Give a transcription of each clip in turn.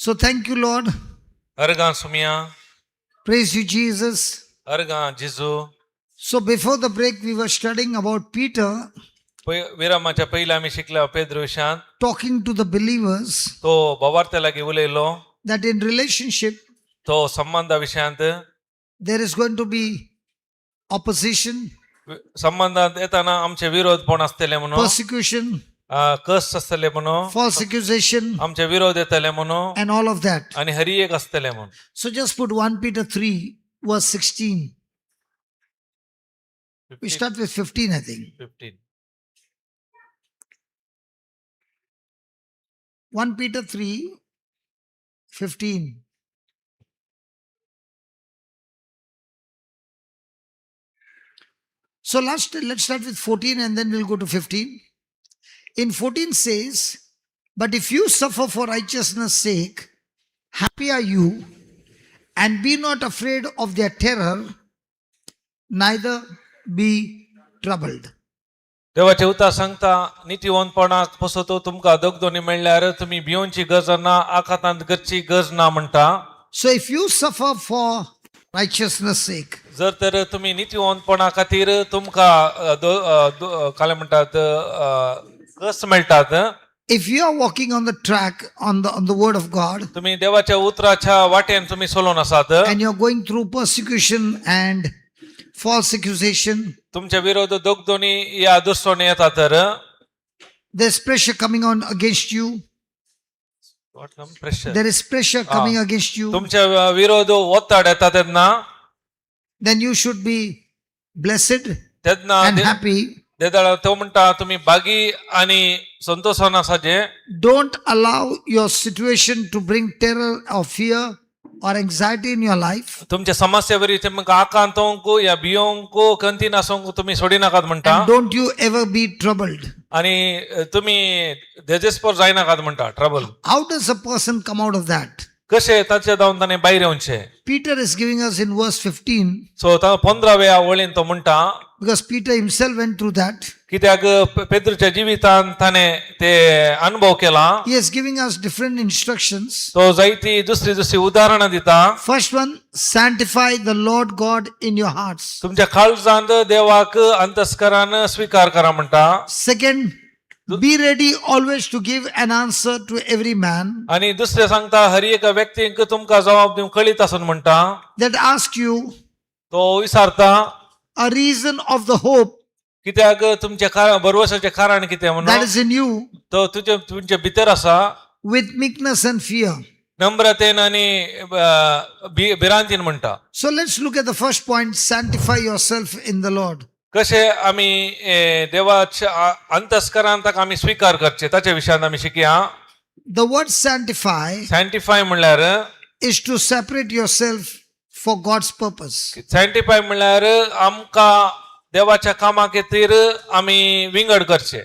So thank you, Lord. अर्गा सुमिया Praise you, Jesus. अर्गा जिजू. So before the break, we were studying about Peter विरामाच्या पहिला आम्ही शिकला पेद्र विषयात talking to the believers तो भवार्थ्यालागी उलयलो that in relationship तो संबंधा विषयांत there is going to be opposition, संबंधात येताना आमचे विरोध पण असतले म्हणून persecution, कष्ट असतले म्हणून false accusation, आमचे विरोध येतले म्हणून and all of that. आणि हरी एक असतले म्हणून. So just put 1 Peter 3, verse 16. We start with 15, I think. 15. 1 Peter 3, 15. So let's start with 14 and then we'll go to 15. In 14 says, but if you suffer for righteousness' sake, happy are you, and be not afraid of their terror, neither be troubled. देवाचे उतार सांगता नीतिवंतपणाक फसवतो तुमका दोगदोनी म्हणल्यार तुम्ही भिवनची गरज ना आखातांत गरची गरज ना म्हणटा. So if you suffer for righteousness' sake, जर तर तुम्ही नीतिवंतपणा खातीर तुमका काय म्हणतात कष्ट मेळटात. if you are walking on the track on the word of God, तुम्ही देवाच्या उतराच्या वाटेन तुम्ही चलोन आसात and you're going through persecution and false accusation, तुमच्या विरोध दोगदोनी या दुश्मन येतात तर there's pressure coming on against you. There is pressure coming against you. तुमच्या विरोध ओत्ताड येतात तेन्ना Then you should be blessed तेन्ना and happy. देदाळ तो म्हणटा तुम्ही बागी आणि संतोषान आसाचे. Don't allow your situation to bring terror or fear or anxiety in your life. तुमच्या समस्या वरी तुमका आकांतोंकू या भियोंकू कंती नासोंकू तुम्ही सोडी नाकात म्हणटा. And don't you ever be troubled. आणि तुम्ही देजेस्पर जायनाकात म्हणटा trouble. How does a person come out of that? कशे ताचे जाऊन ताने भायर येवचे. Peter is giving us in verse 15, सो 15व्या ओळीन तो म्हणटा because Peter himself went through that. कित्याक पेद्रूच्या जिवितांत ताने ते अनुभव केला. He is giving us different instructions. तो जायती दुसरी उदाहरणा दिता. First one, sanctify the Lord God in your hearts. तुमच्या काळजांत देवाक अंतस्करान स्वीकार करा म्हणटा. Second, be ready always to give an answer to every man आणि दुसरे सांगता हर एक व्यक्तीक तुमका जबाब दिवंक कळीत आसून म्हणटा. that ask you तो विचारता a reason of the hope कित्याक तुमच्या भरवसाचे कारण कितें that म्हणून is in you तो तुमच्या भितर आसा with meekness and fear. नम्रतेन आणि भिरांतीन म्हणटा. So let's look at the first point, sanctify yourself in the Lord. कशे आमी देवाच्या अंतस्करांत आमी स्वीकार करचे ताच्या विशयान आमी शिकया. The word sanctify सॅन्टिफाय म्हणल्यार is to separate yourself for God's purpose. सॅन्टिफाय म्हणल्यार आमका देवाच्या कामा खातीर आमी विंगड करचे.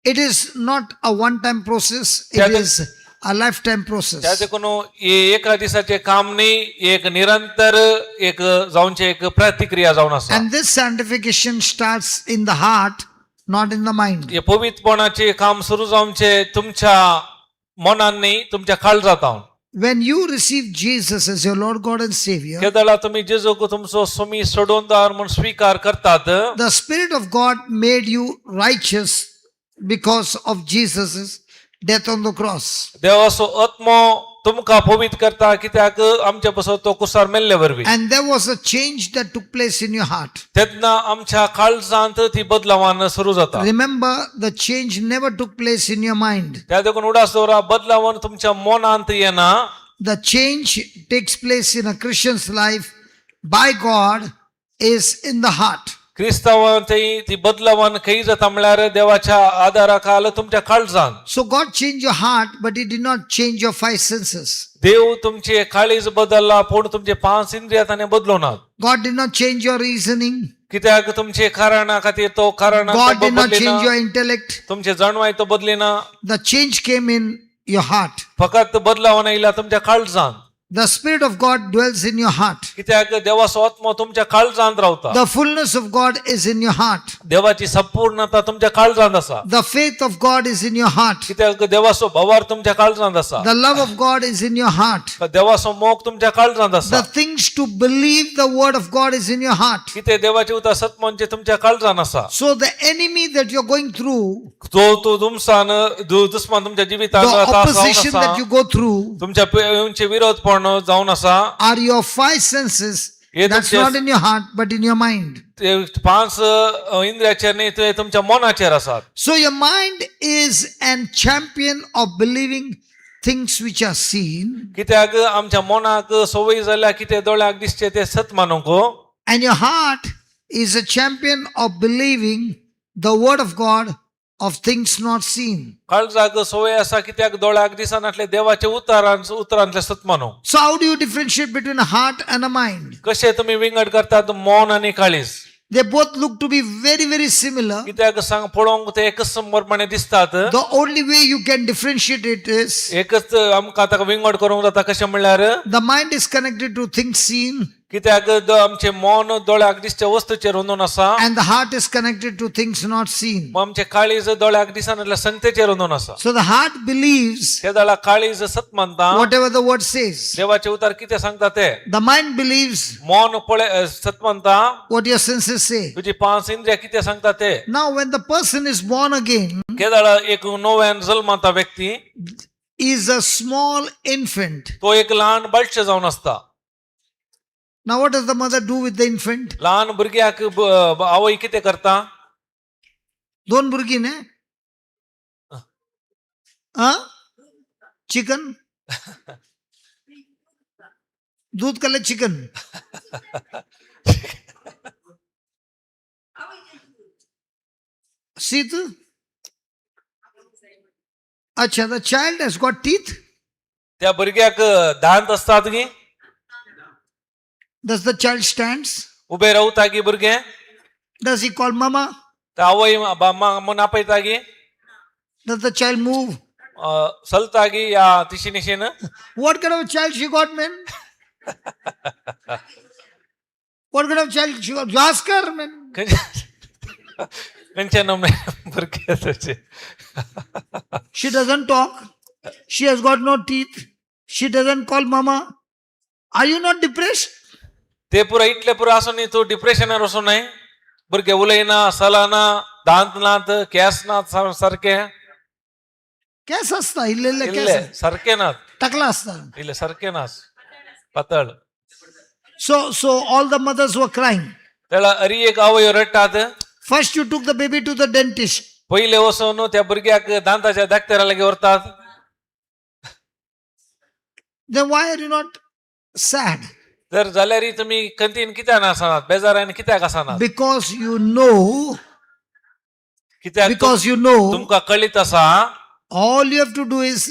It is not a one-time process, it Yeah, is a lifetime process. त्याचे कोनो एका दिसाचे काम नाही, एक निरंतर एक जाऊनचे एक प्रतिक्रिया जाऊन आसा. And this sanctification starts in the heart, not in the mind. हे पवित्रपणाचे काम सुरू जाऊनचे तुमच्या मनान नाही, तुमच्या काळजात जावन. When you receive Jesus as your Lord God and Savior, केदळा तुम्ही जेजूक तुमचो स्वामी सोडोनदार म्हणून स्वीकार करतात. the Spirit of God made you righteous because of Jesus' death on the cross. देवाचो आत्मो तुमका पवित्र करता कित्याक आमच्या पासून तो कुसार मेल्ले वरवी. And there was a change that took place in your heart. तेन्ना आमच्या काळजांत ती बदलावान सुरू जाता. Remember, the change never took place in your mind. त्या देखून उडास दवरा बदलावान तुमच्या मनांत येना. The change takes place in a Christian's life by God is in the heart. क्रिस्तावांत ती बदलावान खंय जाता म्हळ्यार देवाच्या आदाराखाल तुमच्या काळजांत. So God changed your heart, but He did not change your five senses. देव तुमचे काळीज बदलला पण तुमचे 5 इंद्रियां ताणे बदलूनात. God did not change your reasoning. कित्याक तुमचे कारणा खातीर तो कारण God did not change your intellect. तुमचे जाणवाय तो बदलिना. The change came in your heart. फकत बदलावान येयला तुमच्या काळजांत. The Spirit of God dwells in your heart. कित्याक देवाचो आत्मो तुमच्या काळजांत रावता. The fullness of God is in your heart. देवाची संपूर्णता तुमच्या काळजांत आसा. The faith of God is in your heart. कित्याक देवाचो भावार तुमच्या काळजांत आसा. The love of God is in your heart. देवाचो मोग तुमच्या काळजांत आसा. The things to believe the word of God is in your heart. कितें देवाचे उतर सत्य म्हणजे तुमच्या काळजांत आसा. So the enemy that you're going through, तो तुमसान दुश्मन तुमच्या जिवितांत the त्रास जावन opposition that आसा. you go through, तुमच्या पेंचे विरोधपण जावन आसा. are your five senses. Hey That's तुमचे- not in your heart, but in your mind. ते 5 इंद्रियाचेर न्ही, ते तुमच्या मनाचेर आसात. So your mind is an champion of believing things which are seen, कित्याक आमच्या मनाक सवय जाल्या कितें दोळ्याक दिसचे ते सत मानूंक, and your heart is a champion of believing the word of God of things not seen. काळजाक सवय आसा कित्याक दोळ्याक दिसनातले देवाचे उतरांतले सत मानूंक. So how do you differentiate between a heart and a mind? कशे तुम्ही विंगड करतात मन आणि काळीज? They both look to be very, very similar. कित्याक सांग पळोवंक ते एकच समोरपणे दिसतात. The only way you can differentiate it is एकच आमकां ताका विंगड करूंक जाता. कशें म्हणल्यार the mind is connected to things seen कित्याक आमचे मन दोळ्याक दिसचे वस्तूचेर हुंदून आसा, and the heart is connected to things not seen. आमचे काळीज दोळ्याक दिसनातल्या संगतेचेर हुंदून आसा. So the heart believes ते जाल्यार काळीज सत मानता. whatever the word says. देवाचे उतार कितें सांगता ते. The mind believes मन पळय सत मानता. what your senses say. तुजी 5 इंद्रिया कितें सांगता ते. Now when the person is born again, केदाळ एक नव्यान जल्माता व्यक्ती is a small infant. तो एक लहान बाळशे जावन आसता. Now what does the mother do with the infant? लहान भुरग्याक आवय कितें करता. दोन भुरगीं ने? चिकन? दूध काले चिकन? शीत? अच्छा, the child has got teeth. त्या भुरग्याक दांत असतात गी. Does the child stands? Ube रावता गी भुरगे. Does he call mama? तर आवय मन आपयता गी. Does the child move? चलता गी या तिशी निशेन. What kind of a child she got, man? What kind of child she got? Jaskar, man. खंयच्या नमने भुरगे तशे. She doesn't talk. She has got no teeth. She doesn't call mama. Are you not depressed? ते पुरा इतले पुरा आसून तू डिप्रेशनार वचूं न्हय. भुरगे उलयना, चलना, दांत नात, केस नात सारखे. केस असता इल्लेले इल्ले केस सारखे नात. टकला असता. इल्ले सारखे नात. पातळ. So all the mothers were crying. त्याला अरी एक आवय रडटात. First you took the baby to the dentist. पहिले वचून त्या भुरग्याक दांताच्या दाक्तेरा लागीं व्हरतात. Then why are you not sad? जर जाल्यार तुम्ही कंतीन कित्याक आसनात, बेजारान कित्याक आसनात? Because you know, कित्याक because you know, तुमकां कळीत आसा all you have to do is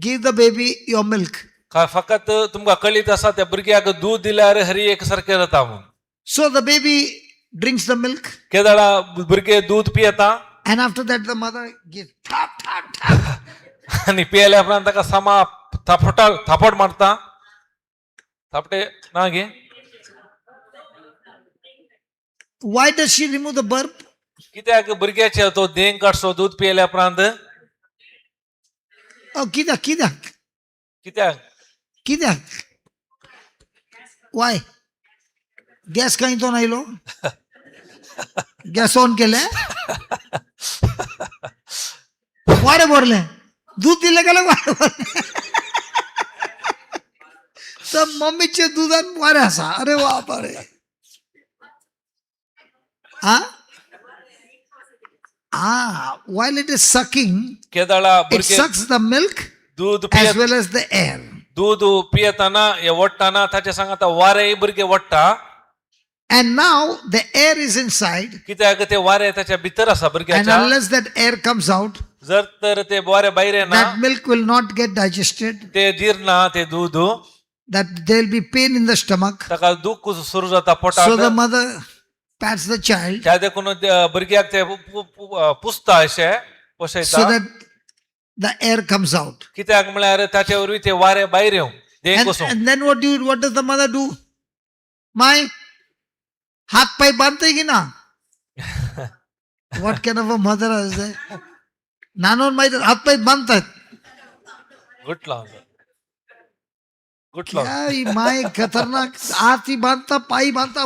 give the baby your milk. फकत तुमकां कळीत आसा त्या भुरग्याक दूध दिल्यार हरी एक सारखें जाता म्हणून. So the baby drinks the milk, केदाळा भुरगे दूध पियेता and after that the mother gives tap. आनी पियेल्या उपरांत ताका सामा थापट मारता. थापटे ना गे. Why does she remove the burp? कित्याक भुरग्याचे तो देंग काडचो दूध पियेल्या उपरांत? Oh, कित्याक? कित्याक? Why? गॅस काही तो नाही लो? गॅस ऑन केले? वारे भरले? दूध दिले गेले वारे भरले? तर मम्मीचे दुधात वारे असा. अरे बापरे. While it is sucking, केदाळा it भुरगे sucks the milk दूध as पियत well as the air. दूध पियेताना हे वट्टाना ताचे सांगता वारे भुरगे वट्टा. And now the air is inside, कित्याक ते वारे ताच्या भितर आसा and भुरग्याच्या. unless that air comes out, जर तर ते वारे भायर येना, that milk will not get digested. ते जिरना ते दूध, That there will be pain in the stomach. ताका दुख सुरू जाता So the पोटात. mother pats the child त्या देखून भुरग्याक ते पुसता अशे so पोसयता. that the air comes out. कित्याक म्हळ्यार ताचे वरवीं ते वारे भायर येवं. दे And, Kusum and then what does the mother do? My हात पाय बांधते की ना? What kind of a mother is that? नानोन माहिती हात पाय बांधतात. गुटला गुटला क्या ही माय खतरनाक हात ही बांधता पायी बांधता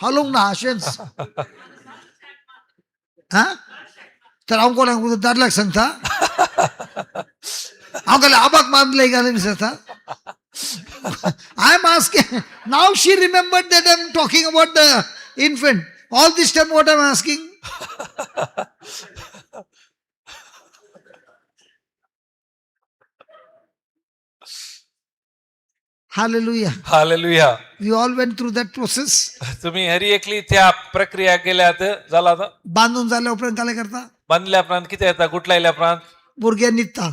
हलवून ना अशेच. हा तर हांव कोणाक दादल्याक सांगता हांव गेले आबाक बांधले घालून सांगता. I'm asking now she remembered that I'm talking about the infant. All this time what I'm asking? Hallelujah. Hallelujah. We all went through that process. तुम्ही हरी एकली त्या प्रक्रिया केल्यात झाला आता बांधून झाल्या उपरांत काय करता? बांधल्या प्रांत किती येता गुटलायल्या प्रांत भुरगे निघता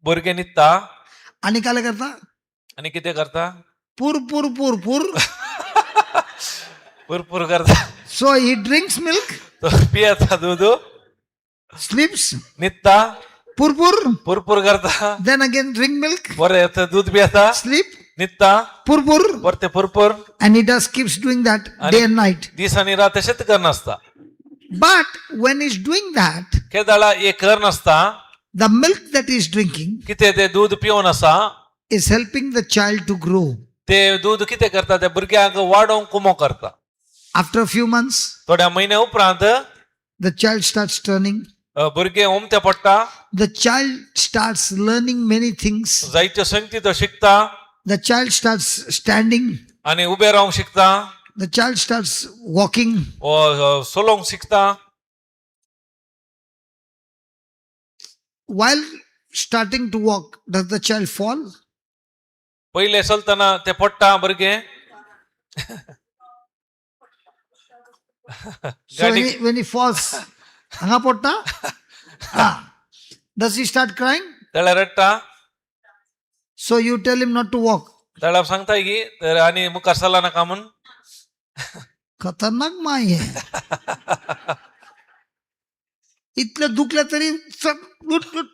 भुरगे निघता आणि काय करता? आणि किती करता पूर पूर पूर पूर. भरपूर करता So he drinks milk, तो पियता दूध sleeps, निघता pur pur, भरपूर करता then again drink milk, वर येतं दूध पियता sleep, निघता pur pur, वरते भरपूर and he just keeps doing that day and night. This आणि रात तसेच कर नसता But when he's doing that, केदाळा एक कर नसता the milk that he's drinking किती ते दूध पिऊन असा is helping the child to grow. ते दूध किती करता त्या भुरग्याक वाढवून कुमो करता. After a few months, थोड्या महिन्या उपरांत the child starts turning. भुरगे उमते पडटा The child starts learning many things. जायत्यो संगती तो शिकता The child starts standing. आणि उभे राहून शिकता The child starts walking. Solang शिकता. While starting to walk, does the child fall? पहिले चलताना ते पडटा भुरगे So when he falls, hanga potta? Does he start crying? त्याला रडटा So you tell him not to walk. त्याला सांगताय की तर आणि मुखार चला नका म्हणून. खतरनाक माय आहे. इतलं दुखलं तरी उठ उठ.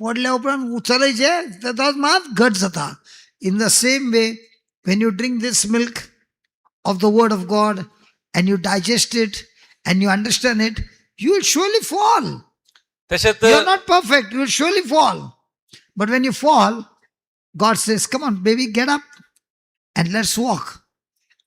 पडल्या उपरांत उचलायचे त्याचा मात घट जाता. In the same way, when you drink this milk of the word of God and you digest it and you understand it, you will surely fall. तसेच You are not perfect, you will surely fall. But when you fall, God says, come on, baby, get up and let's walk.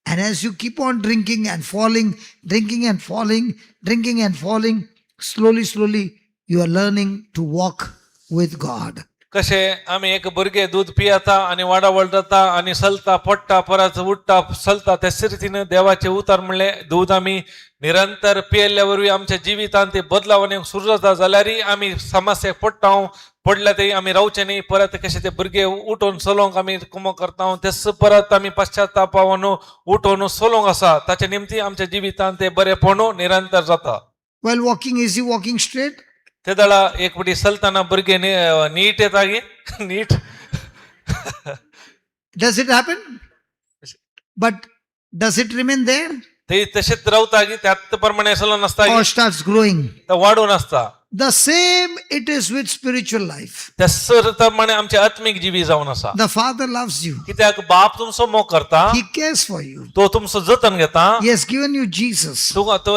And as you keep on drinking and falling, drinking and falling, drinking and falling, slowly, slowly, you are learning to walk with God. कसे आम्ही एक भुरगे दूध पियता आणि वाडावळ जाता आणि चलता पडटा परत उठता चलता त्याच रीतीने देवाचे उतार म्हणले दूध आम्ही निरंतर पियल्यावरवी आमच्या जिवितांत ते बदलावणे सुरू जाता जाल्यार आम्ही समस्या पडटा पडल्या ते आम्ही रावचे नाही परत कसे ते भुरगे उठून चलोंक आम्ही कुमो करता तेच परत आम्ही पश्चातापावन उठून चलोंक असा ताचे निमती आमच्या जिवितांत ते बरेपण निरंतर जाता. While walking, is he walking straight? ते दळा एक पटी चलताना भुरगे नीट येता गी NEET. Does it happen? But does it remain there ते तसेच रावता की त्यात प्रमाणे चलो नसता or starts growing? तर वाढून असता. The same it is with spiritual life. त्या प्रमाणे आमचे आत्मिक जीवी जाऊन असा. The Father loves you. कित्याक बाप तुमचो मोग करता He cares for you. तो तुमचं जतन घेता. He has given you Jesus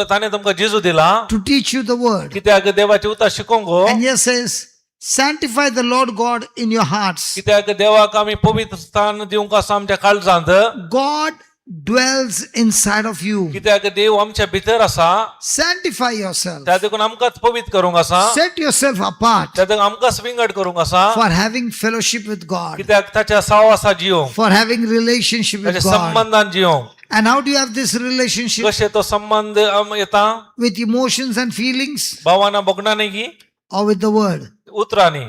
ताने तुमका जेजू दिला to teach you the word. कित्याक देवाचे उतार शिकोंक गो And yes says, sanctify the Lord God in your hearts. कित्याक देवाक आमी पवित्र स्थान दिवंक आसा आमच्या काळजांत. God dwells inside of you. कित्याक देव आमच्या भितर आसा Sanctify yourself. त्या देखून आमकांच पवित्र करूंक आसा. Set yourself apart त्या देखून आमकांच विंगड करूंक आसा. for having fellowship with God, कित्याक ताच्या सावासा जियोंक for having relationship with ताच्या God. संबंधान जियोंक. And how do you have this relationship? कशे तो संबंध येता With emotions and feelings भावाना बगणाने की or with the word? उतरांनी.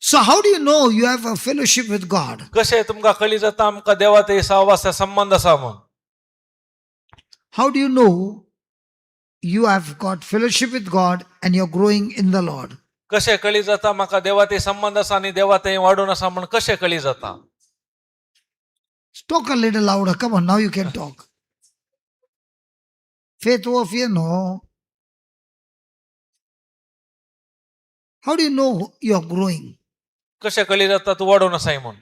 So how do you know you have a fellowship with God? कशे तुमका कळी जाता आमका देवाचे सावासा संबंध आसा म्हणून. How do you know you have got fellowship with God and you're growing in the Lord? कशे कळी जाता म्हाका देवाचे संबंध आसा आणि देवाते वाढून आसा म्हणून कशे कळी जाता. Talk a little louder. Come on, now you can talk. Faith over fear, no. How do you know you're growing? कशा कळी जाता तू वाढवून आहे म्हणून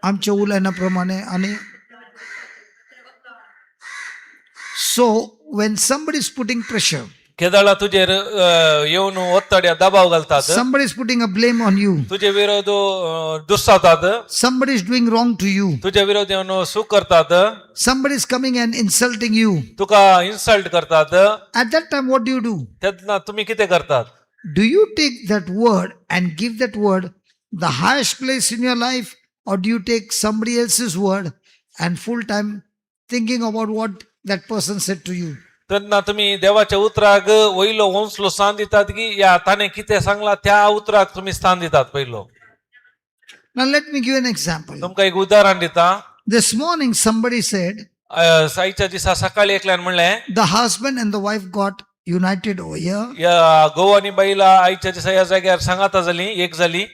आमच्या उलायनाप्रमाणे आणि so when somebody is putting pressure, केदाळा तुझे येऊन ಒತ್ತಡ दबाव घालतात somebody is putting a blame on you, तुझे विरोध दुस्सावतात somebody is doing wrong to you, तुझ्या विरोधी येऊन सुख करतात somebody is coming and insulting you, तुका इन्सल्ट करतात at that time what do? त्यातनं तुम्ही किती करतात Do you take that word and give that word the highest place in your life, or do you take somebody else's word and full time thinking about what that person said to you? त्यांना तुम्ही देवाच्या उतराक वयलो वंसलो स्थान दितात की या ताने किती सांगला त्या उतराक तुम्ही स्थान दितात पहिलो Now let me give an example. तुमका एक उदाहरण दिता This morning somebody said साईच्या दिसा सकाळी एकल्यान म्हणले the husband and the wife got united over here या गो आणि बाईला आईच्या दिसा या जाग्यावर सांगाता झाली एक झाली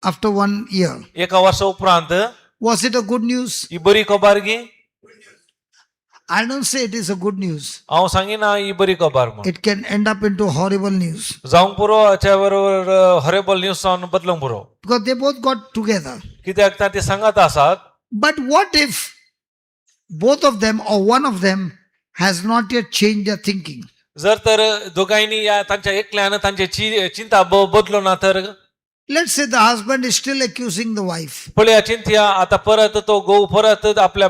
after 1 year. एका वर्ष उपरांत Was it a good news? ही बरी खबर गी I don't say it is a good news. हांव सांगिना ही बरी खबर म्हणून It can end up into horrible news जावंक पुरो हाच्या बरोबर हॉरेबल न्यूज जावन बदलूंक पुरो because they both got together. कित्याक ते सांगत आसात But what if both of them or one of them has not yet changed their thinking? जर तर दोघांनी या तांच्या एकल्यानं तांची चिंता बदलो ना तर Let's say the husband is still accusing the wife पळया चिंत्या आता परत तो गो परत आपल्या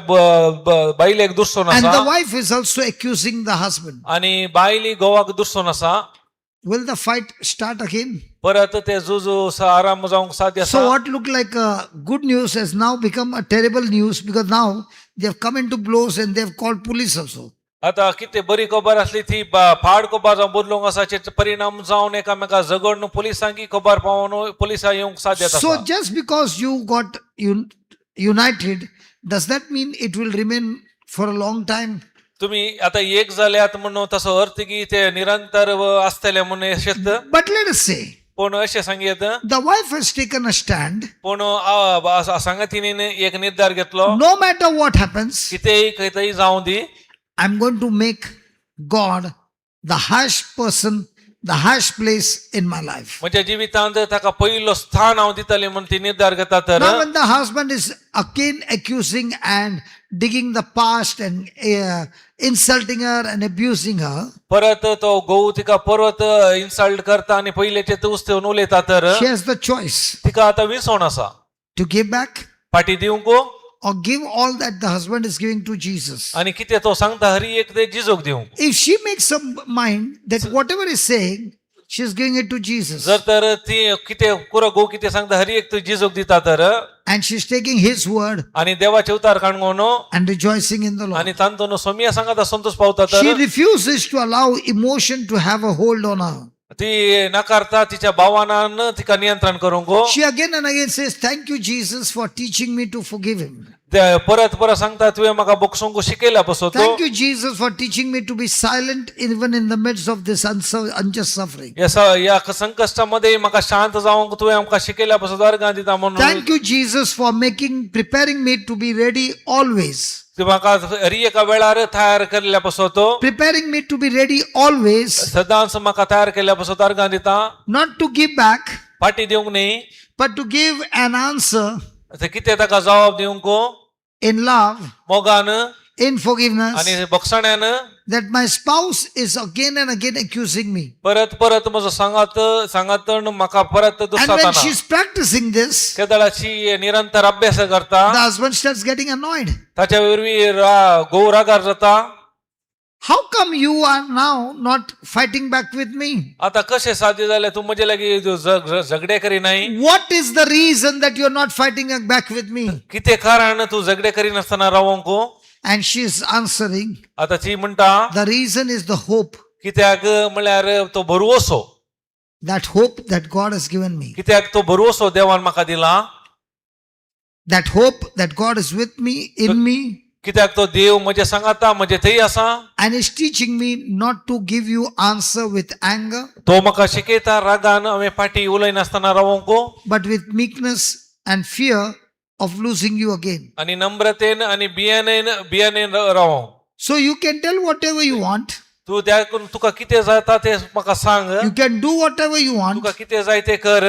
बाईलेक दुसरोन and the आसा wife is also accusing the husband. आणि बाईली गोवाक दुसरोन आसा Will the fight start again? परत ते जुजू आराम जावंक साध्य So आसा what looked like a good news has now become a terrible news because now they have come into blows and they have called police also. आता किती बरी खबर असली ती फाड खबर जावन बदलूंक आसाचे परिणाम जावन एकामेका झगडून पुलिसांकी खबर पावून पुलिसां येवंक साध्य आसा So just because you got united, does that mean it will remain for a long time? तुम्ही आता एक जाल्यात म्हणून तसो अर्थ की ते निरंतर असतले म्हणून शेत But let us say पण अशें सांगेत the wife has taken a stand. पण सांगतीने एक निर्धार घेतलो No matter what happens, कितेही खंयतरी जावं दी I'm going to make God the highest person, the highest place in my life. म्हज्या जिवितांत ताका पयलो स्थान हांव दितलें म्हणून ती निर्धार घेता तर Now when the husband is again accusing and digging the past and insulting her and abusing her, परत तो गहू तिका परत इन्सल्ट करता आणि पयलेचे तुस्तेवन उलयता तर she has the choice तिका आता विसवण आसा to give back फाटी दिवंक or give all that the husband is giving to Jesus. आणि कितें तो सांगता हरी एक ते जिजोक दिवंक If she makes up mind that whatever is saying, she is giving it to Jesus. जर तर ती कितें कुरो गहू कितें सांगता हरी एक तू जिजोक दिता तर And she is taking his word आणि देवाचे उतार काणगोन and rejoicing in the Lord. आणि तांतून सोमिया सांगता संतोष पावता She तर refuses to allow emotion to have a hold on her. ती नाकारता तिच्या भावनान तिका नियंत्रण करूंक She again and again says, thank you, Jesus, for teaching me to forgive him. परत परत सांगता तुवें म्हाका बोगसूंक शिकयला पसो तो Thank you, Jesus, for teaching me to be silent even in the midst of this unjust suffering. या संकष्टामध्ये म्हाका शांत जावंक तुवें आमकां शिकयल्या पसो वर्गां दिता म्हणून Thank you, Jesus, for preparing me to be ready always. ती म्हाका हरी एका वेळार तयार केल्ल्या पसो तो Preparing me to be ready always, सदांच म्हाका तयार केल्ल्या पसो वर्गां दिता not to give back, फाटी दिवंक न्ही but to give an answer ते कितें ताका जबाब दिवंक in love, मोगान in forgiveness, आणि बक्षण्यान that my spouse is again and again accusing me. परत परत म्हजो सांगातण म्हाका परत And when दुसताना she's practicing this, केदळाची निरंतर अभ्यास करता the husband starts getting annoyed. ताच्या वरवीं गो रागार जाता How come you are now not fighting back with me? आता कशें साध्य जालें तूं म्हजे लागीं झगडे करिनाय What is the reason that you're not fighting back with me? कितें कारण तूं झगडे करिनासतना रावंक And she's answering, आता ती म्हणटा the reason is the hope, कित्याक म्हळ्यार तो भरवोसो that hope that God has given me. कित्याक तो भरवोसो देवान म्हाका दिला That hope that God is with me, in me, कित्याक तो देव म्हजे सांगाता म्हजे थंय आसा and is teaching me not to give you answer with anger, तो म्हाका शिकयता रागान हांवें फाटी उलयनासतना रावंक but with meekness and fear of losing you again. आणि नम्रतेन आणि बियाणेन रावंक So you can tell whatever you want. तू त्याकडून तुका किती जाता ते म्हाका सांग. You can do whatever you want, तुका किती जाय ते कर.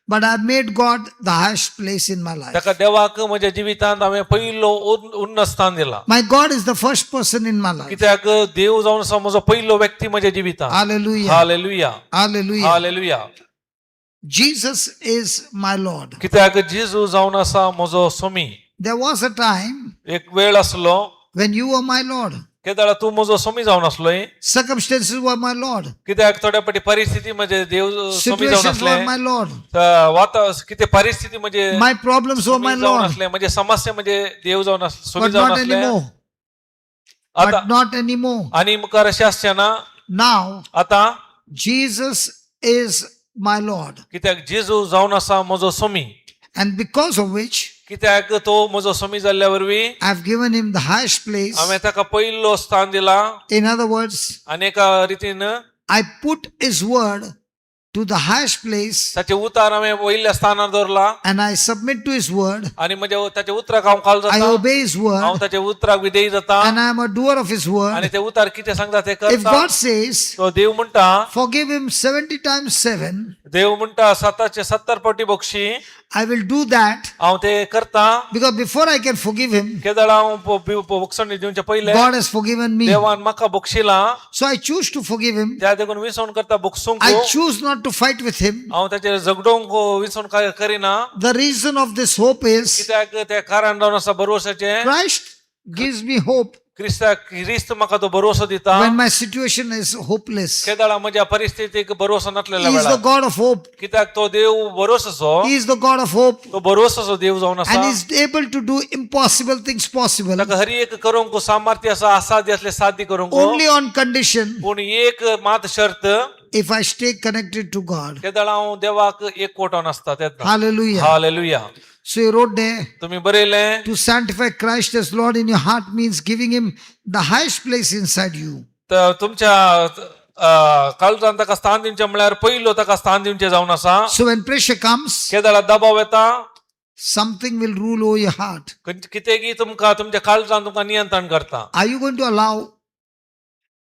but I've made God the highest place in my life. ताका देवाक म्हज्या जिवितांत हांवें पयलो उन्न स्थान दिला. My God is the first person in my life. कित्याक देव जावन आसा म्हजो पयलो व्यक्ती म्हज्या जिवितांत. Hallelujah. Hallelujah. Hallelujah. Hallelujah. Jesus is my Lord. कित्याक जेजू जावन आसा म्हजो स्वामी. There was a time एक वेळ आसलो when you were my Lord. केदाळा तू म्हजो स्वामी जावन आसलोय. Circumstances were my Lord. कित्याक थोड्या फाटी परिस्थिती म्हणजे देव स्वामी जावन Situations were आसले. my Lord. किती परिस्थिती म्हणजे My problems were my स्वामी जावन Lord. आसले. म्हणजे समस्या म्हणजे देव जावन स्वामी But जावन not आसले. anymore. आता But not anymore. आणि मुखार अशें आसचें ना. Now, आता Jesus is my Lord. कित्याक जेजू जावन आसा म्हजो स्वामी. And because of which, कित्याक तो म्हजो स्वामी जाल्ल्या वरवीं I've given him the highest place. हांवें ताका पयलो स्थान दिला. In other words, आनी एका रितीन I put his word to the highest place ताचे उतार हांवें वयल्या स्थानार दवरला. and I submit to his word. आनी म्हज्या ताच्या उतराक हांव काल I जाता. obey his हांव word ताच्या उतराक विधेय जाता. and I am a doer of his आनी word. ते उतार कितें सांगता ते If करता. God says, तो देव म्हणटा, forgive him 70 times 7, देव म्हणटा 7 पटी Bakshi I will do that हांव ते करता. because before I can forgive him, केदाळा हांव बक्षणी दिवचे पयले God has forgiven me. देवान म्हाका बक्षिला. So I choose to forgive him. त्या देखून विसवण करता बक्षूंक. I choose not to fight with him. हांव ताचेर झगडोंक विसवण करिना. The reason of this hope is कित्याक ते कारण जावन आसा भरवशाचे. Christ gives me hope क्रिस्त म्हाका तो भरवसो दिता. when my situation is hopeless. केदाळा म्हज्या परिस्थितीक भरवसो नासलेल्या He is the वेळार. God of hope. कित्याक तो देव भरोसो. He is the God of hope तो भरोसो देव जावन and आसा. is able to do impossible things possible ताका हर एक करूंक सामर्थ्य आसा. असाध्य असले साध्य करूंक. only on condition पूण एक मात शर्त if I stay connected to God. केदाळा हांव देवाक एक कोटोन आसता तेन्ना. Hallelujah. Hallelujah. So he wrote there, तुम्ही बरयलें. to sanctify Christ as Lord in your heart means giving him the highest place inside you. तर तुमच्या काळजांत ताका स्थान दिवचें म्हळ्यार पयलो ताका स्थान दिवचें जावन आसा. So when pressure comes, केदाळा दबाव येता. something will rule over your heart. कितेंय तुमकां तुमच्या काळजांत तुमकां नियंत्रण करता. Are you going to allow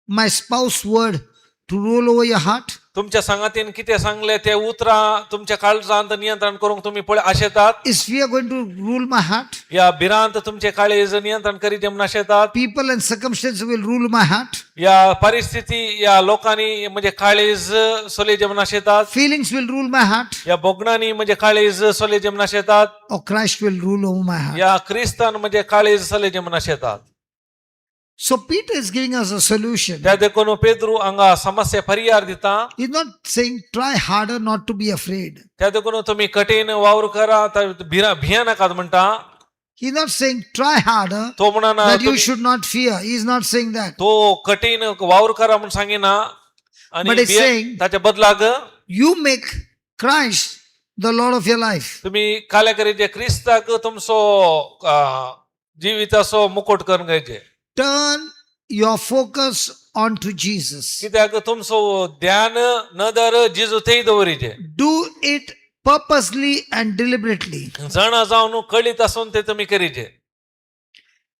my spouse word to rule over your heart? तुमच्या सांगातीन कितें सांगले ते उतरां तुमच्या काळजांत नियंत्रण करूंक तुम्ही पळय आशेतात. Is fear going to rule my heart? या भिरांत तुमचे काळीज नियंत्रण करीत म्हूण आशेतात. People and circumstances will rule my heart. या परिस्थिती या लोकांनी म्हणजे काळीज सोलेजे म्हूण आशेतात. Feelings will rule my heart. या भोगणांनी म्हणजे काळीज सोलेजे म्हूण आशेतात. Or Christ will rule over my heart. या क्रिस्तान म्हणजे काळीज सोलेजे म्हूण आशेतात. So Peter is giving us a solution. त्या देखून पेद्रू हांगा समस्या परिहार दिता. He's not saying try harder not to be afraid. त्या देखून तुम्ही कठीण वावर करा भिया नाकात म्हणटा. He's not saying try harder तो म्हणना that you should not fear. He's not saying that. तो कठीण वावर करा म्हणून सांगिना. आणि But it's saying ताच्या बदलाक you make Christ the Lord of your life. तुम्ही काल्या करीचे क्रिस्ताक तुमचो जिविताचो मुकुट करून घ्यायचे. Turn your focus onto Jesus. कित्याक तुमचो ध्यान नदर जेजू थंय दवरीचे. Do it purposely and deliberately. जाणा जावन कळीत आसून ते तुम्ही करीचे.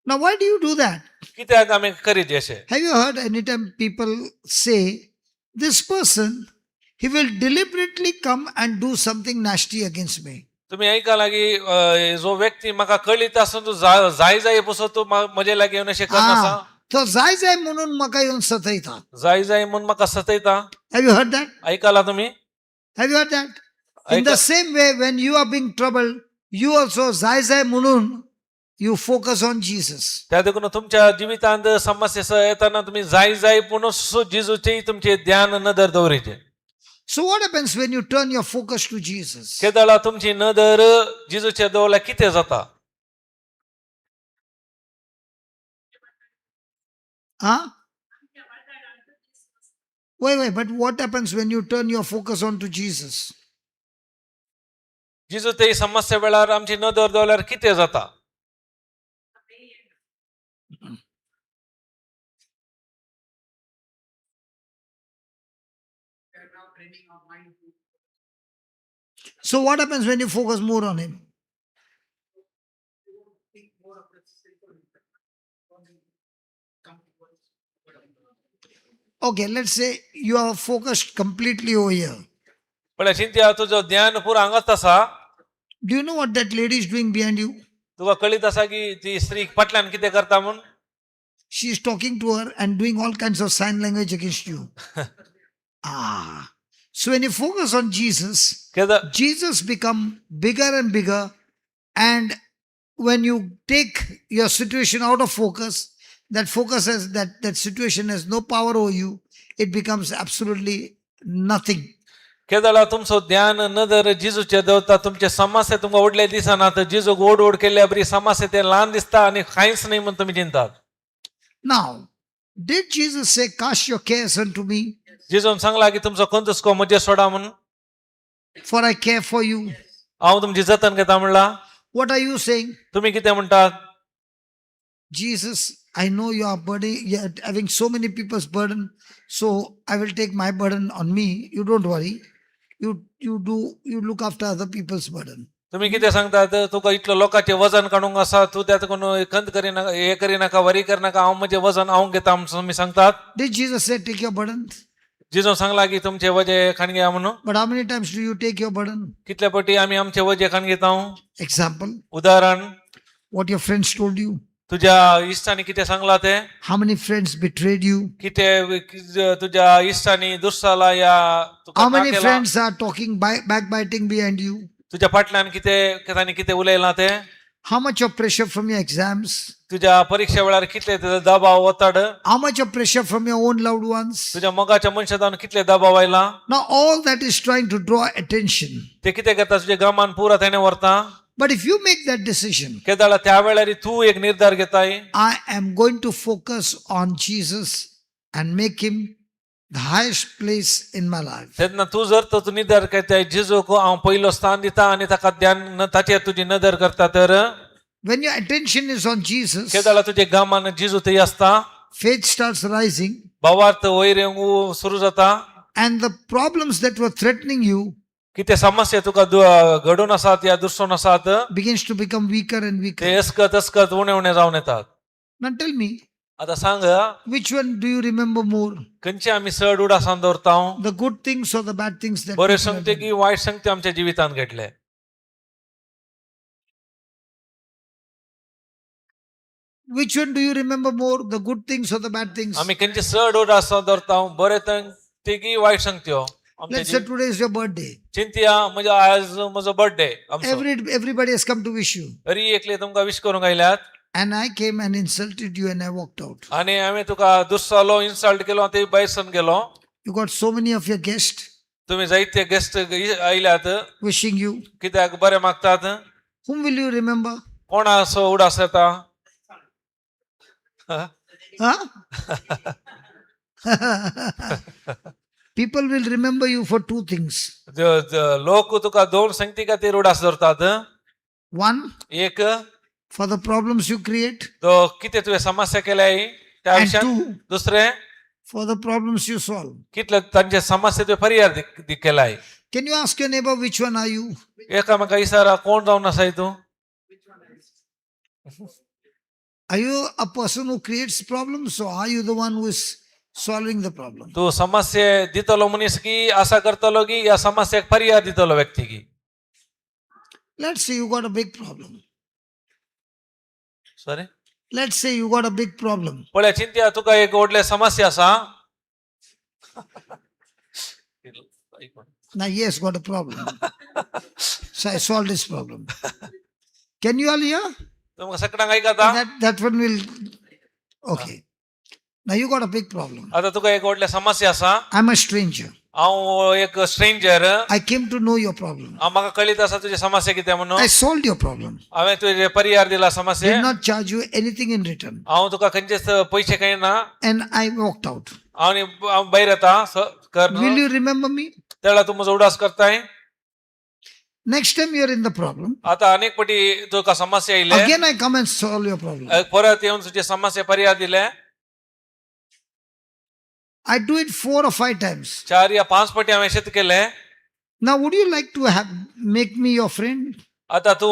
Now why do you do that? कित्याक आमी करीचे अशें. Have you heard anytime people say, this person, he will deliberately come and do something nasty against me. तुम्ही ऐका लागी जो व्यक्ती म्हाका कळीत आसून तू जाय पसो तू म्हजे लागी येवन अशें करनासा. तो जाय म्हणून म्हाका येवन सतयता. जाय म्हणून म्हाका सतयता. Have you heard that? ऐकाला तुम्ही. Have you heard that? In the same way, when you are being troubled, you also जाय म्हणून you focus on Jesus. त्या देखून तुमच्या जिवितांत समस्या येताना तुम्ही जाय पुनः जेजूचे तुमचे ध्यान नदर दवरीचे. So what happens when you turn your focus to Jesus? केदाळा तुमची नदर जेजूच्या देवाला कितें जाता. Huh? Wait, but what happens when you turn your focus on to Jesus? जेजू ते समस्या वेळार आमची नदर दवरल्यार कितें जाता. So what happens when you focus more on him? Okay, let's say you are focused completely over here. पण चिंत्या तुझं ध्यान पुरा हांगाच आसा. Do you know what that lady is doing behind you? तुका कळीत आसा की ती स्त्री फाटल्यान कितें करता म्हूण. She is talking to her and doing all kinds of sign language against you. So when you focus on Jesus, कित्याक Jesus become bigger and bigger, and when you take your situation out of focus, that focus has that situation has no power over you. It becomes absolutely nothing. केदळा तुमचो ध्यान नदर जिजूचे देवता तुमचे समस्या तुमकां व्हडले दिसना तर जिजूक ओड ओड केल्या बरी समस्या ते ल्हान दिसता आनी कांयच नाही म्हणून तुमी चिंतात. Now, did Jesus say, "Cast your cares unto me, जिजून Sangla की तुमचो कंदुस्को म्हजे सोडा म्हणून, for I care for you"? हांव तुमची जतन घेता म्हणला. What are you saying? तुम्ही कितें म्हणटात? Jesus, I know you are burden, you're having so many people's burden, so I will take my burden on me. You don't worry. You look after other people's burden. तुम्ही कितें सांगतात? तुका इतलो लोकांचे वजन काडूंक आसा, तू त्यात कोण खंत करिनाका, हे करिनाका, वरी करनाका, हांव म्हजें वजन हांव घेता म्हणून तुमी सांगतात. Did Jesus say, take your burden? जिजून Sangla की तुमचे वजे खाण घ्या म्हणून. But how many times do you take your burden? कितले पटी आमी आमचे वजे खाण घेता. Example, उदाहरण, what your friends told you. तुझ्या इश्टांनी कितें सांगला ते, How many friends betrayed you? कितें तुझ्या इश्टांनी दुश्साला या तुका How many नाकेला, friends are talking backbiting behind you? तुझ्या फाटल्यान कितें तांणी कितें उलयलां ते, How much of pressure from your exams? तुझ्या परीक्षे वेळार कितले दबाव वताड, How much of pressure from your own loved ones? तुझ्या मोगाच्या मनशांतल्यान कितले दबाव आयला. Now all that is trying to draw attention. ते कितें करता, तुझे गमान पुरा ताणें व्हरता. But if you make that decision, केदाळा त्या वेळार तू एक निर्धार घेताय, I am going to focus on Jesus and make him the highest place in my life. तेन्ना तू जर तो तू निर्धार करताय जिजूक हांव पयलो स्थान दिता आनी ताका ध्यान ताचेर तुजी नदर करता, तर When your attention is on Jesus, केदाळा तुजे गमान जिजू थंय आसता, faith starts rising, भावार्थ वयर येवंक सुरू जाता. and the problems that were threatening you कितें समस्या तुका घडून आसात या दुसरून आसात, begins to become weaker and ते weaker. अस्कत उणे उणे जावन येतात. Now tell me, आता सांग, which one do you remember more? खंयचे आमी चड उडासान दवरता, The good things or the bad things that बरे people have संगते done? की वायट संगती आमच्या जिवितांत घडले. Which one do you remember more? The good things or the bad things? आमी खंयचे चड उडासान दवरता, बरे संगती की वायट संगत्यो. Let's say today is your birthday. चिंतया म्हणजे आज म्हजो बर्थडे आमचो, Everybody has come to wish you. तरी एकले तुमकां विश करूंक आयल्यात And I came and insulted you and I walked out. आनी हांवें तुका दुस्सालो इन्सल्ट केलो, ते भायरसून गेलो. You got so many of your guests तुम्ही जायते गेस्ट आयल्यात, wishing you. कित्याक बरे मागतात. Whom will you remember? कोणा असो उडास येता? Huh? People will remember you for two things. लोक तुका दोन संगती खातीर उडास धरतात. One, एक for the problems you create. तो कितें तुवें समस्या केल्याय त्या And विशयान. two, दुसरे for the problems you solve. कितले तांचे समस्या तुवें परिहार केलाय. Can you ask your neighbor, which one are you? एकामेका इसारा कोण जावन आसाय तूं? Are you a person who creates problems, or are you the one who is solving the problem? तू समस्या दितलो मनीस की आशा करतलो की या समस्याक परिहार दितलो व्यक्ती की? Let's say you got a big problem. Sorry, Let's say you got a big problem. पळय चिंत्या तुका एक व्हडले समस्या आसा. Now he has got a problem. So I solved this problem. Can you all hear? तुमकां सगळ्यांक आयकता? That one will. Okay. Now you got a big problem. आता तुका एक व्हडले समस्या आसा. I'm a stranger. हांव एक stranger. I came to know your problem. म्हाका कळीत आसा तुजी समस्या कितें म्हणून. I solved your problem. हांवें तुजे परिहार दिला Did समस्या. not charge you anything in return. हांव तुका खंयचेच पयशे काही ना. And I walked out. हांव भायर येता कर. Will you remember me? तेळा तू म्हजो उडास करताय. Next time you're in the problem, आता अनेक पटी तुका समस्या येयले, again I come and solve your problem. परत येवन तुजे समस्या परिहार दिले. I do it 4 or 5 times. 4 या 5 पटी हांवें शेत केले. Now, would you like to make me your friend? आता तू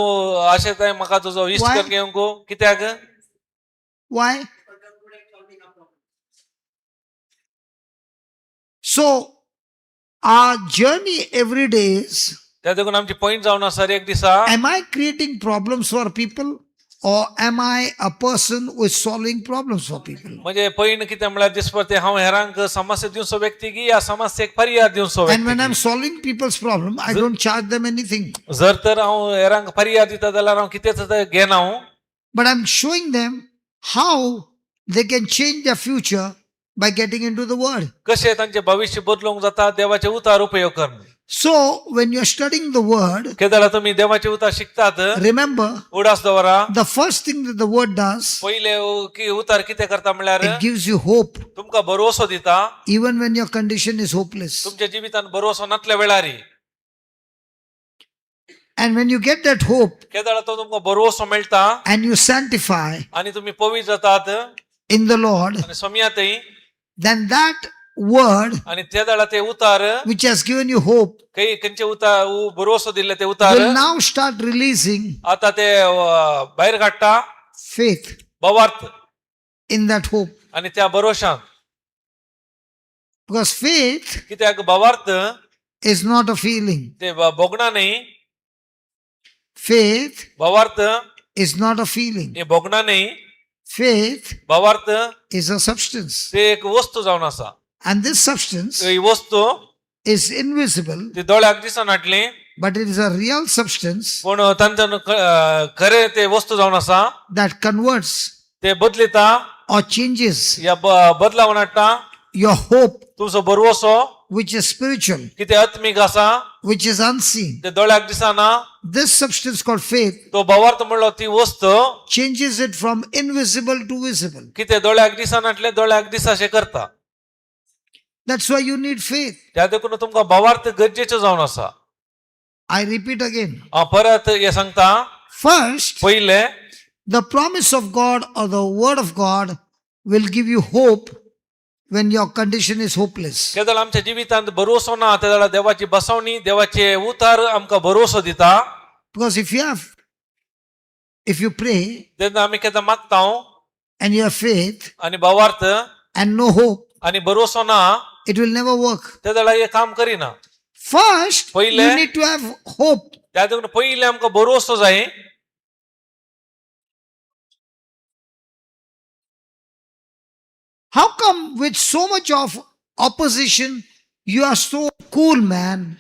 अशें म्हाका तुजो इश्ट Why? करून घेवंक कित्याक? Why? So our journey every day is, त्या देखून आमची पॉइंट जावन आसा एक दिसा am I creating problems for people or am I a person who is solving problems for people? म्हणजे पॉइंट कितें म्हळ्यार दिसता ते हांव हेरांक समस्या दिवचो व्यक्ती की या समस्येक पर्याय दिवचो And when व्यक्ती I'm solving people's problem, I don't charge them anything. जर तर हांव हेरांक पर्याय दिता जाल्यार हांव कितेंच घेना हांव But I'm showing them how they can change their future by getting into the word. कशें तांचे भविष्य बदलूंक जाता देवाचे उतार उपयोग करून So when you're studying the word, Kedar तुम्ही देवाचे उतार शिकतात remember उडास दवरा the first thing that the word does, पहिले की उतार कितें करता म्हळ्यार it gives you hope तुमकां भरवसो दिता even when your condition is hopeless. तुमच्या जिवितान भरवसो नासल्या वेळारी And when you get that hope Kedar तो तुमकां भरवसो मेळटा and you sanctify आणि तुम्ही पवित्र जातात in the Lord, आणि सोम्यातय then that word आणि त्या दाडा ते उतार which has given you hope काही खंयचे उतार भरवसो दिले ते उतार will now start releasing आता ते भायर काडटा faith भवार्थ in that hope. आणि त्या भरोशान Because faith कित्याक भवार्थ is not a feeling. ते भोगना न्ही Faith भवार्थ is not a feeling. हे भोगना न्ही Faith भवार्थ is a substance. ते एक वस्तू जावन आसा And this substance ही वस्तू is invisible, ती दोळ्याक दिसनाटली but it is a real substance पण तांच्यान खरे ते वस्तू जावन आसा that converts ते बदलिता or changes या बदलावन हाडटा your hope, तुमचो भरवसो which is spiritual, कितें आत्मीक आसा which is unseen. ते दोळ्याक दिसना This substance called faith तो भवार्थ म्हणलो ती वस्त changes it from invisible to visible. कितें दोळ्याक दिसनाटले दोळ्याक दिसाशें करता That's why you need faith. त्या देखून तुमकां भवार्थ गरजेचो जावन आसा I repeat again. हांव परत हे सांगता First, पहिले the promise of God or the word of God will give you hope when your condition is hopeless. Kedar आमच्या जिवितांत भरवसो ना त्या जाल्यार देवाची बसवणी देवाचे उतार आमकां भरवसो दिता Because if you pray तेन्ना आमी केदां मागता and you have faith आनी भवार्थ and no hope, आनी भरवसो ना it will never work. त्या जाल्यार हे काम करिना First, पहिले- you need to have hope. त्या देखून पहिले आमकां भरवसो जाय How come with so much of opposition, you are so cool, man?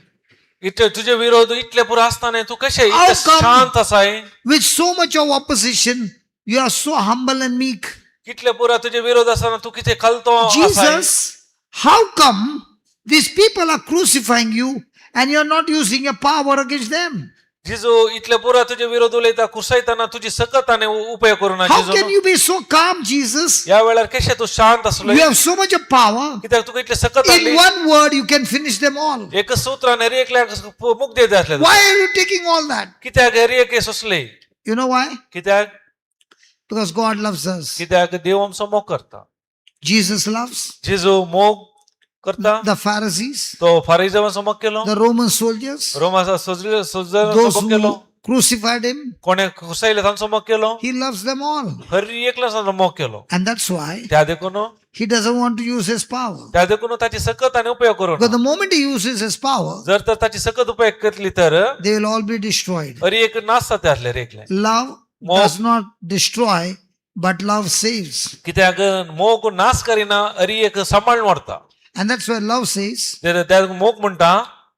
इतले तुझे विरोध इतले पुरो आसताना तू कशें How इतले come? शांत आसाय With so much of opposition, you are so humble and meek. कितले पुरा तुझे विरोध आसताना तू कितें खलतो आसाय Jesus, how come these people are crucifying you and you're not using your power against them? जिजू इतले पुरा तुझे विरोध उलयता कुसयताना तुझी सकताने उपयोग करू ना How can जिजू you be so calm, Jesus? या वेळार कशें तू शांत असलो You have so much of power. कित्याक तुका इतले सकत In आसली one word, you can finish them all. एक सूत्रान हरी एकल्याक मुक्ती जाय आसले Why are you taking all that? कित्याक हरी एक सोसली You know why? कित्याक Because God loves us. कित्याक देव आमचो मोग करता Jesus loves जिजू मोग करता the Pharisees, तो फारिजेवांचो मोग केलो the Roman soldiers, रोमाचा सोजरांचो those मोग केलो who crucified him. कोणे कुसयले तांचो मोग केलो He loves them all. हरी एकल्याचो मोग केलो And that's why त्या देखून he doesn't want to use his power. त्या देखून ताची सकत आनी उपयोग करू Because the moment he uses his power, जर तर ताची सकत उपयोग करतली तर they will all be destroyed. हरी एक नासता ते आसले रेकले Love does not destroy, but love saves. कित्याक मोग नाश करिना हरी एक सांभाळून व्हरता And that's why love says, त्या मोग म्हणटा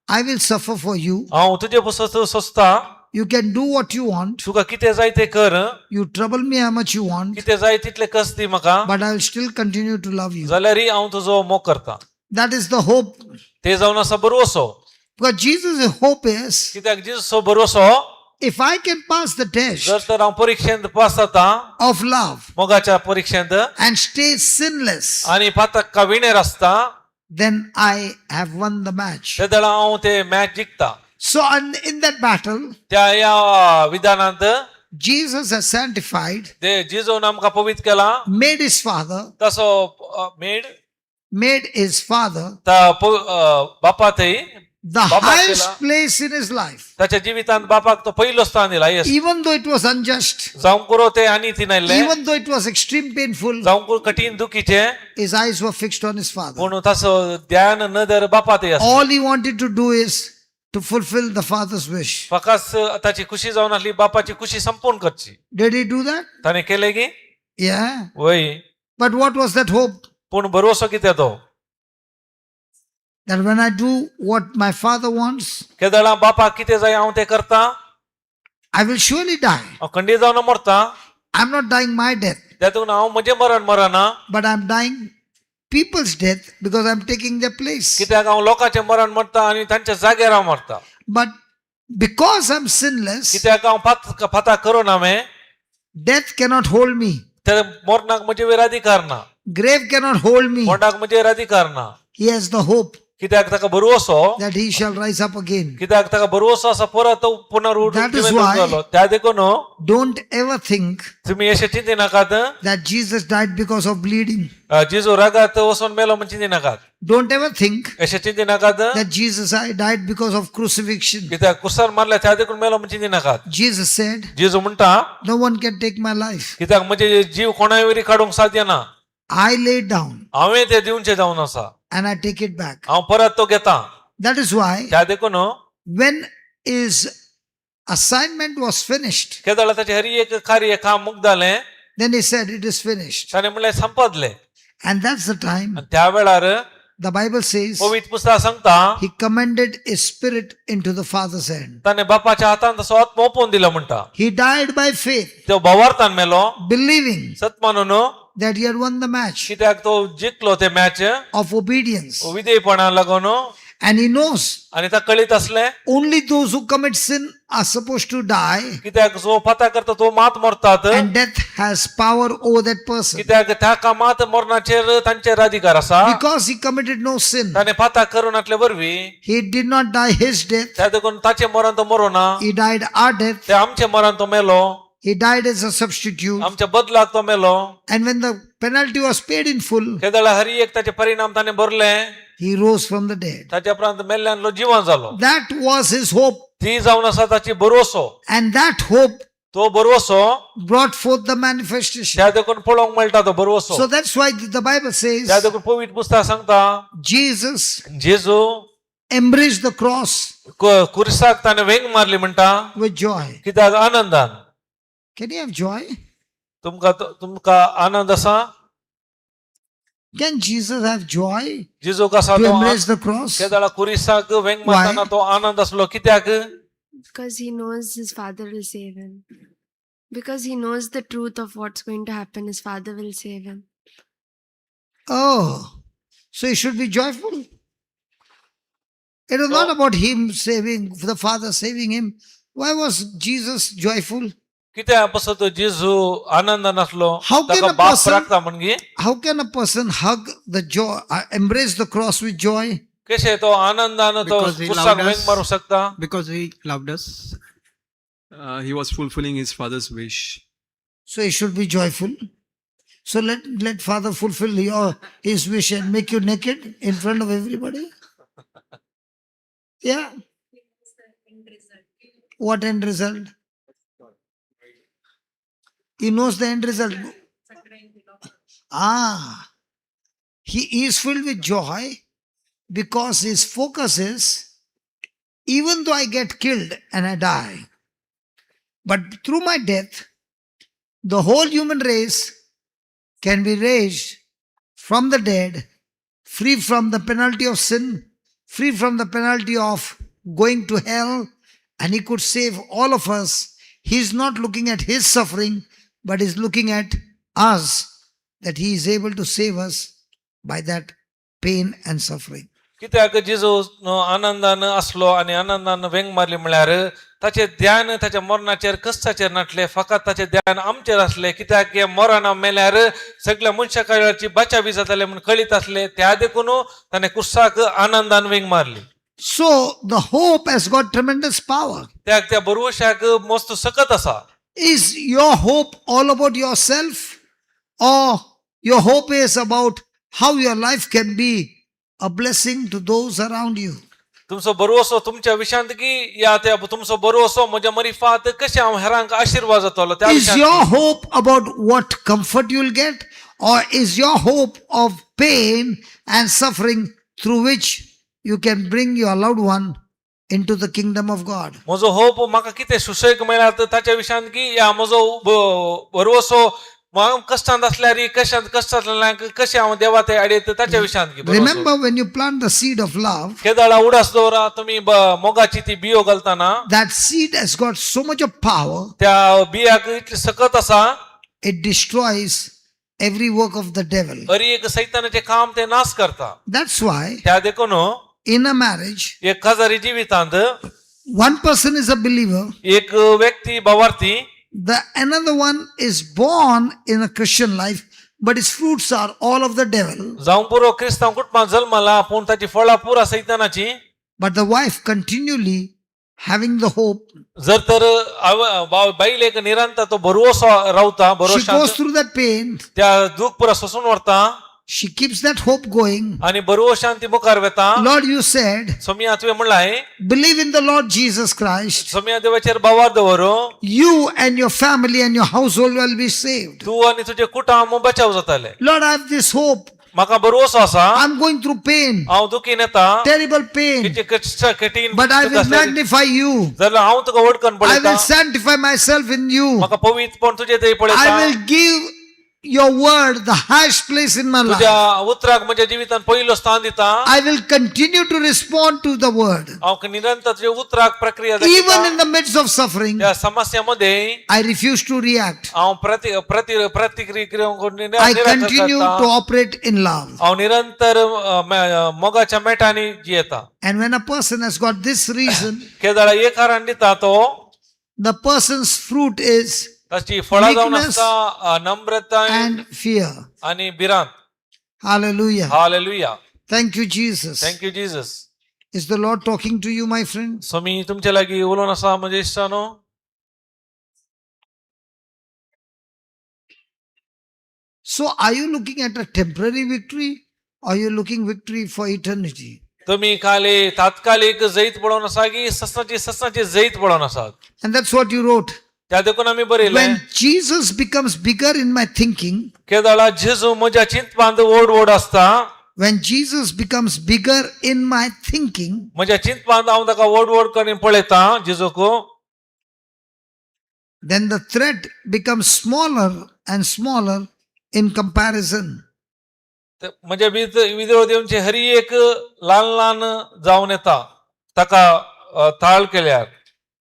I will suffer for you. हांव तुजे सोसता You can do what you want. तुका कितें जाय ते कर You trouble me how much you want, कितें जाय तितले कस दी म्हाका but I will still continue to love you. जाल्यार हांव तुजो मोग करता That is the hope. ते जावन आसा भरवसो Because Jesus' hope is, कित्याक जिजूचो भरवसो if I can pass the test जर तर हांव परीक्षेंत पास जाता of love मोगाच्या परीक्षेंत and stay sinless, आनी पातक्का विणेर आसता then I have won the match. त्या वेळा हांव ते match जिखता So in that battle, त्या ह्या विधानांत Jesus has sanctified, ते जिजून आमकां पवित्र केला made his father, तसो मेड made his father बापा थंय the बापाक highest केला. place in his life. त्याच्या जिवितांत बापाक तो पहिलो स्थान दिला. Yes Even though it was unjust, जावं करो ते आणि ती नायले even though it was extreme painful, जावं करो कठीण दुखीचे his eyes were fixed on his father. पूण तसं ध्यान नदर बापात असले. All he wanted to do is to fulfill the father's wish. फकत ताची खुशी जावन आसली, बापाची खुशी संपूर्ण करची. Did he do that? ताणे केले की Yeah. वय. But what was that hope? पूण भरोसो कितें तो That when I do what my father wants, केदळा बापाक कितें जाय हांव तें करता, I will surely die. हांव खंडीत जावन मरता. I'm not dying my death, त्यातून हांव म्हजें मरण मरना, but I'm dying people's death because I'm taking their place. कित्याक हांव लोकांचें मरण मरता आनी तांच्या जाग्यार हांव मरता. But because I'm sinless, कित्याक हांव फाता करून हांवें death cannot hold me. तर मरणाक म्हजे वयर अधिकार ना, Grave cannot hold me. मोंडाक म्हजे वयर अधिकार ना. He has the hope कित्याक ताका भरवसो, that he shall rise up again. कित्याक ताका भरवसो आसा परत तो That is पुनरुज्जीवित why- जालो. त्या देखून Don't ever think तुम्ही अशें चिंती नाकात that Jesus died because of bleeding. जेजू रागात वचून मेलो म्हण चिंती नाकात. Don't ever think अशें चिंती नाकात that Jesus died because of crucifixion. कित्याक कुसार मारल्या त्या देखून मेलो म्हण चिंती नाकात. Jesus said, जेजू म्हणटा no one can take my life. कित्याक म्हजे जीव कोणाय वरी काडूंक साध्य ना. I lay down हांवें ते दिवचे जावन आसा, and I take it back. हांव परत तो घेता. That is why त्या देखून when his assignment was finished, केदळ ताचें हरी एक कार्य काम मुक्त जालें, then he said, it is finished. ताणें म्हणलें संपदलें. And that's the time आनी त्या वेळार the Bible says पवित्र पुस्तक सांगता he commended his spirit into the Father's hand. ताणें बापाच्या हातांत तसो आत्मा ओपून दिलो म्हणटा. He died by faith, तो भावार्थान मेलो believing सत मानून, that he had won the match कित्याक तो जिखलो ते मॅच of obedience. विधेयपणा लागून. And he knows आनी ताका कळीत असलें only those who commit sin are supposed to die, कित्याक जो फाता करता तो मात मरतात, and death has power over that person. कित्याक त्या कामात मरणाचेर तांचेर अधिकार आसा. Because he committed no sin, ताणें फाता करून आसले वरवीं he did not die his death, त्या देखून ताचें मरण तो मरो ना, he died our death, ते आमचें मरण तो मेलो, he died as a substitute. आमच्या बदलाक तो मेलो. And when the penalty was paid in full, केदळ हरी एक ताचे परिणाम ताणें भरले, he rose from the dead. ताच्या उपरांत मेल्ल्यान जिवन जालो. That was his hope, ती जावन आसा ताची भरवसो. and that hope तो भरवसो brought forth the manifestation. त्या देखून पळोवंक मेळटा तो भरवसो. So that's why the Bible says त्या देखून पवित्र पुस्तक सांगता Jesus Jeju embraced the cross कुरिसाक ताणें वेंग मारली म्हणटा, with joy. कित्याक आनंदान. Can you have joy? तुमकां आनंद आसा? Can Jesus have joy जेजू कसा to तो embrace the cross? केदळ कुरिसाक वेंग मारताना तो आनंद आसलो. कित्याक Because he knows his father will save him. Because he knows the truth of what's going to happen, his father will save him. Oh, so he should be joyful. It was not about him saving, the Father saving him. Why was Jesus joyful? कित्याक पासून तो जेजू आनंदान आसलो? How can ताका a बाप person- राखता म्हणगी. How can a person hug the joy, embrace the cross with joy? कशे तो आनंदान तो Because he कुरिसाक loved वेंग us. मारूंक शकता? Because he loved us, he was fulfilling his father's wish. So he should be joyful. So let Father fulfill his wish and make you naked in front of everybody. Yeah. What end result? He knows the end result. He is filled with joy because his focus is, even though I get killed and I die, but through my death, the whole human race can be raised from the dead, free from the penalty of sin, free from the penalty of going to hell, and he could save all of us. He's not looking at his suffering, but is looking at us, that he is able to save us by that pain and suffering. कित्याक जेजू आनंदान असलो आणि आनंदान वेंग मारली म्हळ्यार ताचे ध्यान ताच्या मरणाचेर कश्टाचेर नाटले, फकत ताचे ध्यान आमचेर असले. कित्याक हे मरण मेल्यार सगळ्या मनशा काळाची बचावी जाताले म्हणून कळीत असले. त्या देखून ताणें कुर्साक आनंदान वेंग मारली. So the hope has got tremendous power. त्याक त्या भरवशाक मस्त सकत असा. Is your hope all about yourself, or your hope is about how your life can be a blessing to those around you? तुमचो बरो असो तुमच्या विशांत की या त्या तुमचो बरो असो म्हज्या मरिफात कशें हांव हेरांक आशीर्वाद जातलो त्या Is Vishant your hope about what comfort you'll get, or is your hope of pain and suffering through which you can bring your loved one into the kingdom of God? म्हजो होप म्हाका कितें सुशेग मेळ्ळा ताच्या विशांत की या म्हजो बरो असो हांव कश्टांत आसल्यार कश्टांत आसल्यार कशें हांव देवा ते आडयत ताच्या विशांत की बरो असो. Remember, when you plant the seed of love, केदाळा उडास दवरा तुम्ही मोगाची ती बियो घालताना that seed has got so much of power, त्या बियाक इतली सकत आसा it destroys every work of the devil. हरी एक सैतानाचे काम ते नाश करता. That's why त्या देखून in a marriage, एक हजारी जिवितांत one person is a believer, एक व्यक्ती भावार्थी the another one is born in a Christian life, but his fruits are all of the devil. जावं पुरो क्रिस्तांव कुटुंबात जल्मला पूण ताची फळां पुरा सैतानाची. But the wife continually having the hope, जर तर बाईल एक निरंतर तो भरवसो रावता she goes भरोशांत through that pain, त्या दूख पुरा सोसून व्हरता she keeps that hope going. आणि भरवशांत ती मुखार वेता. Lord, you said, सोमिया तुवें म्हणलाय believe in the Lord Jesus Christ. Somiya देवाचेर बावार दवरो You and your family and your household will be saved. तू आणि तुझे कुटुंब बचाव जाताले. Lord, I have this hope. म्हाका भरवसो आसा I'm going through pain, हांव दुखीन येता terrible pain, किती कष्ट कठीण but I will दुःख असलेली. magnify you. जाल्यार हांव तुका वडकन I पळयता will sanctify myself in you. म्हाका पवित्रपण तुजे थंय I पळयता. will give your word the highest place in my तुझ्या life. उतराक म्हज्या जिवितांत पयलो स्थान दिता. I will continue to respond to the word. हांव निरंतर तुझ्या उतराक प्रक्रिया Even दाखयता. in the midst of suffering, त्या समस्यामध्ये I refuse to react. हांव प्रतिक्रिया I continue to operate in love. हांव निरंतर मोगाच्या मेटांनी जियेता. And when a person has got this reason, केदाळा एक कारण दिता तो the person's fruit is ताची फळां जावन Meekness आसता नम्रताय and fear. आणि भिरांत. Hallelujah. Hallelujah. Thank you, Jesus. Thank you Jesus. Is the Lord talking to you, my friend? सो मी तुमच्या लागीं उलोवन आसा म्हजे इश्टानो. So, are you looking at a temporary victory, or are you looking victory for eternity? तुम्ही खाली तात्कालिक जैत पळोवन आसा की ससनाची जैत पळोवन आसात. And that's what you wrote. त्या देखून आमी बरयलें When Jesus becomes bigger in my thinking, केदाळा जेजू म्हज्या चिंतपांत व्हड आसता. when Jesus becomes bigger in my thinking, म्हज्या चिंतपांत हांव ताका व्हड करून पळयता जेजूक. then the threat becomes smaller and smaller in comparison. म्हणजे विरोधींची हरी एक ल्हान जावन येता ताका ताळ केल्यार.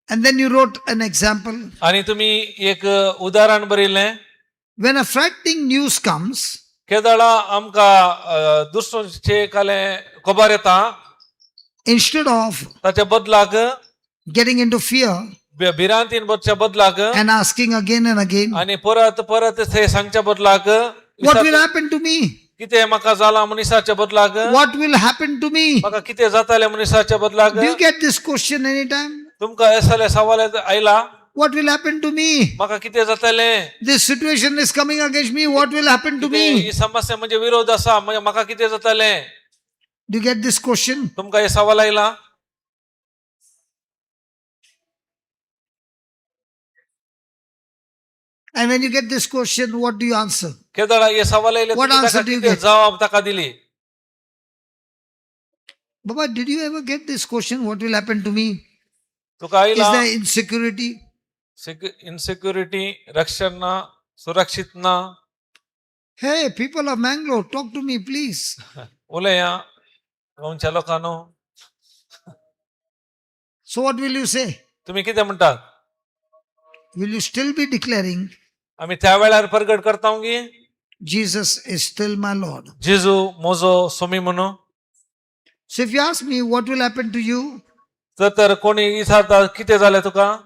And then you wrote an example. आणि तुम्ही एक उदाहरण बरयलें. When a frightening news comes, केदाळा आमकां दुसरे काले खबर येता instead of ताच्या बदलाक getting into fear भिरांतीन बसच्या बदलाक and asking again and again, आणि परत ते सांगच्या बदलाक what will happen to me? कितें म्हाका जाला मनिसाच्या बदलाक What will happen to me? म्हाका कितें जातालें मनिसाच्या बदलाक. Do you get this question anytime? तुमकां असले सवाल आयला What will happen to me? म्हाका कितें जातालें. This situation is coming against me. What will happen to he me? समस्या म्हणजे विरोध आसा म्हाका कितें जातालें. Do you get this question? तुमकां हे सवाल आयला. And when you get this question, what do you answer? केदाळा हे सवाल आयले What तुमी answer ताका do you कितें get? जबाब ताका दिली. Baba, did you ever get this question? What will happen to me? तुका Is आयला there insecurity? इनसिक्युरिटी रक्षण ना सुरक्षित ना. Hey, people of Mangalore, talk to me, please. उलया गोंयच्या लोकांनो. So, what will you say? तुम्ही कितें म्हणटात. Will you still be declaring, आमी त्या वेळार प्रगट करता की Jesus is still my Lord? Jezu मोजो सोमी म्हणून. So, if you ask me, what will happen to you? तर कोणी विचारता कितें जालें तुका.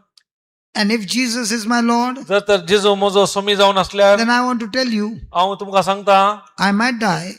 And if Jesus is my Lord, तर जेजू मोजो सोमी जावन असल्यार then I want to tell you, हांव तुमकां सांगता I might die,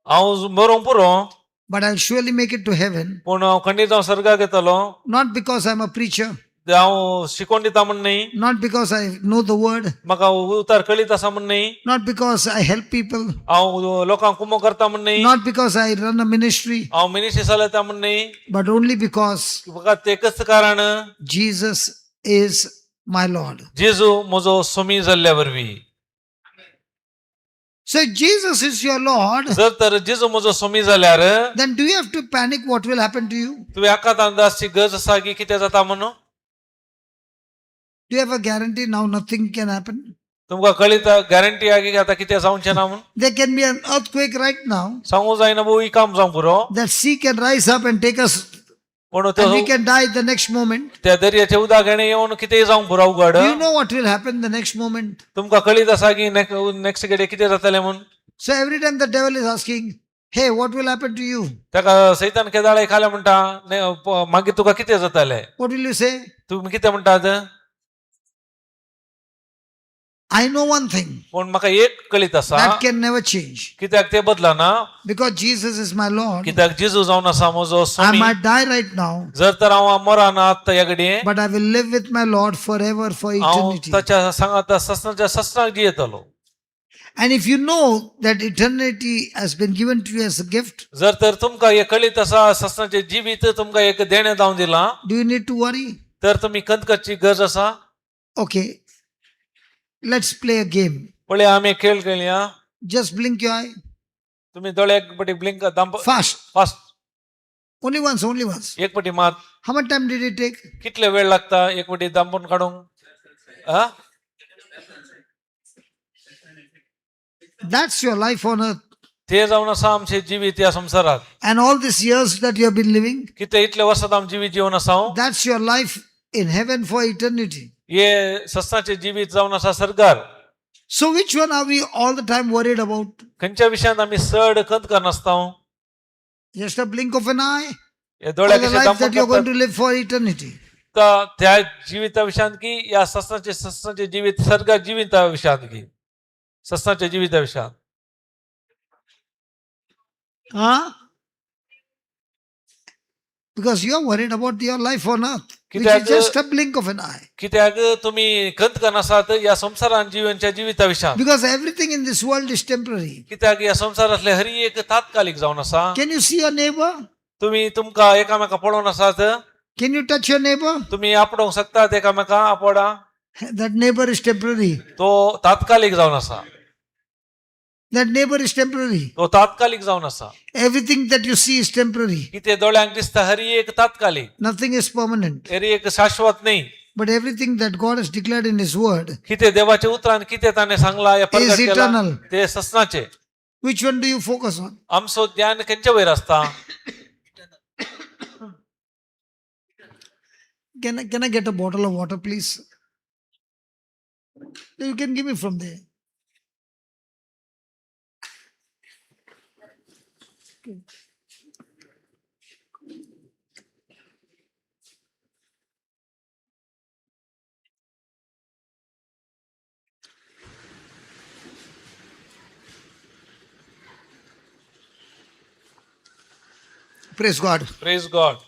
हांव मरूंक पुरो but I'll surely make it to heaven. पूण हांव खंडीत जावन सर्गाक येतलो. Not because I'm a preacher, हांव शिकोवन दिता म्हण न्ही, not because I know the word, म्हाका उतार कळीत आसा म्हण न्ही, not because I help people, हांव लोकांक कुमो करता म्हण न्ही, not because I run a ministry, हांव मिनिस्ट्री चलयता म्हण न्ही, but only because फकत एकच कारण Jesus is my Lord. जेजू म्हजो स्वामी जाल्ल्या वरवीं. So if Jesus is your Lord, जर तर जेजू म्हजो स्वामी जाल्यार then do you have to panic what will happen to you? तुवें हाका अंदाजची गरज आसा की कितें जाता म्हणून? Do you have a guarantee now nothing can happen? तुमकां कळीता गॅरंटी आहा की आतां कितें जावचें ना म्हणून? There can be an earthquake right now. सांगू जायना बो काम जावंक पुरो, That sea can rise up and take us, पूण and we can die the next moment. त्या दर्याचे उदागणे येवन कितेंय जावंक पुरो उगड. Do you know what will happen the next moment? तुमकां कळीत आसा की नेक्स्ट घडये कितें जातलें म्हणून? So every time the devil is asking, hey, what will happen to you? ताका सैतान केदाळे खाले म्हणटा, मागीर तुका कितें जातलें? What will you say? तुमी कितें म्हणटात? I know one thing पूण म्हाका एक कळीत आसा, that can never change. कित्याक तें बदलना, Because Jesus is my Lord. कित्याक जेजू जावन आसा म्हजो I Swami. might die right now, जर तर हांव मराना आतां ह्या घडये, but I will live with my Lord forever for हांव eternity. ताच्या सांगात ससनाच्या ससनाक जियेतलो. And if you know that eternity has been given to you as a gift, जर तर तुमकां हे कळीत आसा ससनाचें जिवीत तुमकां एक देणें जावन दिलां, do you need to worry? तर तुमी खंत करची गरज आसा? Okay, let's play a game. पळया आमी खेळ खेळया. Just blink your eye. तुमी दोळे एक पटी ब्लिंक दांप Fast. Fast, Only once, only once. एक पटी मात. How much time did it take? कितले वेळ लागता एक पटी दांपून काडूंक? आ? That's your life on earth. ते जावन आसा आमचें जिवीत ह्या संवसारात. And all these years that you have been living, कितें इतले वर्सां आमी जिवीत जिवन आसा हांव? that's your life in heaven for eternity. हे ससनाचें जिवीत जावन आसा सरकार. So which one are we all the time worried about? खंयच्या विशयांत आमी चड खंत करनासता हांव? Just a blink of an eye? Hey Or दोळ्याक the कशें life that दांपून you're going करतात? to live for eternity? त्या जिविता विशयांत की या ससनाचे जिवीत सरकार जिविता विशयांत की ससनाच्या जिविता विशयांत? Huh? Because you're worried about your life on earth, which कित्याक- is just a blink of an eye. कित्याक तुमी खंत करनासात या संवसारान जिवनच्या जिविता विशयांत? Because everything in this world is temporary. कित्याक या संवसारांतले हर एक तात्कालिक जावन आसा. Can you see your neighbor? तुमी तुमकां एकामेका पळोवन आसात? Can you touch your neighbor? तुमी आपणोवंक शकतात एकामेका आपोडा? That neighbor is temporary. तो तात्कालिक जावन आसा. That neighbor is temporary. तो तात्कालिक जावन आसा. Everything that you see is temporary. कितें दोळ्यांक दिसता हर एक तात्कालिक, Nothing is permanent. हर एक शाश्वत न्ही. But everything that God has declared in His Word, कितें देवाच्या उतरान कितें ताणें सांगला या प्रगट केला eternal. ते ससनाचे. which one do you focus on? आमचो ध्यान खंयच्या वयर आसता? Can I get a bottle of water, please? You can give me from there. Praise God. Praise God.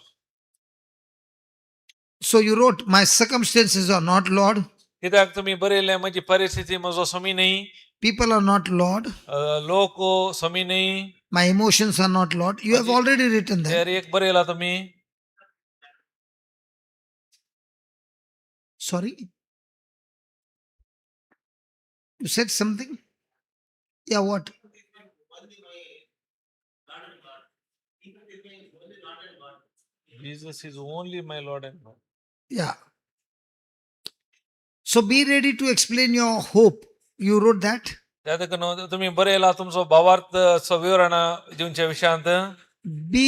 So you wrote, my circumstances are not Lord. कित्याक तुमी बरयलें म्हजी परिस्थिती म्हजो स्वामी न्ही, People are not Lord. लोक स्वामी न्ही. My emotions are not Lord. You have already written that. हेर एक बरयला तुमी. Sorry? You said something? Yeah, what? Jesus is only my Lord and God. Yeah. So be ready to explain your hope. You wrote that? त्या देखून तुमी बरयला तुमचो भावार्थ विवरण दिवच्या विशयांत. Be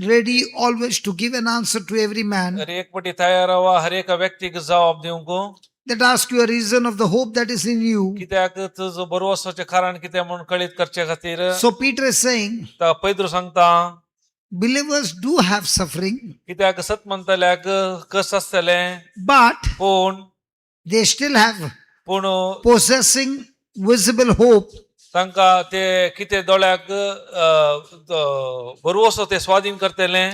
ready always to give an answer to every man हर एक पटी तयार रावा हर एक व्यक्तीक जबाब दिवंक. that asks you a reason of the hope that is in you. कित्याक तुजो बरो आसपाचें कारण कितें म्हणून कळीत करचे खातीर. So Peter is saying, पैद्रू सांगता believers do have suffering, कित्याक सत म्हणटल्याक कस आसतलें, but पूण they still have पूण possessing visible hope तांकां ते कितें दोळ्याक बरो ते स्वाधीन करतले.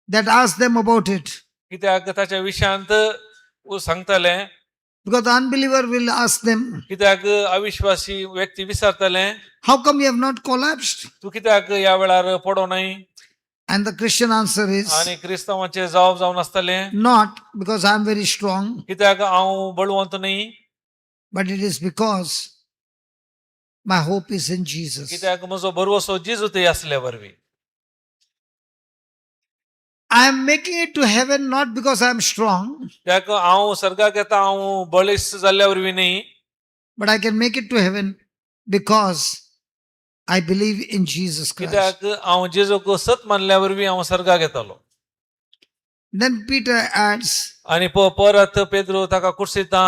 that asks them about it. कित्याक ताच्या विशयांत सांगताले Because the unbeliever will ask them, कित्याक अविश्वासी व्यक्ती विचारतले how come you have not collapsed? तू कित्याक या वेळार पडो नाही And the Christian answer is, आणि क्रिस्तावांचे जबाब जावन आसतले not because I am very strong, कित्याक हांव बळवंत नाही but it is because my hope is in Jesus. कित्याक म्हजो भरवसो जिजूतय आसल्या वरवीं I am making it to heaven not because I am strong, कित्याक हांव सर्गाक येता हांव बळीस जाल्ल्या वरवीं न्ही but I can make it to heaven because I believe in Jesus Christ. कित्याक हांव जेजूक सत मानल्या वरवीं हांव सर्गाक येतालो Then Peter adds, आणि परत पेद्रू ताका कुर्सिता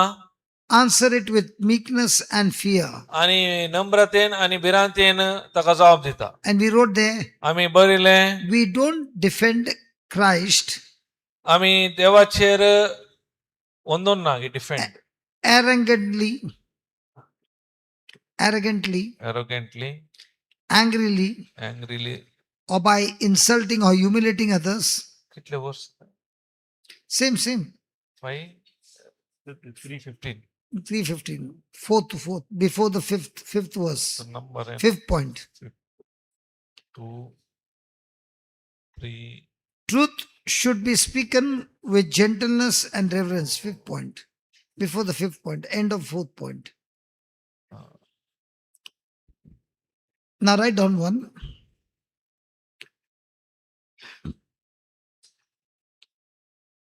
answer it with meekness and fear. आणि नम्रतेन आणि भिरांतेन ताका जबाब दिता And we wrote there, आमी बरिले we don't defend Christ आमी देवाचेर वंदोन ना defend arrogantly, arrogantly angrily, angrily or by insulting or humiliating others. कितले verse Same, 315 315, fourth to fourth, before the fifth verse, number fifth point. 2 3 Truth should be spoken with gentleness and reverence. Fifth point. Before the fifth point, end of fourth point. Now write down one.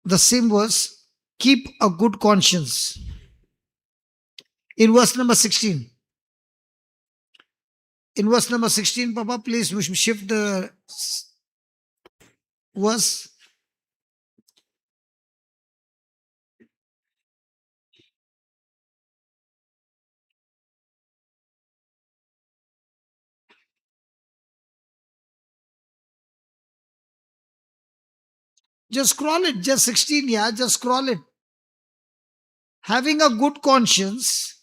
The same verse, keep a good conscience. In verse number 16. In verse number 16, Papa, please shift the verse. Just scroll it, just 16, yeah, just scroll it. Having a good conscience,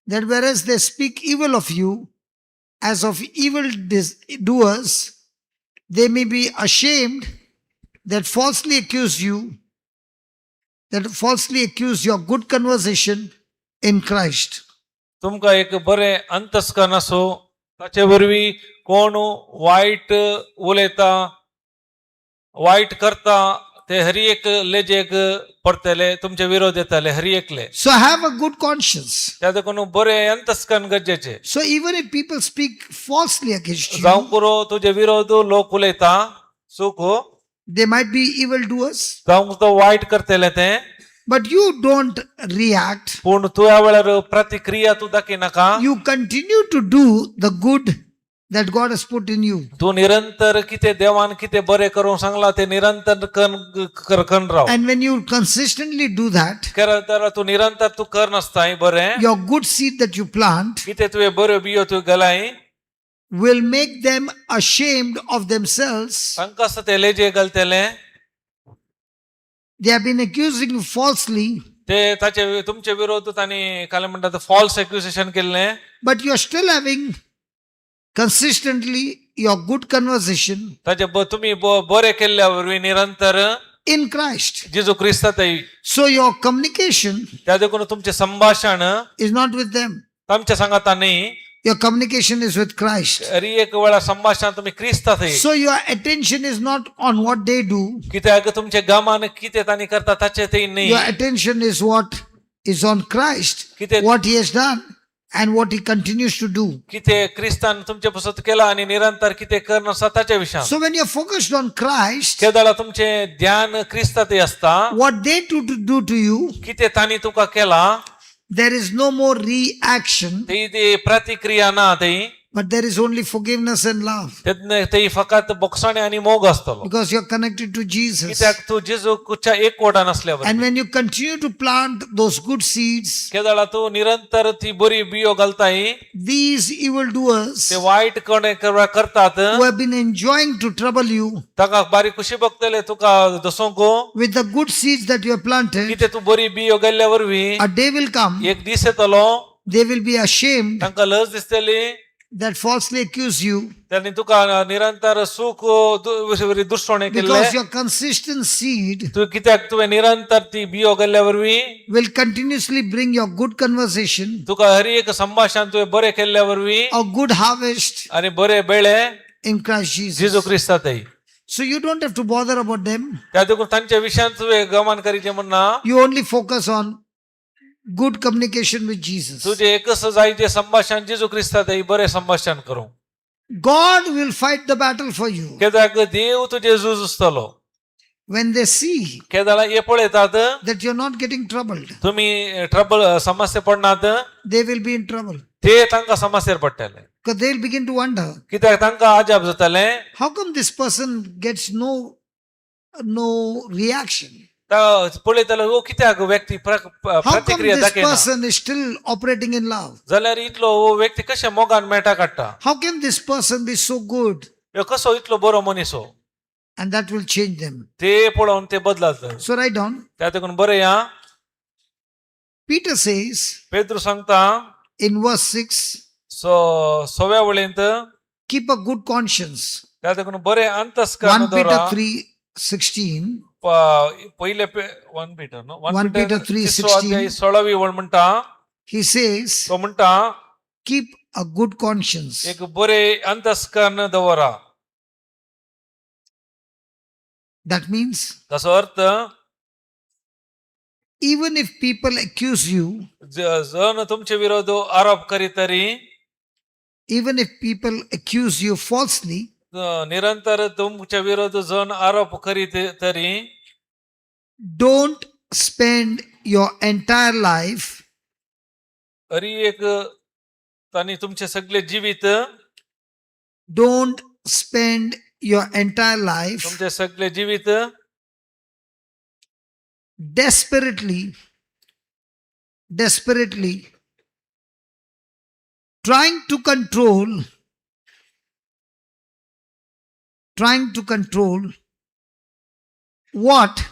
that whereas they speak evil of you, as of evil doers, they may be ashamed that falsely accuse your good conversation in Christ. तुमकां एक बरे अंतस्करण असो ताचे वरवीं कोण वायट उलयता वायट करता ते हर एक लेजेक पडतले तुमचे विरोध येतले हर एकले So have a good conscience. त्या देखून बरे अंतस्करण गरजेचे So even if people speak falsely against you, जावं करो तुझे विरोध लोक उलयता चूक they might be evil doers, जावं तो वायट करतले ते but you don't react. पूण तुझ्या वेळार प्रतिक्रिया तू दाखिनाका You continue to do the good that God has put in you. तू निरंतर कितें देवान कितें बरें करूंक सांगला ते निरंतर करन Rao And when you consistently do that, तर तू निरंतर तू कर नासताय बरें your good seed that you plant कितें तुवें बऱ्यो बियो तू घालाय will make them ashamed of themselves. तांकां ते लेजे घालतले They have been accusing you falsely, ते ताचे तुमचे विरोध तांणी काय म्हणतात फॉल्स एक्युजेशन केल्ले but you are still having consistently your good conversation ताचे तुम्ही बरे केल्ल्या वरवीं निरंतर in Christ. Jeju क्रिस्तातय So your communication त्या देखून तुमचे संभाषण is not with them. तांच्या सांगाता न्ही Your communication is with Christ. हर एक वेळा संभाषण तुम्ही क्रिस्तात So your attention is not on what they do. कित्याक तुमचे गमान कितें तांणी करता ताचे ते न्ही Your attention is what is on Christ, कितें what he has done and what he continues to do. कितें क्रिस्तान तुमचे पसत केला आणि निरंतर कितें करन आसा ताच्या विशयान So when you're focused on Christ, केदाळा तुमचे ध्यान क्रिस्तात असता what they do to you, कितें तांणी तुका केला there is no more reaction, ती प्रतिक्रिया ना ती but there is only forgiveness and love. ते फकत बोगसाणे आणि मोग असतलो Because you're connected to Jesus. कित्याक तू जेजूच्या एक कोटान असल्यावर And when you continue to plant those good seeds, केदाळा तू निरंतर ती बरी बियो घालताय these evildoers ते वाईट कोणे करतात who have been enjoying to trouble you ताका बारी खुशी बघतले तुका दसोंको with the good seeds that you have planted, कितें तू बरी बियो गेल्ल्या वरवीं a day will come, एक दीस येतलो they will be ashamed तांकां लज दिसतली that falsely accuse you त्यांनी तुका निरंतर सुख दुश्मने केले because your consistent seed तू कित्याक तुवें निरंतर ती बियो गेल्ल्या वरवीं will continuously bring your good conversation, तुका हर एक संभाषण तुवें बरें केल्ल्या वरवीं a good harvest आनी बरे Bele in Christ Jesus. Jeju क्रिस्तातय So you don't have to bother about them. त्या देखून तांच्या विशयान तुवें गमान करीचें म्हणना You only focus on good communication with Jesus. तुझे एकच जाय जे संभाषण जेजू क्रिस्तातय बरें संभाषण करूं God will fight the battle for you. कित्याक देव तुजे झुजतलो When they see केदाळा हे पळयतात that you're not getting troubled, तुम्ही ट्रबल समस्या पडनात they will be in trouble. ते तांकां समस्येर पडटले Because they'll begin to wonder, कित्याक तांकां अजाप जातले how come this person gets no reaction? पळयतलो हो कित्याक व्यक्ती How come प्रतिक्रिया this दाखयना person is still operating in love? जाल्यार इतलो हो व्यक्ती कशें मोगान मेटा काडटा How can this person be so good? ह्यो कसो इतलो बरो मनीस हो And that will change them. ते पळोवन ते बदलात So write down. त्या देखून बरें या Peter says पेद्रू सांगता in verse 6, सव्या वळेंत keep a good conscience. त्या देखून बरें अंतस्करण 1 दवरा Peter 3:16. पहिले 1 पीटर न्हू 1 Peter 3:16. 16वी वळ म्हणटा He says, तो म्हणटा keep a good conscience. एक बरें अंतस्करण दवरा That means ताचो अर्थ even if people accuse you, जण तुमचे विरोध आरोप करीतरी even if people accuse you falsely, निरंतर तुमच्या विरोध जण आरोप करीत तरी don't spend your entire life हरी एक तांणी तुमचे सगळे जिवीत don't spend your entire life तुमचे सगळे जिवीत desperately trying to control what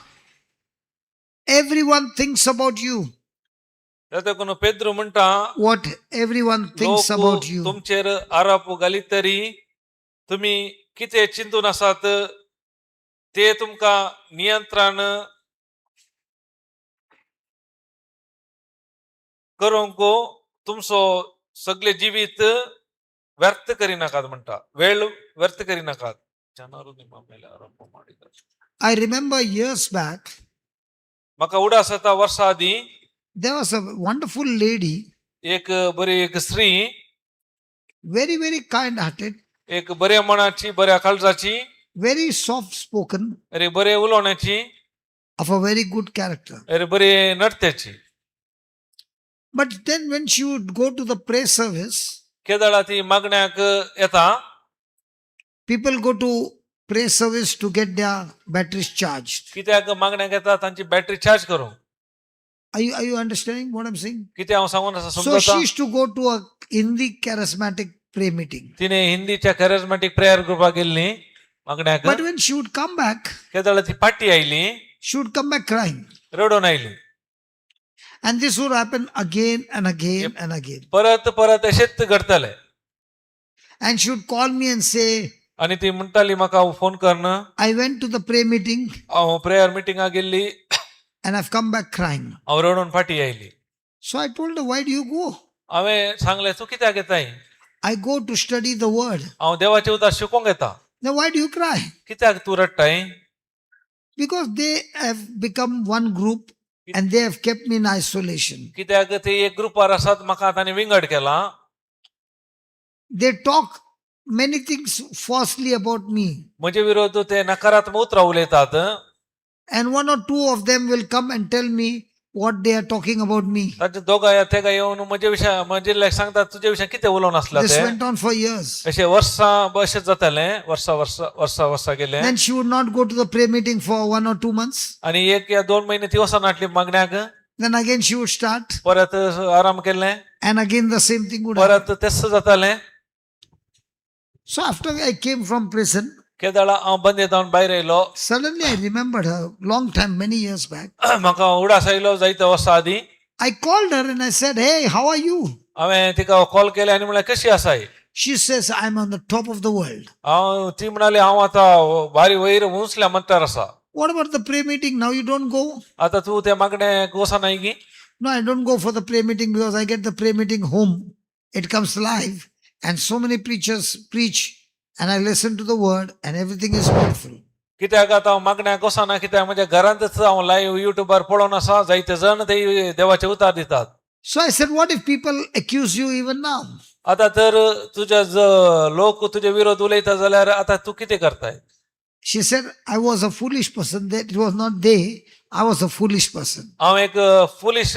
everyone thinks about you, कोण पेद्रू म्हणटा what everyone thinks लोक about you. तुमचेर आरोप घालीत तरी तुम्ही कितें चिंतून आसात ते तुमकां नियंत्रण करूंक तुमचो सगळे जिवीत व्यर्थ करिनाकात म्हणटा वेळ व्यर्थ करिनाकात ಜನರು ನಿಮ್ಮ ಮೇಲೆ ಆರೋಪ ಮಾಡಿದ್ದಾರೆ. I remember years back, म्हाका उडास येता वर्सां आदी there was a wonderful lady, एक बरी एक स्त्री very, very kind hearted, एक बऱ्या मनाची बऱ्या काळजाची very soft spoken, अरे बरे उलोवण्याची of a very good character. अरे बरे नडत्याची But then when she would go to the prayer service, केदाळा ती मागण्याक येता people go to prayer service to get their batteries charged. कित्याक मागण्याक येता तांची बॅटरी चार्ज करूंक. Are you understanding what I'm saying? कितें हांव सांगून आसा So she समजता used to go to a Hindi charismatic prayer meeting. तिने हिंदीच्या कॅरिझमॅटिक प्रेयर ग्रुपाक गेल्ली मागण्याक But when she would come back, केदाळा ती पाटी आयली she would come back crying. रडून आयली And this would happen again and again and again. परत परत अशेंच घडतले And she would call me and say, आनी ती म्हणटाली म्हाका फोन करन I went to the prayer meeting हांव प्रेयर मिटिंगाक गेल्ली and I've come back crying. हांव रडून फाटी आयली. So I told her, why do you go? हांवें सांगलें तूं कित्याक येताय I go to study the word. हांव देवाचें उतर शिकोवंक येता. Now why do you cry? कित्याक तूं रडटाय? Because they have become one group and they have kept me in isolation. कित्याक ते एक ग्रुपार आसात म्हाका तांणी विंगड केला. They talk many things falsely about me. म्हजे विरोध ते नकारात्मक उतरां उलयतात And one or two of them will come and tell me what they are talking about me. तांचे दोगांय तेगांय येवन म्हजे विशय म्हजे सांगतात तुजे विशय कितें उलोवन आसला This ते went on for years. अशें वर्सां अशें जातालें वर्सां गेले Then she would not go to the prayer meeting for 1 or 2 months. आनी 1 या 2 महिने ती वचना नाटली मागण्याक. Then again she would start. परत आराम केलें And again the same thing would happen. परत तेच जातालें. So after I came from prison, केदाळा हांव बंद जावन भायर येयलो suddenly I remembered her long time, many years back. म्हाका उडास आयलो जायते वर्सां आदी. I called her and I said, hey, how are you? हांवें तिका कॉल केले आनी म्हळ्यार कशी आसाय? She says, I'm on the top of the world. ती म्हणाली हांव आता भारी वयर उंचल्या म्हणटार आसा. What about the prayer meeting? Now you don't go? आता तू त्या मागण्या वसा नाही गी? No, I don't go for the prayer meeting because I get the prayer meeting home. It comes live and so many preachers preach and I listen to the word and everything is beautiful. कित्याक आतां हांव मागण्याक वचना कित्याक म्हज्या घरांतच हांव live युट्यूबार पळोवन आसा जायते जण ते देवाचे उतार दितात. So I said, what if people accuse you even now? आता तर तुझ्या लोक तुझे विरोध उलयता जाल्यार आता तू कितें करताय? She said, I was a foolish person. That it was not they. I was a foolish person. हांव एक फुलिश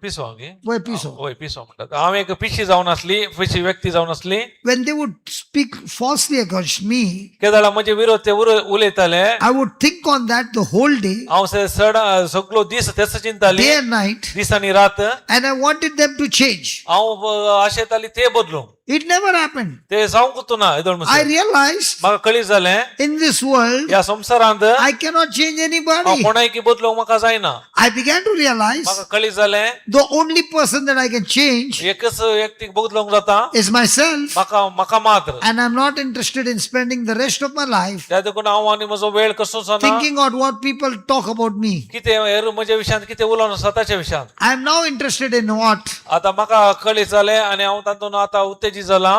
पिसो हांव Why piso? होय पिसो म्हणटात. हांव एक पिशी जावन आसली, पिशी व्यक्ती जावन आसली. When they would speak falsely against me, केदाळा म्हजे विरोध ते उलयताले. I would think on that the whole day, हांव सगळो दीस तेच चिंताली, day and night, दीस आनी रात. and I wanted them to change. हांव आशेताली ते बदलूंक. It never happened. ते जावंक ना येदोळ I realized म्हाका कळीत जालें in this world, ह्या संवसारांत I cannot change हांव anybody. कोणायकी बदलूंक म्हाका जायना. I began to realize म्हाका कळीत जालें the only person that I can change एकच व्यक्तीक बदलूंक जाता, is myself, म्हाका मात्र. and I'm not interested in spending the rest of my life त्या देखून हांव आनी म्हजो वेळ कसो जाना thinking on what people talk about me. कितें हेर म्हज्या विशयान कितें उलोवन आसा ताच्या विशयान. I am now interested in आतां म्हाका कळीत जालें आनी हांव तातूंत आतां उत्तेजीत जालां.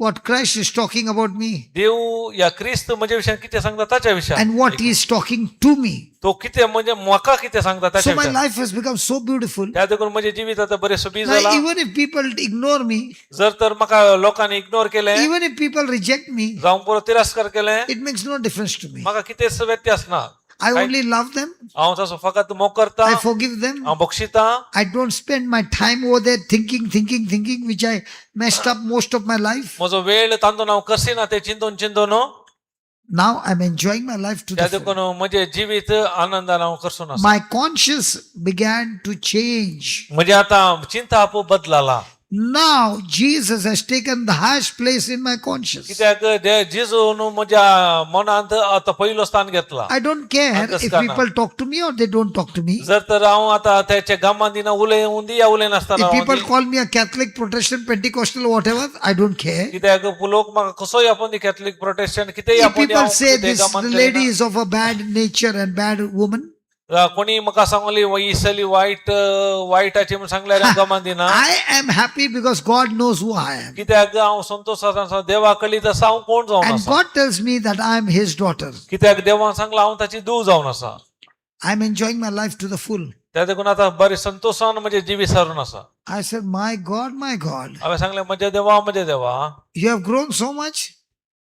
what Christ is talking about me देव या क्रिस्त म्हज्या विशयान कितें सांगता ताच्या विशयान. and what he is talking to me. तो कितें म्हणजे म्हाका कितें सांगता ताच्या So my विशयान. life has become so beautiful. त्या देखून म्हजें जिवीत आतां बरें सुबीज Now, जालां. even if people ignore me, जर तर म्हाका लोकांनी इग्नोर केलें, even if people reject me, जावं पुरो तिरस्कार केलें, it makes no difference to me. म्हाका कितेंच व्यत्यास ना. I only love them. हांव तसो फकत मोग करता, I forgive them. हांव बक्षिता. I don't spend my time over there thinking, which I messed up most of my life. म्हजो वेळ तांदून हांव करसिना ते चिंतून Now I'm enjoying my life to त्या the full. देखून म्हजें जिवीत आनंदान हांव करसून आसा. My conscience began to change. म्हणजे आतां चिंता आपूण बदलाला. Now Jesus has taken the highest place in my conscience. कित्याक जेजून म्हज्या मनांत आतां पयलो स्थान घेतला. I don't care if Understand. people talk to me or they don't talk to me. जर तर हांव आतां तेच्या गामान दिना उलयून दी या उलयनासतना If हांव people the. call me a Catholic, Protestant, Pentecostal, whatever, I don't care. कित्याक लोक म्हाका कसोय आपूण दी कॅथलीक प्रोटेस्टंट कितेंय If आपूण दी people हांव say ते this गामान lady Kareena. is of a bad nature and bad woman, कोणी म्हाका सांगली ही सली वायटाची म्हूण सांगल्यार हांव गामान दिना. I am happy because God knows who I am. कित्याक हांव संतोशान आसा, देवा कळीत आसा हांव कोण जावन And आसा. God tells me that I am His daughter. कित्याक देवान सांगला हांव ताची धूव जावन आसा. I am enjoying my life to the full. त्या देखून आतां बरें संतोशान म्हजें जिवीत सारून आसा. I said, my God, हांवें सांगलें म्हजे देवा you have grown so much?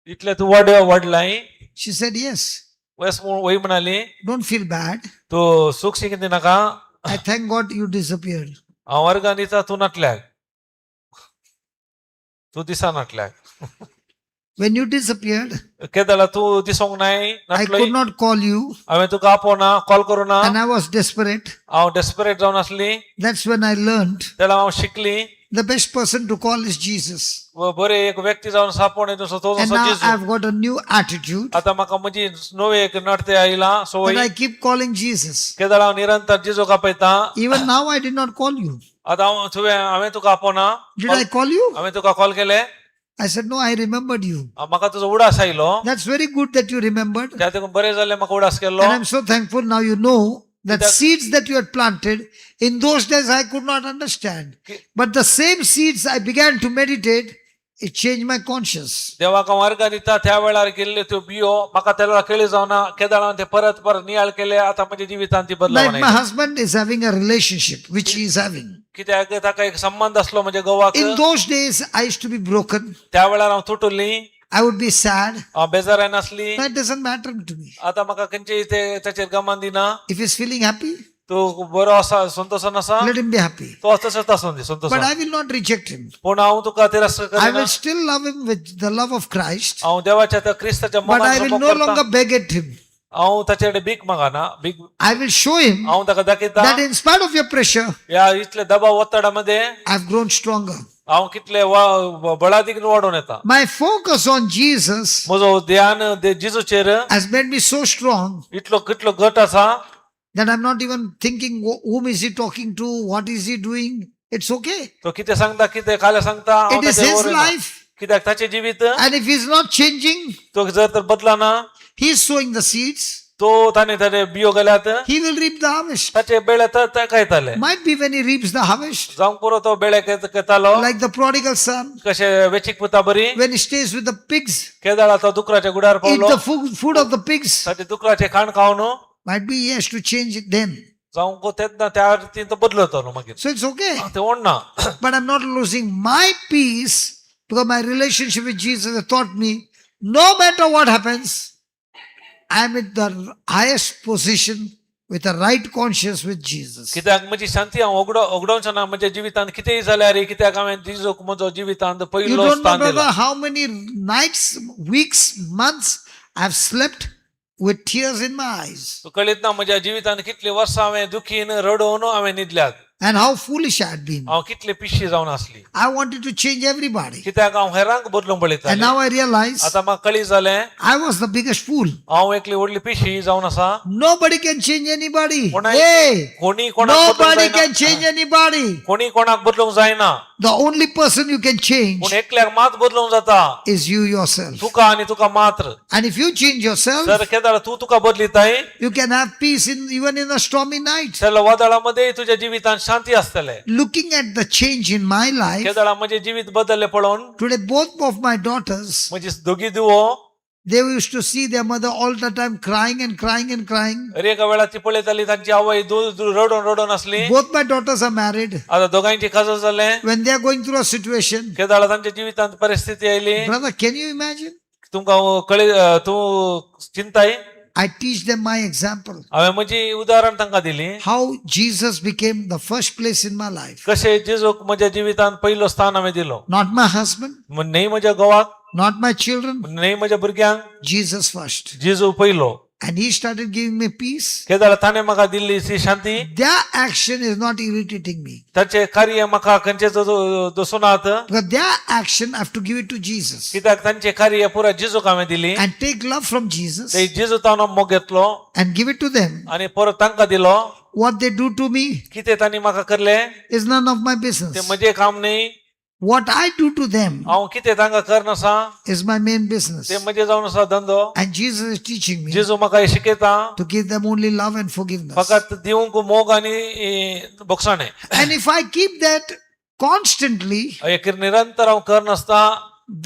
इतलें तूं वाडलाय. She said, yes. वय म्हणाली Don't feel bad. तूं सूख शिकून दिनाका. I thank God you disappeared. हांव वर्गान दिता तूं नाटल्याक, तूं दिसा नाटल्याक. When you disappeared, केदाळा तूं दिसोंक नाय I नाटलोय. could not call you हांवें तुका आपोवना, कॉल करूना. and I was desperate. हांव डेस्परेट जावन आसली. That's when I learned तेन्ना हांव शिकली the best person to call is Jesus. बरें एक व्यक्ती जावन सापड तो And जसो now Jeju. I've got a new attitude आता म्हाका म्हजी नवी एक नडते आयला that सवय. I keep calling Jesus. केदाळ हांव निरंतर जेजूक आपयता. Even now I did not call you. आता हांवें तुका आपोवना. Did I call you? हांवें तुका कॉल केले. I said, no, I remembered you. म्हाका तुजो उडास आयलो. That's very good that you remembered. त्या देखून बरें जालें म्हाका उडास केल्लो. And I'm so thankful now you know that That- seeds that you had planted, in those days I could not understand. But the same seeds I began to meditate, it changed my conscience. देवाक हांव वर्गां दिता त्या वेळार गेल्ल्यो त्यो बियो म्हाका त्या वेळार केळी जावना. केदाळान ते परत नियाळ केले. आतां म्हज्या जिवितांत ती बदलाव Like my husband is having a relationship, which he is having. कित्याक ताका एक संबंध आसलो म्हज्या घोवाक. In those days, I used to be broken. त्या वेळार हांव तुटुल्ली, I would be sad. हांव बेजाराय नासली. That doesn't matter to me. आतां म्हाका खंयचेय ते ताचेर गमान दिना. If he's feeling happy, तूं बरो आसा, संतोशान आसा, let him be happy. तो तसोच आसूं दी But संतोशान. I will not reject him. पूण हांव तुका तिरस्कार I Kareena. will still love him with the love of Christ. हांव देवाच्या त्या क्रिस्ताच्या But I मोगान will मोग no करता. longer beg at him. हांव ताचे कडेन भीक मागना. भीक I will show him हांव ताका दाखयता. that in spite of your pressure, या इतले दबाव ओत्तडामध्ये I've grown stronger. हांव कितले बळादीक वाडून येता. My focus on Jesus म्हजो ध्यान जेजूचेर has made me so strong इतलो कितलो घट आसा that I'm not even thinking whom is he talking to, what is he doing. It's okay. तो कितें सांगता कितें काले सांगता हांव It is ताचेर his वरयना. life. कित्याक ताचें जिवीत And if he's not changing, तो जर तर बदलाना he's sowing the seeds, तो ताणें ताणें बियो घाल्यात he will reap the harvest. ताचे बेळे ताका येताले. Might be when he reaps the harvest, जावंक पुरो तो बेळे घेतालो like the prodigal son, कशें वेचीक पुता बरी when he stays with the pigs, केदाळा तो दुकराच्या गुडार eat पावलो the food of the pigs. ताचे दुकराचे खाण खावन Might be he has to change it then. जावंक तेन्ना त्या रितीन तो बदलतो न्हू मागीर So it's okay. ते ओडना. But I'm not losing my peace because my relationship with Jesus has taught me no matter what happens, I'm in the highest position with a right conscience with Jesus. कित्याक म्हजी शांती हांव ओगडोवचो ना म्हज्या जिवितांत कितेंय जाल्यार कित्याक हांवें जिजूक म्हजो जिवितांत You पयलो don't know, स्थान brother, दिला. how many nights, weeks, months I've slept with tears in my eyes. तूं कळीत ना म्हज्या जिवितांत कितलीं वर्सां हांवें दुखीन रडोवन हांवें न्हिदल्यात. And how foolish I had been. हांव कितले पिशी जावन आसली. I wanted to change everybody. कित्याक हांव हेरांक बदलूंक And पळयतालें. now I realize आतां म्हाका कळीत जालें I was the biggest fool. हांव एकली व्हडली पिशी जावन आसा. Nobody can change anybody. कोणाय- Hey, कोणी कोणाक बदलूंक nobody जायना. can change anybody. कोणी कोणाक बदलूंक जायना. The only person you can change पूण एकल्याक मात बदलूंक जाता. is you yourself. तुका आनी तुका मात्र. And if you change yourself, जर केदार तू तुका बदलिताय you can have peace even in a stormy night. जाल्यार वादळामध्ये तुझ्या जिवितांत शांती आसतले. Looking at the change in my life, Kedaara म्हजे जिवीत बदलले पळोवन today both of my daughters, म्हजी दोगी दुवो they used to see their mother all the time crying and crying and crying. एका वेळा ती पळयताली तांची आवय रडोन रडोन आसली. Both my daughters are married. आता दोगांची काजळ जाले. When they are going through a situation, Kedaara तांच्या जिवितांत परिस्थिती oily. brother, can you imagine? तुमकां कळी तूं चिंताय. I teach them my example. हांवें म्हजी उदाहरण तांकां दिली. How Jesus became the first place in my life. कशें जेजूक म्हज्या जिवितांत पयलो स्थान हांवें दिलो. Not my husband, न्हय म्हज्या घोवाक, not my children, न्हय म्हज्या भुरग्यांक, Jesus first. जेजू पयलो. And he started giving me peace. Kedar ताणें म्हाका दिल्ली ती शांती. Their action is not irritating me. ताचे कार्य म्हाका खंयचेच दोसुनात. Because their action, I have to give it to Jesus. कित्याक तांचे कार्य पुरा जेजूक हांवें दिली. And take love from Jesus ते जेजूतान मोग घेतलो and give it to them. आनी परत तांकां दिलो. What they do to me कितें तांणी म्हाका करले is none of my ते business. म्हजें काम न्हय. What I do to them हांव कितें तांकां करनासा is my main business. ते म्हजें जावन आसा धंदो. And Jesus is teaching me जेजू म्हाका हे शिकयता to give them only love and forgiveness. फकत दिवंक मोग आनी बोगसाणें. And if I keep that constantly, एक निरंतर हांव करनासता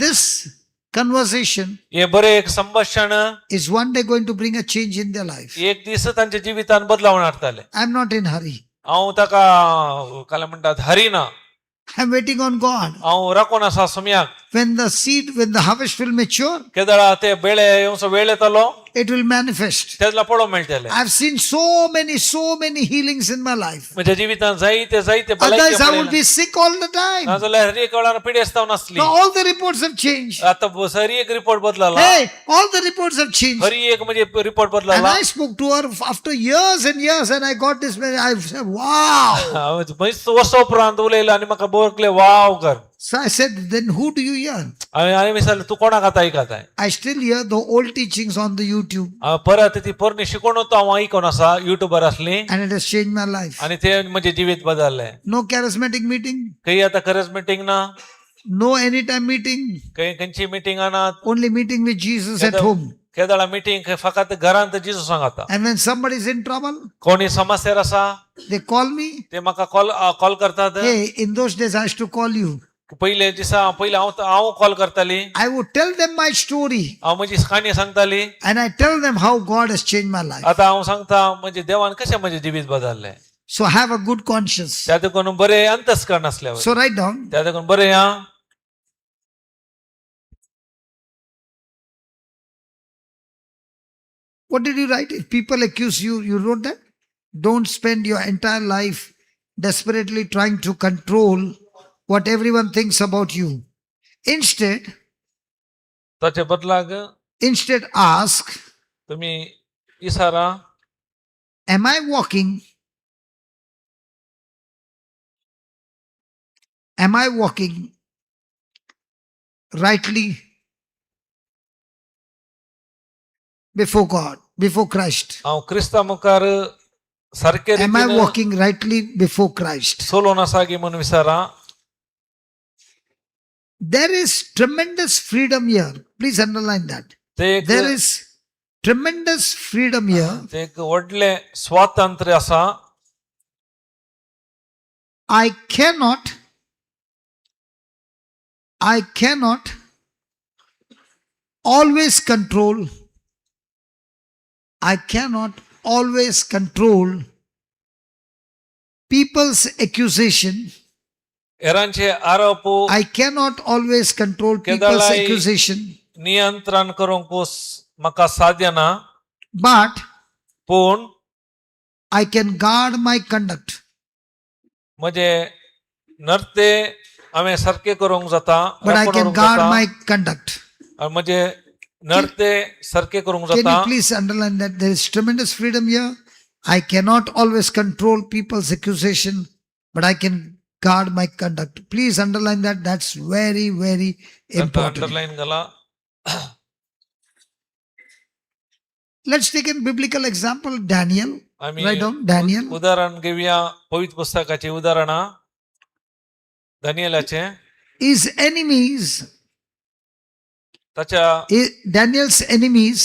this conversation हे बरें एक संभाषण is one day going to bring a change in their life. एक दीस तांच्या जिवितांत बदलावण हाडटाले. I'm not in hurry. हांव ताका काय म्हणटात हरिना. I'm waiting on God. हांव राखून आसा समयाक. When the harvest will mature, Kedaara ते बेळे येवचो वेळ येतालो it will manifest. तेजला पळोवंक मेळटले. I've seen so many healings in my life. म्हज्या जिवितांत जायते Otherwise, I would be sick all the time. नाजाल्यार हर एक वेळार पिडेस्ताव नासली. Now all the reports have changed. आता हर एक रिपोर्ट बदलाला. Hey, all the reports have changed. हर एक म्हणजे रिपोर्ट And बदलाला. I spoke to her after years and years, and I got this message. I said, wow. Verso उपरांत उलयला आनी म्हाका बरकले वाव कर. So I said, then who do you hear? हांवें विचारलें तूं कोणाक आतां आयकताय. I still hear the old teachings on the YouTube, परत ती पोरणी शिकोवण हांव आयकोन आसा युट्यूबर आसली and it has changed my life. आनी ते म्हजें जिवीत बदललें. No charismatic meeting, खंय आतां खरेंच मिटींग ना, no anytime meeting, खंयची मिटींगां नात. only meeting with Jesus at home. केदाळा मिटींग फकत घरांत जिजू सांगाता. And when somebody is in trouble, कोणी समस्यार आसा they call me. ते म्हाका कॉल करतात. Hey, in those days, I used to call you. पयले हांव कॉल करताली. I would tell them my story, हांव म्हजी काणी सांगताली. and I tell them how God has changed my life. आतां हांव सांगता म्हणजे देवान कशें म्हजें जिवीत बदललें. So have a good conscience. त्या देखून बरें अंतस्करण आसल्यावर So write down. त्या देखून बरें या. What did you write? If people accuse you, you wrote that? Don't spend your entire life desperately trying to control what everyone thinks about you. Instead ताचे बदलाक ask, तुम्ही इसारा am I walking rightly before God, before Christ? हांव Crysta मुखार सारखे Am I रीतीनं walking rightly before Christ? सोलोन असा की म्हणून विचारा. There is tremendous freedom here. Please underline that. ते एक There is tremendous freedom here. ते एक व्हडले स्वातंत्र्य असा. I cannot always control. I cannot always control people's accusation. एरांचे आरोप I cannot always control people's Kedalai- accusation. नियंत्रण करूंक म्हाका साध्य ना. But पूण I can guard my conduct. म्हणजे नर्ते हांवें सारखे करूंक जाता. But I राखून can उरूंक guard जाता. my conduct. म्हणजे नर्ते सारखे करूंक Can you जाता. please underline that there is tremendous freedom here? I cannot always control people's accusation, but I can guard my conduct. Please underline that. That's very, very important. Underline करा. Let's take a biblical example. Daniel. आम्ही Write down Daniel. उदाहरण घेऊया. पवित्र पुस्तकाचे उदाहरण दानियेलाचे. His enemies, त्याच्या Daniel's enemies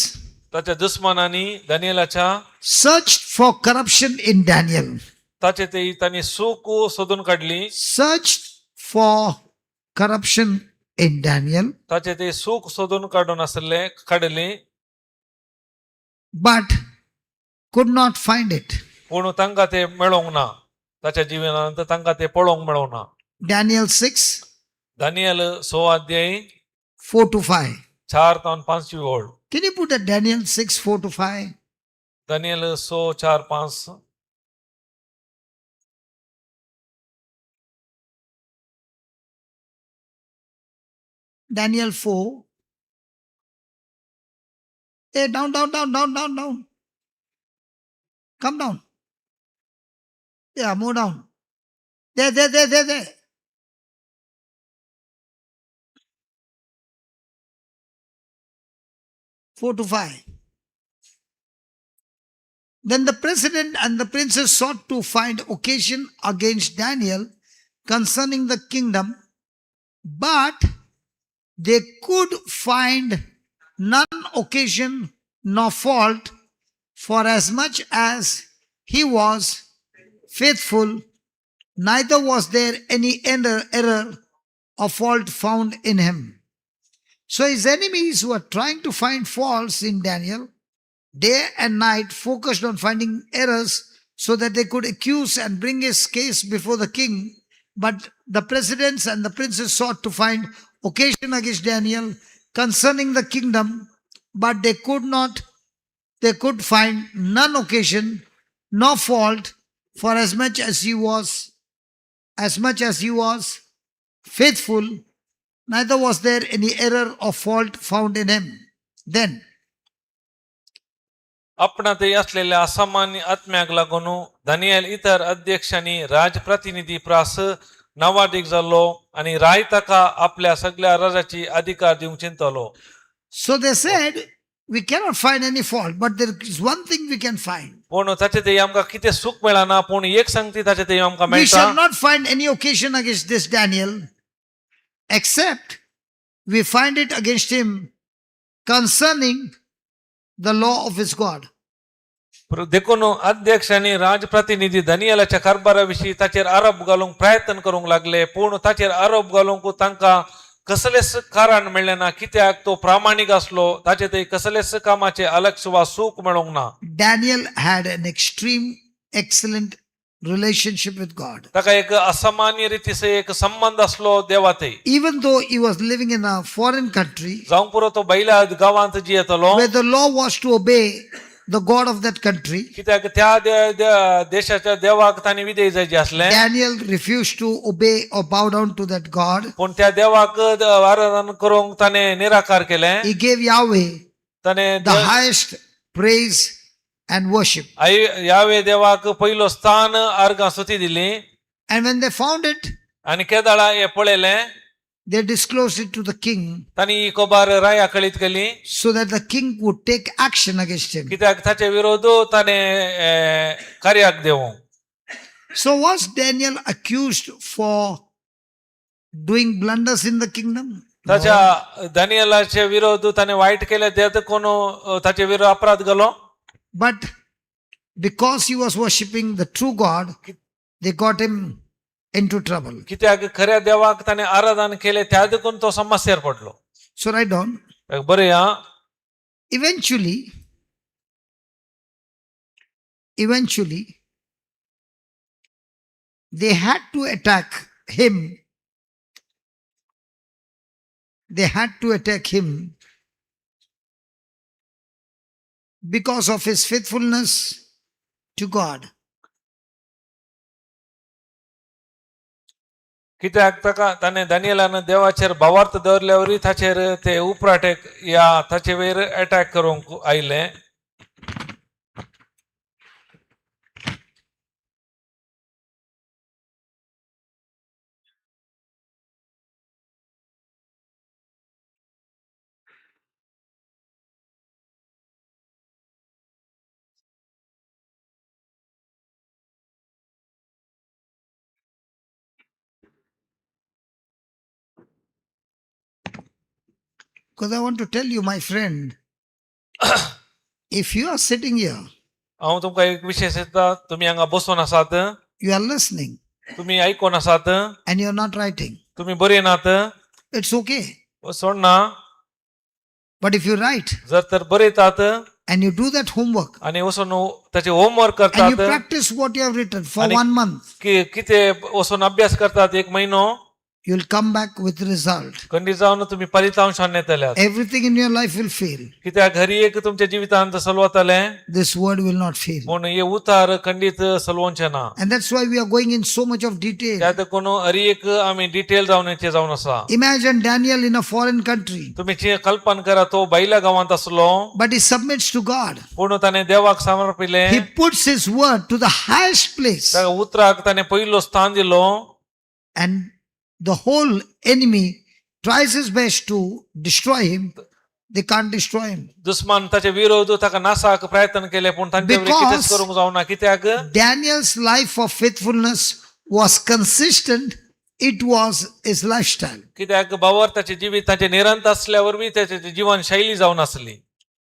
त्याच्या दुश्मनांनी दानियेलाच्या searched for corruption in Daniel. ताचे ते त्यांनी चूक सोदून काढली. Searched for corruption in Daniel, ताचे ते चूक सोदून काढली. but could not find it. पूण तांकां ते मेळोंक ना. ताच्या जिवनांत तांकां ते पळोवंक मेळोना. Daniel 6, दानियल 6 अध्याय 4 to 5. 4 ते 5 ओळ. Can you put that Daniel 6, 4 to 5? Daniel 6 4 5. Daniel 4. Hey, down. Come down. Yeah, move down. There. 4 to 5. Then the president and the princes sought to find occasion against Daniel concerning the kingdom, but they could find none occasion nor fault, for as much as he was faithful, neither was there any error or fault found in him. So his enemies who were trying to find faults in Daniel, day and night focused on finding errors so that they could accuse and bring his case before the king. But the presidents and the princes sought to find occasion against Daniel concerning the kingdom, but they could find none occasion nor fault, for as much as he was faithful, neither was there any error or fault found in him. Then आपणात असलेल्या असामान्य आत्म्याक लागून Daniel इतर अध्यक्षांनी राजप्रतिनिधी प्रास नवाधिक जाल्लो आणि राय ताका आपल्या सगळ्या राजाची अधिकार दिवंक चिंतलो. so they said, we cannot find any fault, but there is one thing we can find. पूण ताचे ते आमकां कितें सुख मेळना. पूण एक संगती ताचे ते आमकां We shall मेळटा. not find any occasion against this Daniel, except we find it against him concerning the law of his God. देखून अध्यक्षांनी राजप्रतिनिधी दानियेलाच्या कारभाराविषयी ताचेर आरोप घालूंक प्रयत्न करूंक लागले. पूण ताचेर आरोप घालूंक तांकां कसलेच कारण मेळ्ळें ना. कित्याक तो प्रामाणीक आसलो. ताचे ते कसलेच कामाचे अलक्ष वा सूख मेळोंक ना. Daniel had an extreme, excellent relationship with God. ताका एक असामान्य रीतीचे एक संबंध असलो देवाते. Even though he was living in a foreign country जावंक पुरो तो बैला गावांत जियेतलो. where the law was to obey the God of that country, कित्याक त्या देशाच्या देवाक तांणी विधेय जायचे असले. Daniel refused to obey or bow down to that God. पूण त्या देवाक आराधन करूंक ताणें निराकार केले. He gave Yahweh ताणें the highest praise and worship. यावे देवाक पहिलो स्थान अर्घ स्तुती दिली. And when they found it, आणि केदाळा हे पळयलें they disclosed it to the king तांणी ही खबर राया कळीत केली so that the king would take action against him. कित्याक ताचे विरोध ताणे कार्याक देवं. So was Daniel accused for doing blunders in the kingdom? ताच्या दानियेलाचे विरोध ताणे वाईट केले त्यात कोण ताचे विरोध अपराध गेलो. But because he was worshipping the true God, they got him into trouble. कित्याक खऱ्या देवाक ताणे आराधन केले त्या देखून तो समस्यार पडलो. So write down. बरे हा. Eventually, they had to attack him. They had to attack him because of his faithfulness to God. कित्याक ताका ताणे दानियेलान देवाचेर भावार्थ दवरल्यावरी ताचेर ते उपराटेक या ताचे वयर अटॅक करूंक आयले. Because I want to tell you, my friend, if you are sitting here, हांव तुमकां एक विशय सांगता. तुम्ही हांगा बसून आसात, you are listening, तुम्ही आयकून आसात, and you are not writing, तुम्ही बरयनात, it's okay. सोडना. But if you write जर तर बरयतात and you do that homework आणि वचून ताचे होमवर्क and you करतात practice what you have written for आणि- 1 month, की किती वचून अभ्यास करतात एक महिनो, you'll come back with result. खंडीत जावन तुम्ही फलितांशान येतल्यात. Everything in your life will fail. कित्याक घरी एक तुमच्या जिवितांत सलवतले This word will not fail. पूण हे उतार खंडीत सलवोंचे ना. And that's why we are going in so much of detail. त्यात कोण हर एक आम्ही डिटेल जावन येचे जावन आसा. Imagine Daniel in a foreign country, तुम्ही जे कल्पना करा तो बैला गावांत असलो but he submits to God. पूण ताणे देवाक समर्पिले. He puts his word to the highest place, त्या उतराक ताणे पयलो स्थान दिलो and the whole enemy tries his best to destroy him. They can't destroy him. दुश्मन ताचे विरोध ताका नासाक प्रयत्न केले पूण तांचे Because- कितेंच करूंक जावना. कित्याक Daniel's life of faithfulness was consistent. It was his lifestyle. कित्याक बावर ताचे जिवीत ताचे निरंत असल्यावर बी त्याची जीवन शैली जावन असली.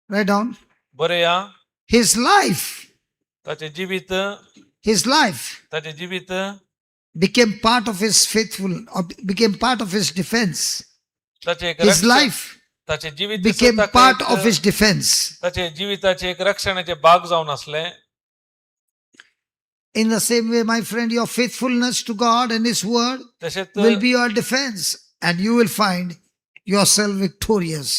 Write down. बरे या. His life, ताचे जिवीत ताचे जिवीत became part of his became part of his defense. ताचे एक His रक्षण- life ताचे जिवीत became ताका part एक- of his defense. ताचे जिविताचे एक रक्षणाचे भाग जावन असले. In the same way, my friend, your faithfulness to God and His word तसेच will be your defense, and you will find yourself victorious.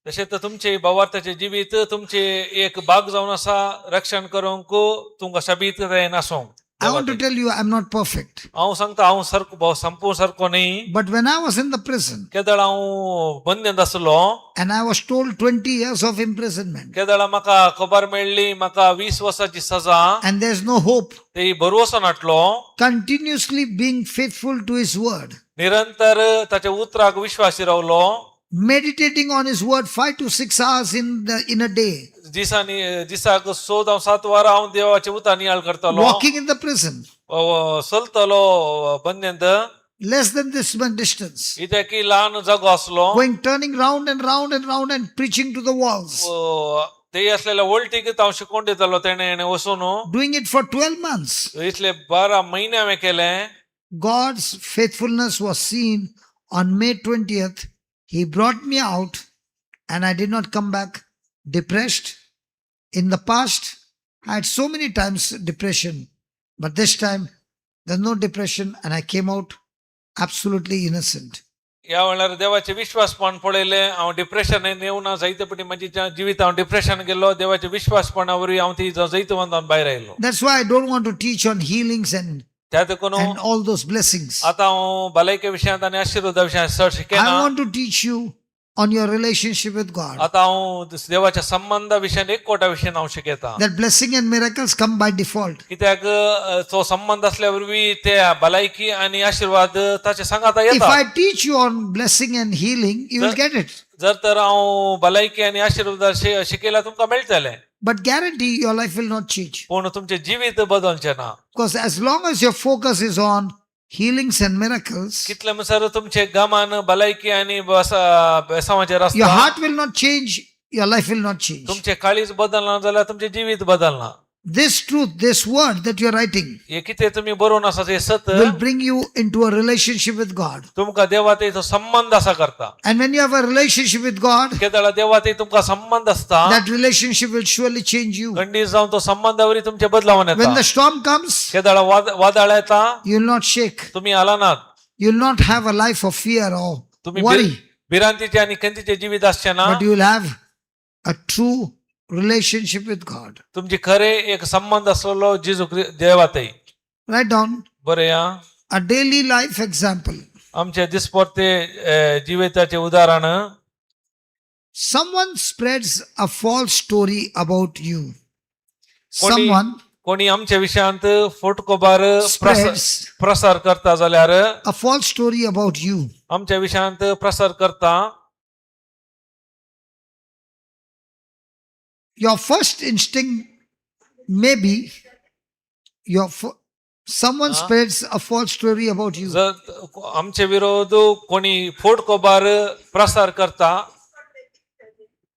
तसेच तुमचे भावार्थाचे जिवीत तुमचे एक भाग जावन आसा रक्षण करूंक तुमकां शबीत नासूंक. I want to tell you, I'm not perfect. हांव सांगता हांव सारको संपूर्ण सारको न्ही. But when I was in the prison केदळ हांव बंदीत आसलो and I was told 20 years of imprisonment, केदळ म्हाका खबर मेळ्ळी म्हाका 20 वर्साची सजा and there's no hope, ते भरवसो नाटलो. continuously being faithful to His word, निरंतर ताच्या उतराक विश्वासी रावलो. meditating on His word 5 to 6 hours in a day, दिसाक 6-7 वरां हांव देवाचे उतर नियाळ करतालो. walking in the prison, चलतलो बंदेंत. less than this much distance, इथे की ल्हान जागो आसलो. turning round and round and round and preaching to the walls, ते असलेल्या वोल्टीक हांव शिकोवन दितालो तेणे वचून. doing it for 12 months. इतले 12 महिने हांवें केले. God's faithfulness was seen on May 20th. He brought me out and I did not come back depressed. In the past, I had so many times depression, but this time there's no depression and I came out absolutely innocent. या वेळार देवाचे विश्वासपण पळयले. हांव depression येवं ना. जायतेपटी म्हाजी जिवीत हांव डिप्रेशन गेलो. देवाचे विश्वासपणावरवी हांव ती जैतवंतान भायर आयलो. That's why I don't want to teach on healings and त्या देखून all those blessings. आता हांव भलायके विशयांत आनी आशिर्वादा विशयांत चड शिकयना. I want to teach you on your relationship with God. आता हांव देवाच्या संबंधा विशयान एक कोटा विशयी हांव शिकयता. That blessing and miracles come by default. कित्याक तो संबंध असल्या वरवीं ते भलायकी आणि आशीर्वाद ताचे सांगाता If येता. I teach you on blessing and healing, you will get it. जर तर हांव भलायकी आणि आशीर्वाद शिकयला तुमकां मेळटले. But guarantee your life will not change. पूण तुमचे जिवीत बदलचे ना. Because as long as your focus is on healings and miracles, कितले म्हणसर तुमचे गमान भलायकी आणि बेसांवाचेर your आसता. heart will not change, your life will not change. तुमचे काळीज बदलना जाल्यार तुमचे जिवीत बदलना. This truth, this word that you are writing, हे कितें तुमी बरोवन आसा ते सत will bring you into a relationship with God. तुमकां देवा तेचो संबंध आसा करता. And when you have a relationship with God, केदळा देवा ते तुमकां संबंध आसता. that relationship will surely change you. खंडीत जावन तो संबंधावरी तुमचे बदलावन When येता. the storm comes, केदळा वादळ येता you will not shake. तुम्ही आलानात. You will not have a life of fear or तुम्ही worry, भिरांतीचे आणि खंतीचे जिवीत आसचे ना. but you will have a true relationship with God. तुमची खरे एक संबंध असलेलो जेजू देवातही. Write down बरे या a daily life example. आमचे दिसपरते जिविताचे उदाहरण. Someone spreads a false story about you. कोणी Someone कोणी आमच्या विशयांत फोटकोबार spreads प्रसार करता जाल्यार a false story about you. आमच्या विशयांत प्रसार करता. Your first instinct may be someone spreads a false story about you. जर आमचे विरोध कोणी फोटकोबार प्रसार करता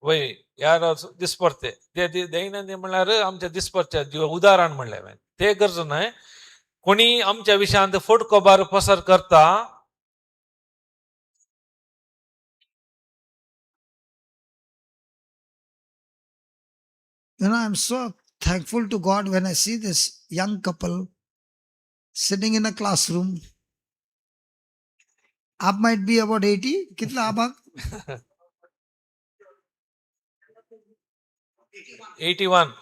वय यार दिसपरते ते दैनंदिन म्हणल्यार आमच्या दिसपरचे उदाहरण म्हणले ते गरज नाही. कोणी आमच्या विशयांत फोटकोबार प्रसार करता. You know, I'm so thankful to God when I see this young couple sitting in a classroom. Aap might be about 80. Kitla aap? 81.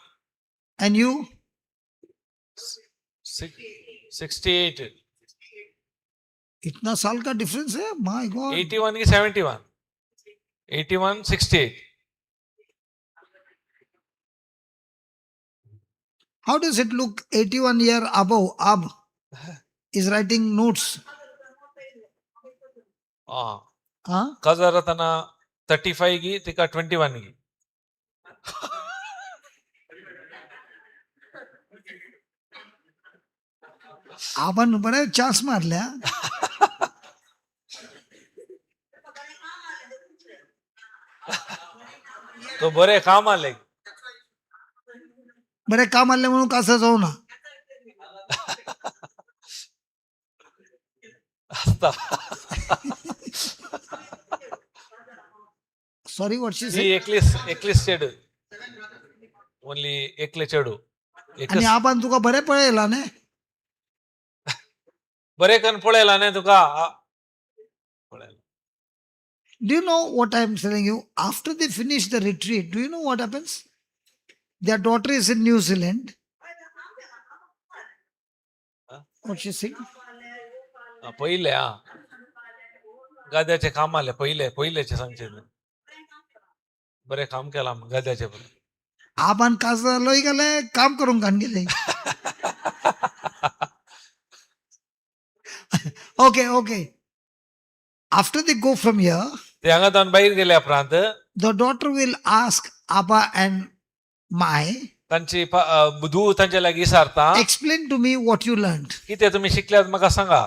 And you? 68. इतना साल का डिफरेंस है, my God. 81 की 71. 81, 68. How does it look? 81 year above Ab is writing notes. Huh? कजरतना 35 की तिका 21 की. आपण बरे चान्स मारल्या. तो बरे काम आले. बरे काम आले म्हणून कसं जाऊ ना. Sorry what she said. एकलीस चेडू ओनली एकले चेडू. आणि आपण तुका बरे पळयला ने. बरे कन पळयला ने तुका. Do you know what I'm telling you? After they finish the retreat, do you know what happens? Their daughter is in New Zealand. What she saying? पहिले गाद्याचे काम आले. पहिलेचे सांगचे बरे काम केला गाद्याचे. बरे आपण कसं लोई गेले काम करून कान गेले. Okay. After they go from here, ते हांगाच्यान भायर गेले उपरांत the daughter will ask Abba and Mai, तांची धूव तांचे लागीं विचारता explain to me what you learned. कितें तुमी शिकल्यात म्हाका सांगा.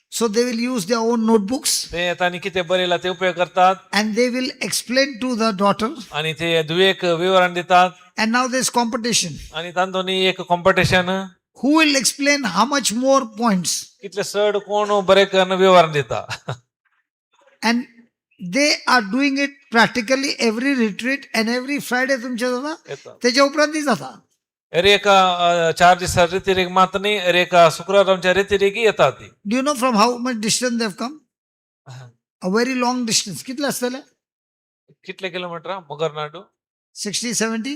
So they will use their own notebooks ते तांणी कितें बरयला ते उपयोग करतात and they will explain to the daughter. आणि ते धुवेक विवरण दितात. And now there's competition. आणि तांतूनी एक competition. Who will explain how much more points? कितले चड कोण बरे करून विवरण दिता. And they are doing it practically every retreat and every Friday तुमच्या जाता त्याच्या उपरांत जाता. एका 4 दिसा रितीरेक मात न्ही एका शुक्रार आमच्या रितीरेकी येतात ती. Do you know from how much distance they have come? A very long distance. कितले असतले? कितले किलोमीटर मगरनाडू? 60, 70?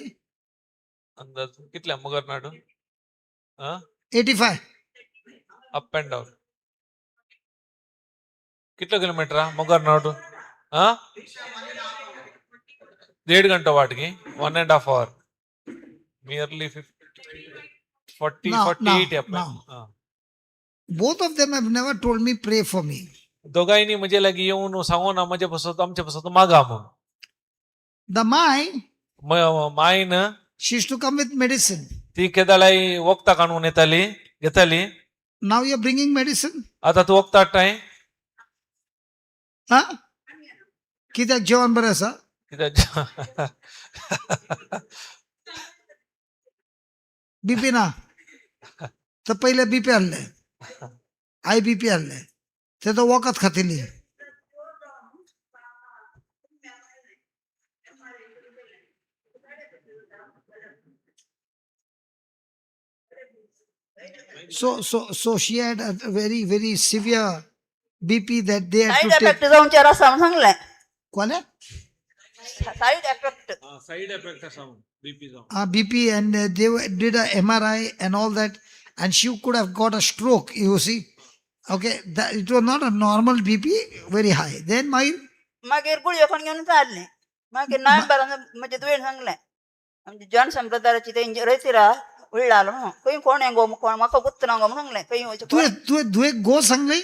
अंदाज कितल्या मगरनाडू? 85. Up and down. कितले किलोमीटर मगरनाडू? हा 1.5 घंटा वाट गई 1.5 hour नियरली 40 Now, 48 now, आपण now. Both of them have never told me, pray for me. दोघांनी म्हणजे लगी येऊन सांगू ना म्हणजे बसवतो आमच्या बसवतो मागा म्हणून The Mai, mine she used to come with medicine. ती केदालाई वक्ता काढून येताली घेताली Now you're bringing medicine? आता तू वक्ता नाही Huh? कित्याक जेवण बरं आसा? बीपी ना तर पहिले बीपी हाडले आय बीपी हाडले ते तो वखद खातिली. So she had a very, very severe BP that they had side to take. Effect जाऊन चार असं सांगलाय कोण आहे? साईड इफेक्ट साईड इफेक्ट असा बीपी जाऊन BP, and they did a MRI and all that, and she could have got a stroke, you see. Okay, that, it was not a normal BP, very high. Then my मागीर गुळयो कोण घेऊन चालले मागीर नोव्हेंबर म्हणजे दुयेन सांगलें आमचे जॉन संप्रदायाची तेंचे रयतीरा उडलालो म्हणून खंय कोण हेंगो कोण म्हाका गुत्तना गो म्हणून सांगलें खंय वयचें तुवे गो सांगले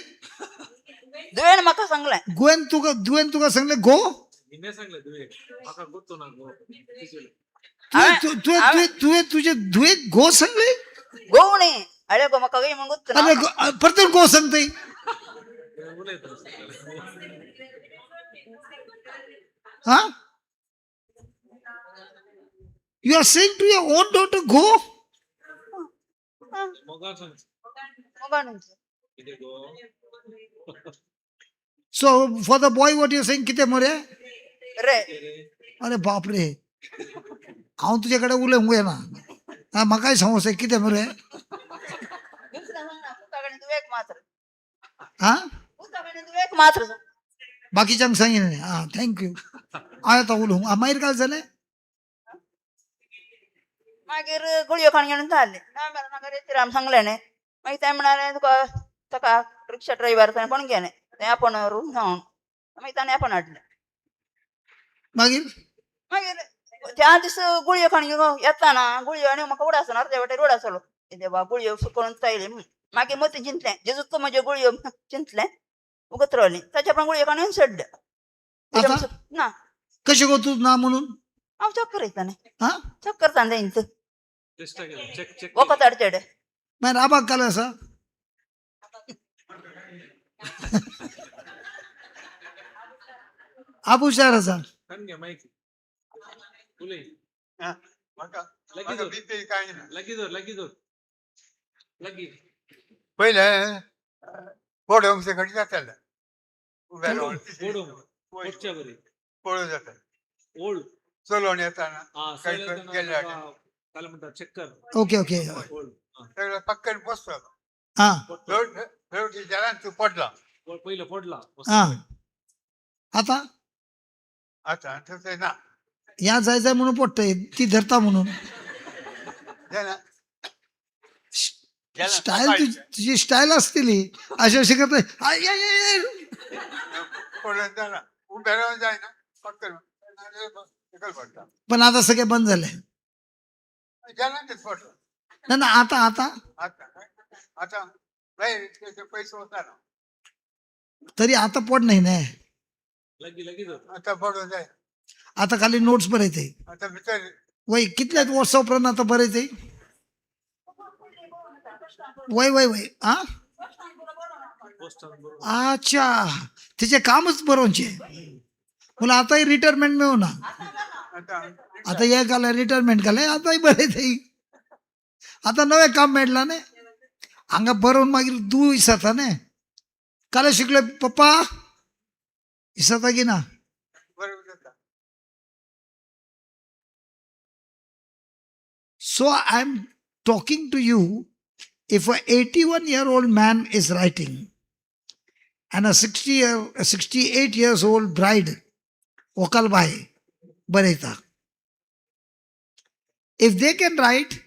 दुयेन म्हाका सांगलें दुवेन तुका सांगले गो हिने सांगले तुवे माका गोतो ना गो तुझे दुवे गो सांगले गोवणी अरे गो म्हाका खंय म्हणून गुत्तना अरे परत गो सांगते हा You are saying to your own daughter, go? मगा सांग मोगाणूंच किती गो So for the boy, what you are saying, किती मरे? रे अरे बाप रे हांव तुझ्याकडे उलयंक येना हा म्हाकाय समज कितें मरे पुस्तकाने तू एक मात्र हा पुस्तकाने तू एक मात्र बाकीच्यांक सांगितलें हा थँक्यू हांव येता उलोवंक मागीर काय जालें मागीर गुळयो खाण घेवन चालले नोव्हेंबर म्हाका रेतीराम सांगलें न्ही मागीर ते म्हणाले तुका ताका रिक्षा ड्रायव्हर कोण गेले ते आपण रूम सांगून मागीर ताणें आपण हाडलें मागीर मागीर त्या दीस गुळयो खाण घेवन येताना गुळयो आनी म्हाका उडासना अर्दे वाटेर रोड आसलो देवा गुळयो सुकळून चायली म्हूण मागीर मतीं चिंतलें जेजूच तूं म्हज्यो गुळयो चिंतलें उगत रावली ताच्या पण गुळयो खाण सोडल्या आता? ना कशें गो तूं ना म्हणून हांव चक्कर येतालें हा चक्कर तांदें चेक चेक वखद हाडचेडे मागीर आबाक काल आसा आप हुशार आसा कान घे माहिती उलय लगी पहिले पडोवंक कडेन जाताले उबे रावन ओढून पोटच्या बरी पळोवं जाता ओढ चलोवन येताना हा काही गेले काय म्हणतात चक्कर ओके ओके ओढ सगळं पक्कन बसतो हा शेवटी जाल्यार तूं पडला पहिलं पडला हा आता आतां थंय ना ह्या जाय जाय म्हणून पडटय ती धरता म्हणून जाल्यार स्टाईल तुझी स्टाईल असतली अशी अशी करते पडून जाना उबे रावन जायना पक्कन सकयल पडटा पण आता सगळे बंद झाले जाल्यार तेच पडलो ना ना आता आता आतां नाही त्याचे पैसे होता ना तरी आता पड नाही ना लगी लगी आता पडून जाय आता खाली नोट्स बरयते आता भितर वय कितल्यात वर्सां उपरांत आता बरयते वय वय वय हा अच्छा तिचे कामच बरोवचे मला आताही रिटायरमेंट मेळना आता आता हे घालें रिटायरमेंट घालें आतांय बरयते आता नवें काम मेळ्ळा न्ही हांगा बरोवन मागीर तूं विसरता न्ही काल शिकले पप्पा विसरता की ना बरोबर जाता So I'm talking to you, if a 81-year-old man is writing and a 68 years old bride, Okalbai, Bareta, if they can write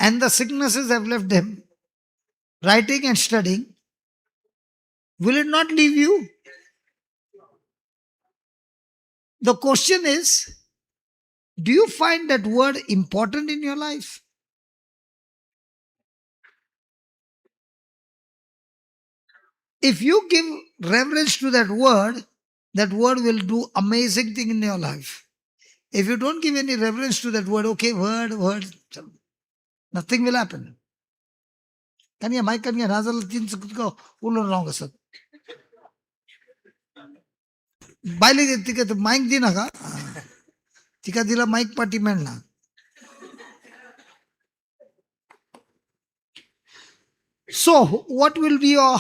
and the sicknesses have left them, writing and studying, will it not leave you? The question is, do you find that word important in your life? If you give reverence to that word will do amazing thing in your life. If you don't give any reverence to that word, okay, word, nothing will happen. Kanya mic kanya nazal tin ko ulon wrong asat. Baile tika to mic di na ka. Tika dila mic party man na. So, what will be your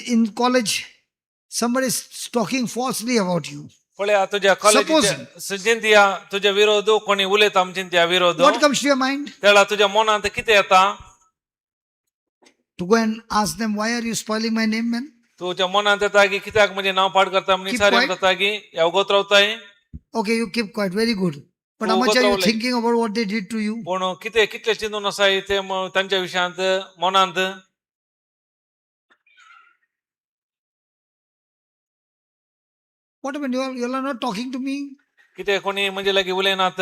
in college? Somebody is talking falsely about you. पळया तुझ्या कॉलेजीच्या चिंतया तुझ्या विरोध कोणी उलयता आम चिंतया विरोध What comes to your mind? त्याला तुझ्या मनात किती येता To go and ask them, why are you spoiling my name, man? तुझ्या मनात येता की कित्याक म्हणजे नाव पाड करता म्हण Keep सारे quiet. म्हणता की या उगोत रावताय Okay, you keep quiet. Very good. But how Oh, much are you Gotravale. thinking about what they did to you? पण किती कितले चिंतून आसा ते तांच्या विशयांत मनांत What happened? You all are not talking to me. किती कोणी म्हणजे लागी उलयनात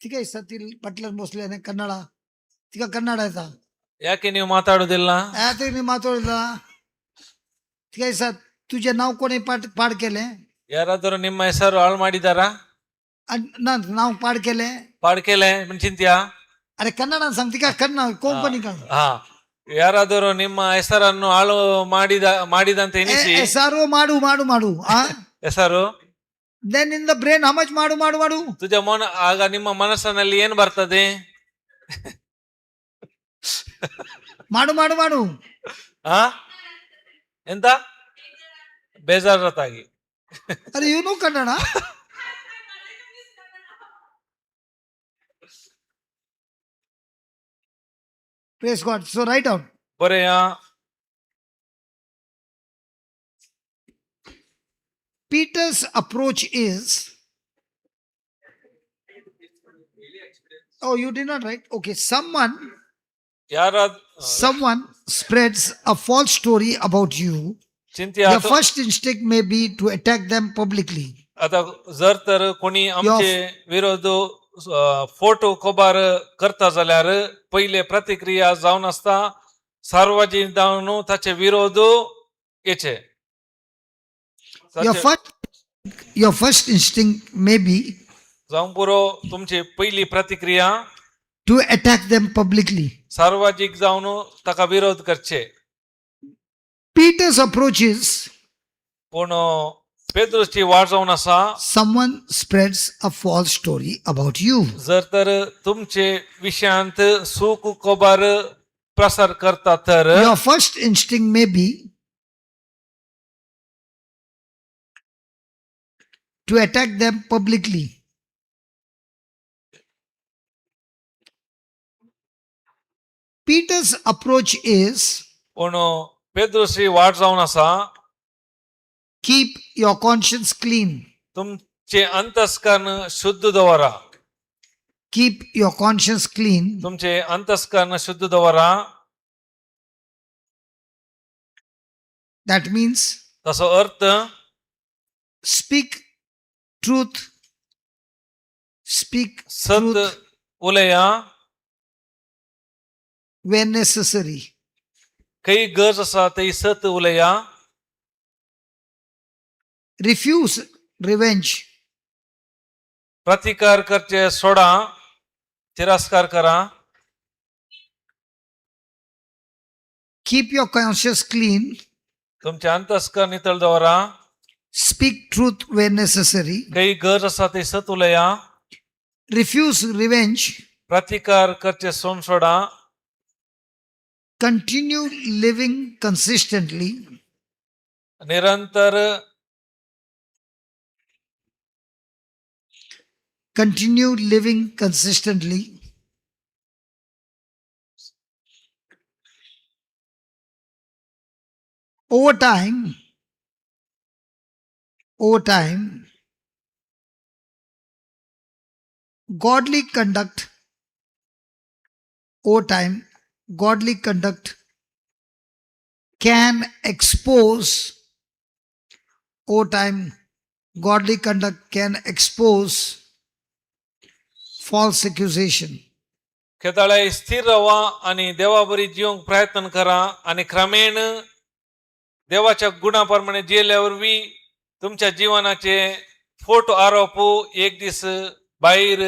तिका सतील पटलर मोसल्याने कन्नಡ तिका ಕನ್ನಡ ಆಯ್ತಾ ಯಾಕೆ ನೀವು ಮಾತಾಡೋದಿಲ್ಲ ಯಾಕೆ ನೀವು ಮಾತಾಡಿಲ್ಲ तिका सर तुझे नाव कोणी पाड केले ಯಾರಾದರೂ ನಿಮ್ಮ ಹೆಸರು ಹಾಳು ಮಾಡಿದಾರಾ नाव पाड केले ಪಾಡ್ ಕೇಳೆ ಚಿಂತ್ಯಾ अरे कन्नಡ सांग तिका कन्नಡ कोंकणी का ಹಾ ಯಾರಾದರೂ ನಿಮ್ಮ ಹೆಸರನ್ನು ಹಾಳು ಮಾಡಿದಂತೆ ಎನಿಸಿ ಸಾರು ಮಾಡು ಮಾಡು ಮಾಡು ಹೆಸರು then in the brain how much ಮಾಡು ಮಾಡು ಮಾಡು ತುझ ಮನ ಆಗ ನಿಮ್ಮ ಮನಸ್ಸಿನಲ್ಲಿ ಏನು ಬರ್ತದೆ ಮಾಡು ಮಾಡು ಮಾಡು ಹಾ ಎಂತ ಬೇಜಾರತಾಗಿ अरे you know Kannada praise God. So write down. ಬರೆಯ Peter's approach is, oh, you did not write. Okay, ಯಾರ someone spreads a false story about you. चिंत्या Your first instinct may be to attack them publicly. आता जर तर कोणी आमचे विरोध photo कोबार करता जाल्यार पहिले प्रतिक्रिया जावन आसता सार्वजनिक जावन ताचे विरोध येचे Your first instinct may be जावन पुरो तुमची पहिली प्रतिक्रिया to attack them publicly. सार्वजनिक जावन ताका विरोध करचे Peter's approach is, पूण पेद्रूची वाट जावन आसा someone spreads a false story about you. जर तर तुमचे विशयांत सूक कोबार प्रसार करता तर Your first instinct may be to attack them publicly. Peter's approach is, पूण पेद्रूची वाट जावन आसा keep your conscience clean. तुमचे अंतस्करण शुद्ध दवरा Keep your conscience clean. तुमचे अंतस्करण शुद्ध दवरा That means ताचो अर्थ speak truth. Speak सत truth उलया where necessary. काही गरज आसा ती सत उलया Refuse revenge. प्रतिकार करचे सोडा तिरस्कार करा Keep your conscience clean. तुमचे अंतस्करण नितळ दवरा Speak truth where necessary. काही गरज आसा ती सत उलया Refuse revenge. प्रतिकार करचे सोन सोडा Continue living consistently. निरंतर Continue living consistently. Over time, godly conduct, godly conduct can expose, over time, godly conduct can expose false accusation. केदाळे स्थिर रहा आणि देवाबरी जीवंक प्रयत्न करा आणि क्रमेण देवाच्या गुणाप्रमाणे जियेल्यावरवी तुमच्या जीवनाचे फोट आरोप एक दिस बाहेर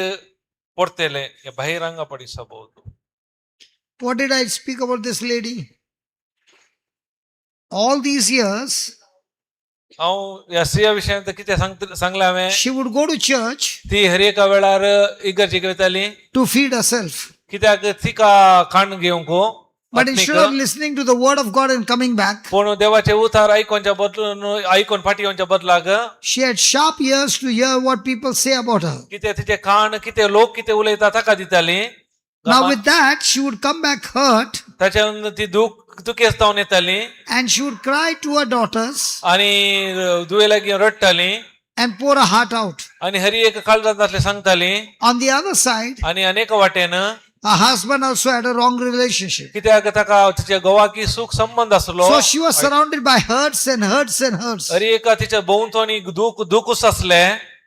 पडतले या बहिರಂಗ पडिसಬಹುದು. What did I speak about this lady? All these years, हांव या स्त्रिया विशयात कितें सांगलें हांवें she would go to church ती हर एका वेळार इगर्जेक वयताली to feed herself. कित्याक तिका खाण घेवंक But instead of listening to the word of God and coming back, पूण देवाचे उतार आयकोनच्या बदलून आयकोन फाटी येवच्या बदलाक she had sharp ears to hear what people say about her. कितें तिचे खाण कितें लोक कितें उलयता ताका दिताली. Now, with that, she would come back hurt ताच्यान ती दुखेस्त जावन येताली and she would cry to her daughters आणि दुयेला घेवन रडटाली and pour her heart out. आणि हरी एक काळजांतले सांगताली. On the other side, आणि अनेक वाटेन her husband also had a wrong relationship. कित्याक ताका तिच्या घोवाकी सुख संबंध आसलो. So she was surrounded by hurts and hurts and hurts. हरी एका तिच्या भोंवतणी दुखूच आसले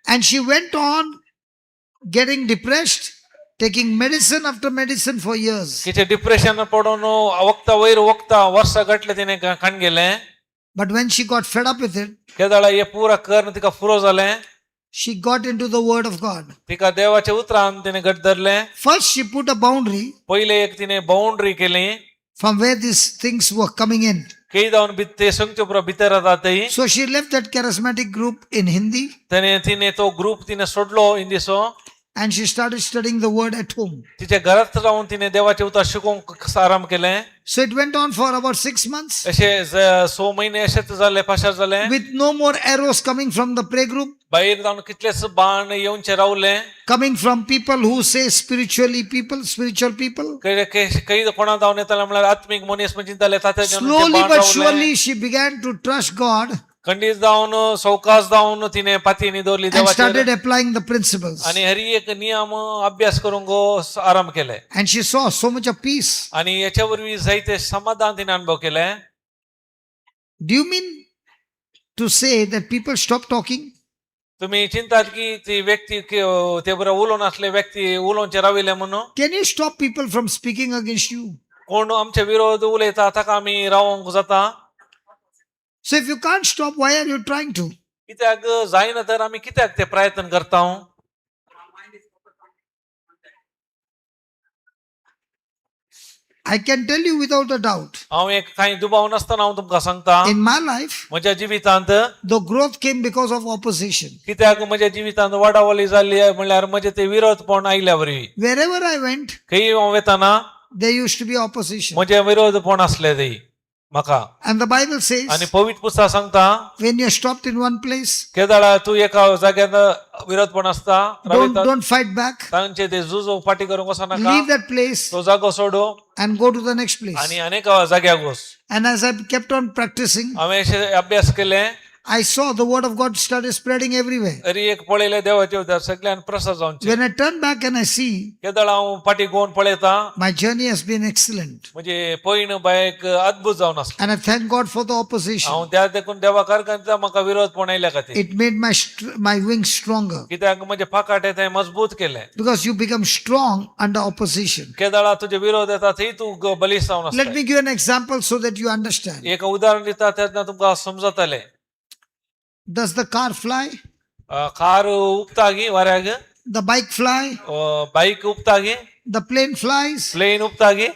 And she went on getting depressed, taking medicine after medicine for years. तिचे डिप्रेशन पडून वक्ता वयर वक्ता वर्ष गटले तिने खाण गेले. But when she got fed up with it, केदाळा हे पुरा कर्ण तिका पुरो जालें. she got into the word of God. तिका देवाचे उतरान तिने घट धरले. First, she put a boundary पहिले एक तिने बाउंड्री केली from where these things were coming in. काही जाऊन ते संगते पुरा भितर जाताय. So she left that charismatic group in Hindi तिने तो ग्रुप तिने सोडलो हिंदीचो and she started studying the word at home. तिच्या घरात राहून तिने देवाचे उतार शिकूंक आराम केले. So it went on for about 6 months असे 6 महिने असेच झाले पाशार झाले. with no more arrows coming from the prayer group, बाहेर जाऊन कितलेच बाण येऊनचे रावले. coming from people who say spiritual people. काही कोणा जाऊन येताले म्हणल्यार आत्मिक मनीस म्हणजे चिंताले ताते Slowly but surely she began to trust God खंडीत जाऊन सवकास जाऊन तिने पातीनी दवरली and देवाचेर started applying the principles. आणि हरी एक नियम अभ्यास करूंक आराम केले. And she saw so much of peace. आणि याच्यावरवी जायते समाधान तिने अनुभव केले. Do you mean to say that people stop talking? तुम्ही चिंतात की ती व्यक्ती ते बरं उलोवन असले व्यक्ती उलोवचे राविले म्हणून Can you stop people from speaking against you? कोण आमचे विरोध उलयता ताका आमी रावोंक जाता. So if you can't stop, why are you trying to? कित्याक जायना तर आमी कित्याक ते प्रयत्न करता. I can tell you without a doubt. हांव एक काही दुबाव नासतना हांव तुमकां सांगता In my life, म्हज्या जिवितांत the growth came because of opposition. कित्याक म्हज्या जिवितांत वाडावली जाल्ली म्हणल्यार म्हजे ते विरोधपण आयल्या वरवी. Wherever I went, खंय हांव वेताना there used to be opposition. म्हजे विरोधपण असले थंय म्हाका. And the Bible आणि says, पवित्र पुस्तक सांगता when you're stopped in one place, केदाळा तू एका जाग्यार विरोधपण असता don't fight back. तांचे ते झुजो पाटी करूंक वचो नाका. Leave that place तो जागो सोडो and go to the next place. आणि अनेक जाग्याक वच. And as I kept on practicing, हांवें अशे अभ्यास केले. I saw the word of God started spreading everywhere. तरी एक पळयले देवाचे उदार सगळ्यान प्रसाद जावचे. When I turn back and I see, केदाळा हांव पाटी गोवन पळयता my journey has been excellent. म्हणजे पयण बायक अद्भुत जावन आसले. And I thank God for the opposition. हांव त्या देखून देवा कारकंता म्हाका विरोधपण आयल्या खातीर. It made my wings stronger. कित्याक म्हजे फाकाटे ते मजबूत केले. Because you become strong under opposition. केदाळा तुजे विरोध येता थंय तू बलिश्ट जावन Let आसता. me give you an example so that you understand. एक उदाहरण दिता तेन्ना तुमकां समजतले. Does the car fly? Car उपता गी वाऱ्याक. The bike fly? बाईक उपता गी. The plane flies? प्लेन उपता गी.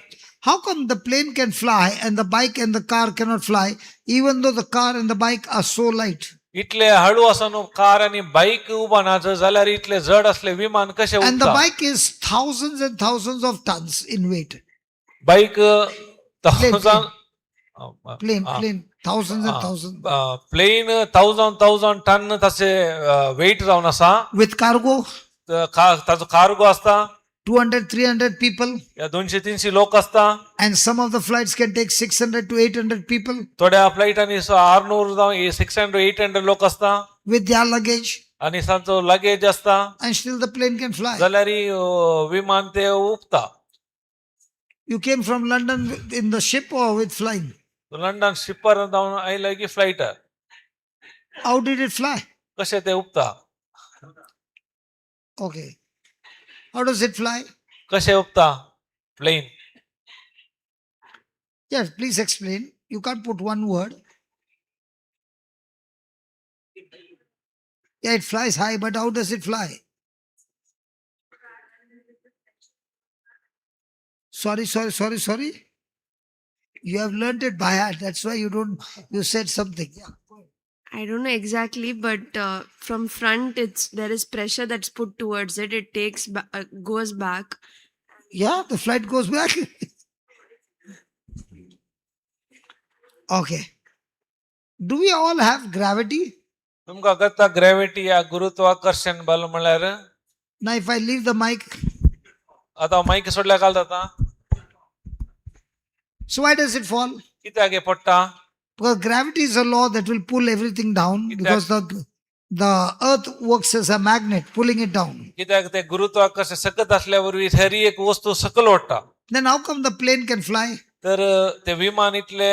How come the plane can fly and the bike and the car cannot fly, even though the car and the bike are so light? इतले हळू आसन car आणि bike उबा ना जाल्यार इतले जड असले विमान कशे And the उडता. bike is thousands and thousands of tons in weight. Bike 1000 Plane, thousands and thousands. Plane 1000 ton तसे वेट जावन आसा. With cargo, ताजो कार्गो असता. 200, 300 people. या 200-300 लोक असता. And some of the flights can take 600 to 800 people थोड्या फ्लाइटांनी 600 जावन 600-800 लोक असता. with their luggage. आणि सांचो लगेज असता. And still the plane can fly. जाल्यार विमान ते उपता. You came from London in the ship or with flying? London शिपर जावन आयले की फ्लाइटार. How did it fly? कसे ते उपता Okay. How does it fly? कसे उपता plane Yes, please explain. You can't put one word. Yeah, it flies high, but how does it fly? Sorry. You have learned it by heart. That's why you said something. Yeah. I don't know exactly, but from front, there is pressure that's put towards it. It goes back. Yeah, the flight goes back. Okay. Do we all have gravity? तुमका कळता gravity या गुरुत्वाकर्षण बल म्हणल्यार Now, if I leave the mic, आता mike सोडल्या काल जाता so why does it fall? कित्याक हे पडटा Because gravity is a law that will pull everything down because the earth works as a magnet, pulling it down. कित्याक ते गुरुत्वाकर्षण सकत असल्यावरवी हरी एक वस्तू सकल ओढता Then how come the plane can fly? तर ते विमान इतले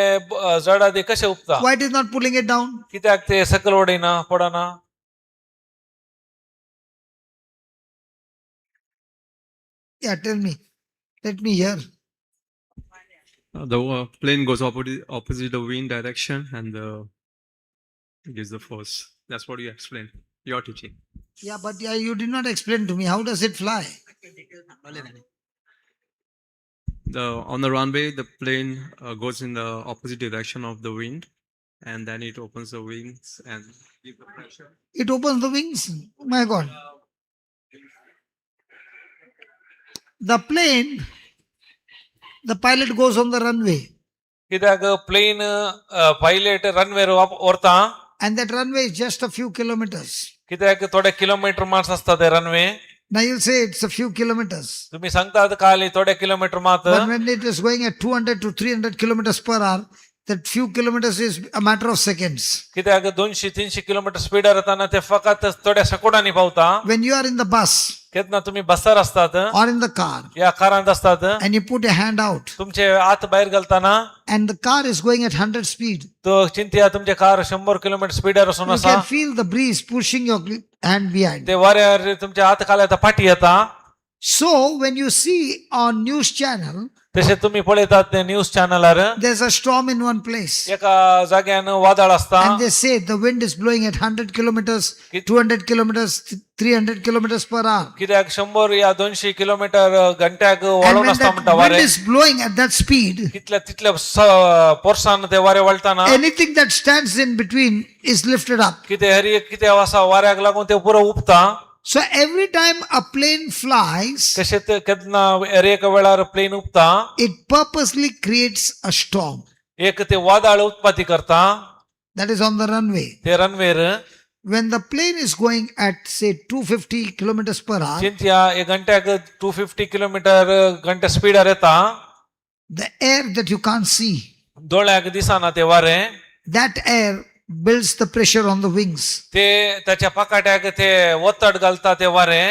जड आदी कशे उपता Why it is not pulling it down? कित्याक ते सकल ओढिना पडना Yeah, tell me. Let me hear. The plane goes opposite the wind direction and gives the force. That's what you explained. Your teaching. Yeah, but you did not explain to me. How does it fly? On the runway, the plane goes in the opposite direction of the wind, and then it opens the wings and gives the pressure. It opens the wings. My God. The plane, the pilot goes on the runway, कित्याक plane pilot रनवेर व्हरता and that runway is just a few kilometers. कित्याक थोडे kilometre मात आसता ते runway Now you'll say it's a few kilometers. तुम्ही सांगतात खाली थोडे किलोमीटर मात But when it is going at 200 to 300 kilometers per hour, that few kilometers is a matter of seconds. कित्याक 200-300 किलोमीटर स्पीडार येताना ते फकत थोड्या सेकंदांनी पावता When you are in the bus केतना तुम्ही बसार असतात or in the car या कारांत असतात and you put your hand out तुमचे हात बाहेर घालताना and the car is going at 100 speed, तो चिंतिया तुमचे कार 100 किलोमीटर स्पीडार असून you असा can feel the breeze pushing your hand behind. ते वाऱ्यार तुमच्या हात खाली येता फाटी येता So when you see on news channel, तसे तुम्ही पळयतात ते news चॅनलार there's a storm in one place एका जाग्यान वादळ असता and they say the wind is blowing at 100 kilometers, 200 kilometers, 300 kilometers per hour. कित्याक 100 या 200 किलोमीटर घंट्याक And वळून when असता that म्हणटा wind वारे is blowing at that speed, तितल्या पोरसान ते वारे वळताना anything that stands in between is lifted up. किते हरी किते असा वाऱ्याक लागून ते पुरो उपता So every time a plane flies, कशे ते केदना एक वेळार plane उपता it purposely creates a storm एक ते वादळ उत्पत्ती करता that is on the runway. ते रनवेर When the plane is going at say 250 kilometers per hour, चिंत्या एक घंट्याक 250 किलोमीटर घंटे स्पीडार येता the air that you can't see, दोळ्याक दिसना ते वारे that air builds the pressure on the wings. ते त्याच्या पाकाट्याक ते वतड घालता ते वारे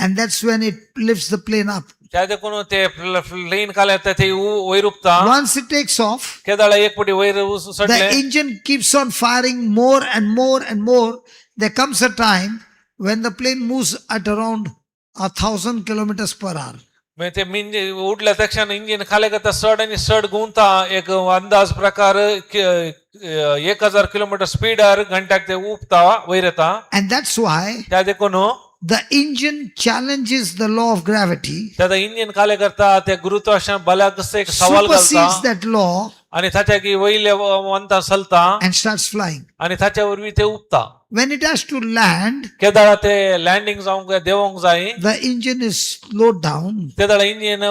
And that's when it lifts the plane up. त्या देखून ते प्लेन काल येता ते वयर उपता Once it takes off, केदाळा एक पुटी वयर the सडले engine keeps on firing more and more and more. There comes a time when the plane moves at around 1,000 kilometers per hour. म्हणजे ते मिंज उडल्या तक्षण इंजिन खाली करता सड आणि सड गुंता एक अंदाज प्रकार 1000 किलोमीटर स्पीडार घंट्याक ते उपता वयर येता And that's why त्या देखून the engine challenges the law of gravity, त्या इंजिन खाली करता ते गुरुत्वाकर्षण बलाक एक सवाल supersedes घालता that law, आणि ताच्या की वयले वंता चलता and starts flying. आणि ताच्या वरवी ते उपता When it has to land, केदाळा ते लँडिंग जावंक देवंक जाय the engine is slowed down केदाळा इंजिन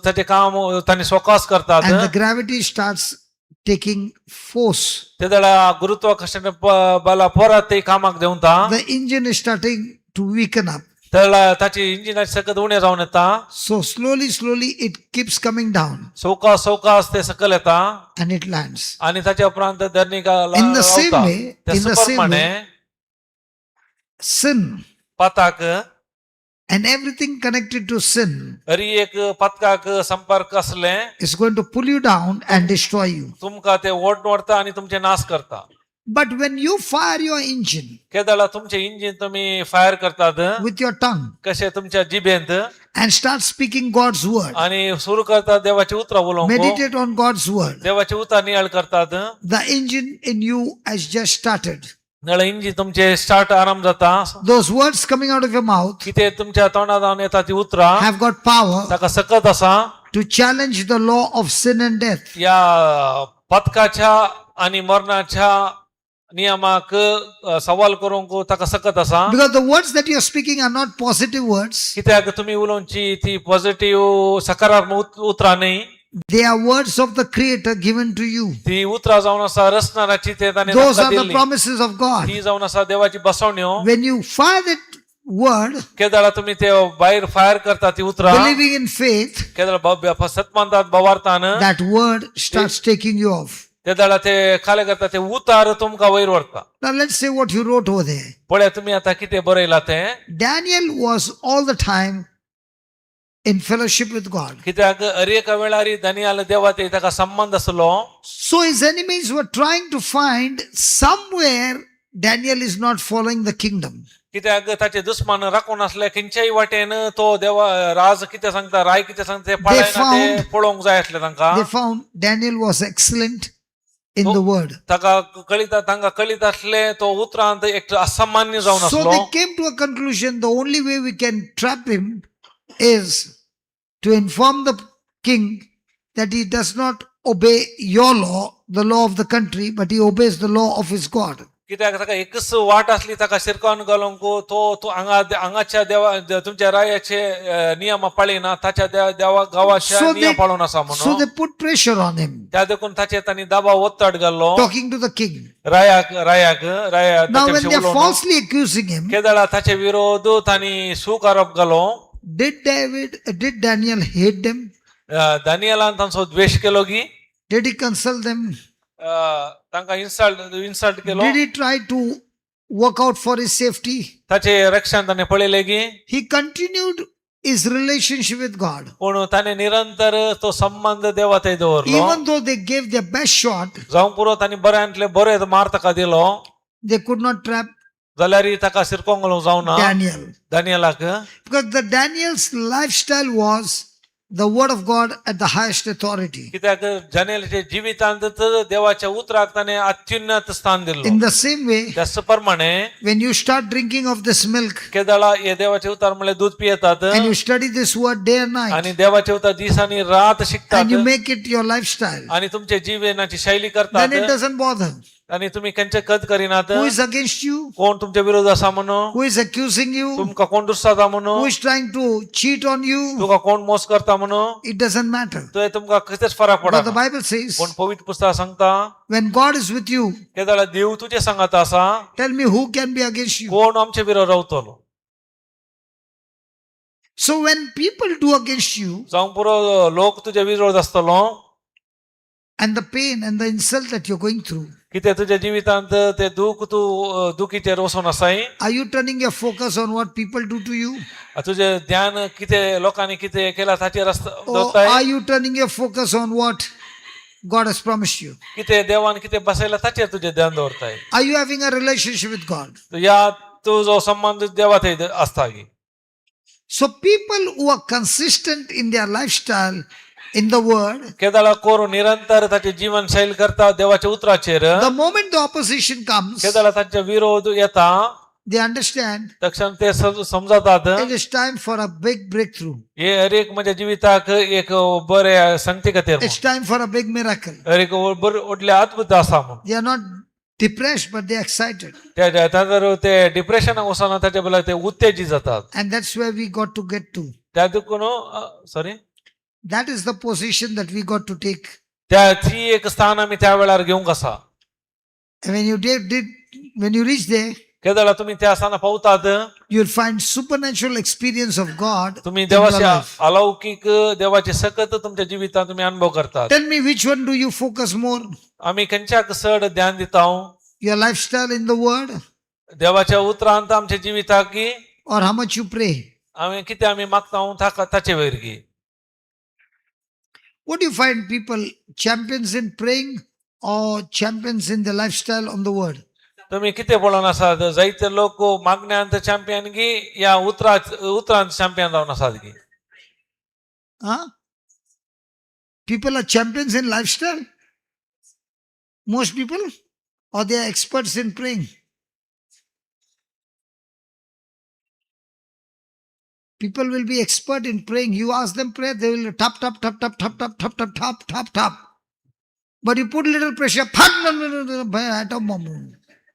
ताचे काम तांणी स्वकास करतात and the gravity starts taking force. तेदाळा गुरुत्वाकर्षण बला परत ते कामाक देवता The engine is starting to weaken up. तेदाळा ताची इंजिनाची सकत उणे जावन येता So slowly it keeps coming down सवकास ते सकल येता and it lands. आणि ताच्या उपरांत धरणीका In the same रावता. way, त्या in the same सुपरमाणे way, sin पाताक and everything connected to sin हरी एक पथकाक संपर्क असले is going to pull you down and destroy you. तुमका ते ओढ वरता आणि तुमचे नाश करता But when you fire your engine केदाळा तुमचे इंजिन तुम्ही फायर करतात with your tongue कसे तुमच्या जिभेंत and start speaking God's word, आणि सुरू करतात देवाची उतरा बोलून meditate on God's word, देवाची उतार नियाळ करतात the engine in you has just started. नळ इंजिन तुमचे स्टार्ट आराम जाता Those words coming out of your mouth किती तुमच्या तोंडात जाऊन येतात ती उतरा have got power ताका सकत असा to challenge the law of sin and death. या पदकाच्या आणि मरणाच्या नियमाक सवाल करूंक ताका सकत असा Because the words that you are speaking are not positive words, कित्याक तुम्ही उलोवची ती पॉझिटिव्ह सकारात्मक उतरां न्ही they are words of the Creator given to you. ती उतरां जावन आसा रचणाराची ते ताणें Those ताका are the Delhi promises of God. ती जावन आसा देवाची बसवण्यो When you fire that word, केदाळा तुम्ही ते भायर फायर करता ती उतरां believing in faith, केदाळा सत्मानतात भवार्थान that word starts taking you off. केदाळा ते खाले करता ते उतार तुमकां वयर व्हरता Now let's say what you wrote over there. पळय तुम्ही आता कितें बरयला ते Daniel was all the time in fellowship with God. कित्याक हर एका वेळार दानियाल देवा ते ताका संबंध आसलो So his enemies were trying to find somewhere Daniel is not following the kingdom. कित्याक ताचे दुस्मान राखून असले खंयच्याय वाटेन तो देवा राज कितें सांगता राय कितें सांगता ते पाळयना ते found- पळोवंक जाय आसले तांकां They found Daniel was excellent in the word. ताका कळिता तांकां कळीत असले तो उतरांत एक असामान्य जावन So आसलो they came to a conclusion the only way we can trap him is to inform the king that he does not obey your law, the law of the country, but he obeys the law of his God. कित्याक ताका एकच वाट असली ताका शिरकावन घालूंक तो हांगाच्या देवा तुमच्या रायाचे नियम पाळिना ताच्या देवा गावाच्या So नियम पाळून आसा So म्हणून they put pressure on him, त्या देखून ताचे तांणी दबाव वत्तड घाल्लो talking to the king. Raya Now ताचे when विशीं they are उलोवन falsely accusing him, केदाळा ताचे विरोध तांणी सूख आरोप घालो did Daniel hate them? दानियलान तांचो द्वेष केलो की Did he console them? तांकां insult Kelo Did he try to work out for his safety? ताचे रक्षण ताणें पळयलें की He continued his relationship with God. पूण ताणें निरंतर तो संबंध देवा थंय दवरलो Even though they gave their best shot, जावं पुरो तांणी बऱ्यांतले बरे मार ताका दिलो they could not trap जाल्यार ताका शिरकोंक घालूंक जावना Daniel. दानियलाक Because the Daniel's lifestyle was the word of God at the highest authority. कित्याक दानियलाचे जिवितांत तर देवाच्या उतराक ताणें अत्युन्नत स्थान दिल्लो In the same way, त्याच प्रमाणे when you start drinking of this milk केदाळा हे देवाचे उतार म्हणल्यार दूध पियेतात and you study this word day and आणि night देवाचे उतार दीस आनी रात and शिकतात you make it your lifestyle, आणि तुमचे जिवनाची शैली then करतात it doesn't bother. आणि तुम्ही खंयचे कद करिनात Who is against you? कोण तुमच्या विरोध आसा म्हणून Who is accusing you? तुमका कोण दुसता म्हणून Who is trying to cheat on you? तुका कोण मोस करता म्हणून It doesn't matter. तो तुमका कितेंच फरक But the पडना Bible says, पण पवित्र पुस्तक सांगता when God is with you, केदाळा देव तुझे सांगत आसा tell me who can be against you. कोण आमचे विरोध रावतलो So when people do against you, जावं पुरो लोक तुझे विरोध आसतलो and the pain and the insult that you're going through, कितें तुझ्या जिवितांत ते दुख तू दुखीचेर वचून आसाय are you turning your focus on what people do to you? तुझे ध्यान कितें लोकांनी कितें केला ताचेर Or दवरताय are you turning your focus on what God has promised you? कितें देवान कितें बसयला ताचेर तुझे ध्यान दवरताय Are you having a relationship with God? या तुजो संबंध देवा थंय आसता की So people who are consistent in their lifestyle in the word, केदाळा कोर निरंतर ताचे जीवन शैल करता देवाच्या उतराचेर the moment the opposition comes, केदाळा तांचे विरोध येता they understand तक्षण ते समजतात it is time for a big breakthrough. हे हर एक म्हणजे जिविताक एक बरे संगती खातीर It's time for a big miracle. हर एक व्हडले अद्भुत आसा म्हणून They are not depressed, but they are excited. त्या ते डिप्रेशनाक वचना ताचे बद्दल ते उत्तेजित जातात And that's where we got to get to. त्या दुखून sorry That is the position that we got to take. त्या ती एक स्थान आम्ही त्या वेळार घेवंक आसा And when you reach there, केदाळा तुम्ही त्या स्थाना पावतात you'll find supernatural experience of God तुम्ही in your देवाचे life. अलौकिक देवाचे सकत तुमच्या जिवितांत तुम्ही अनुभव करतात Tell me, which one do you focus more? आम्ही खंयच्याक चड ध्यान दिता Your lifestyle in the word, देवाच्या उतरांत आमच्या जिविताक की or how much you pray? आम्ही कितें आम्ही मागता ताचे वयर की What do you find people champions in praying or champions in the lifestyle on the word? तुम्ही किती पळोवन आसात जायते लोक मागण्यांत चॅम्पियनगी या उतरांत चॅम्पियन जावन आसात की Huh? People are champions in lifestyle? Most people? Or they are experts in praying? People will be expert in praying. You ask them pray, they will tap, tap, tap, tap, tap, tap, tap, tap, tap, tap, tap. But you put little pressure, atom bomb.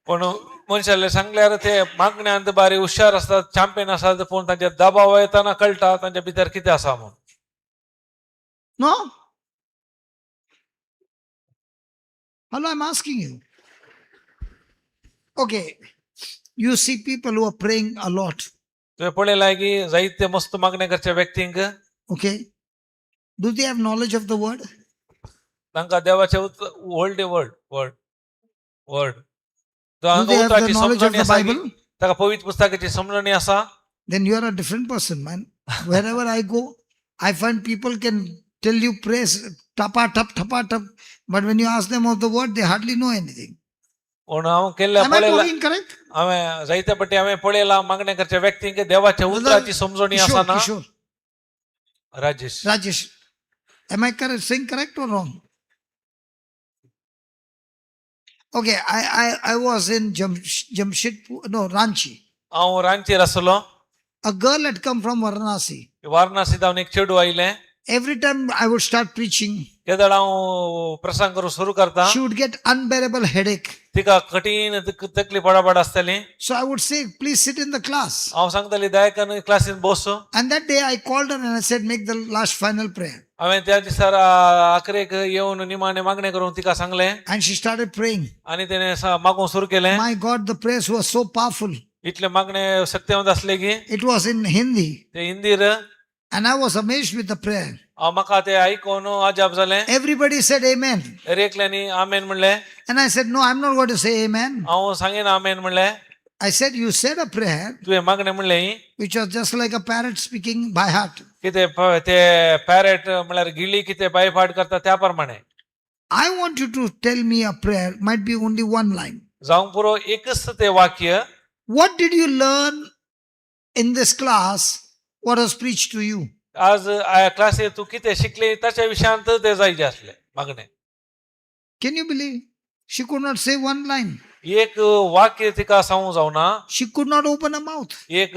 पण मनशाले सांगल्यार ते मागण्यांत बारी हुशार असतात champion असतात पण तांचे दबाव येताना कळटा तांच्या भितर कितें आसा म्हणून No? Hello, I'm asking you. Okay. You see people who are praying a lot. तुवें पळयलां की जायते मस्त मागणे करचे व्यक्तींक Okay. Do they have knowledge of the word? तांकां देवाचे world word word word Do they have the उतराची knowledge of समजणी the आसा की Bible? ताका पवित्र पुस्तकाची समजणी आसा Then you are a different person, man. Wherever I go, I find people can tell you praise, tapa tap, tapa tap. But when you ask them of the word, they hardly know anything. पण हांव केल्ल्या Am I पळयला talking correct? हांवें जायते फाटी हांवें पळयलां मागणे करचे व्यक्तींक देवाच्या उतराची समजणी Kishore, Asna Kishore, Rajesh Rajesh. Am I correct, saying correct or wrong? Okay, I was in Jamshedpur, no, Ranchi. हांव रांचीर आसलो A girl had come from Varanasi. Varanasi जावन एक चेडू आयलें Every time I would start preaching, केदळ हांव प्रसंग करूं सुरू करता she would get unbearable headache. तिका कठीण तकली पडापड आसतली So I would say, please sit in the class. हांव सांगताली दयाकन क्लासीन बस And that day I called her and I said, make the last final prayer. हांवें त्या दिसार आखरेक येवन निमाणे मागणे करून तिका सांगलें And she started praying. आनी तिणें मागूंक सुरू केलें My God, the prayers were so powerful. इतले मागणे शक्तिवंत आसले की It was in Hindi. ते हिंदीर And I was amazed with the prayer. म्हाका ते आयकून अजाप जालें Everybody said amen. एकल्यानी आमेन म्हणलें And I said, no, I'm not going to say amen. हांव सांगेन आमेन म्हणलें I said, you said a prayer तुवें मागणें म्हणलें which was just like a parrot speaking by heart. कितें ते पॅरेट म्हळ्यार गिळी कितें बायफाट करता त्या प्रमाणे I want you to tell me a prayer, might be only one line. जावंक पुरो एकच ते वाक्य What did you learn in this class? What was preached to you? आज क्लासीत तू कितें शिकली ताच्या विशयांत ते जायचे आसले मागणे Can you believe? She could not say one line. एक वाक्य तिका सांगूं जावना She could not open her mouth. एक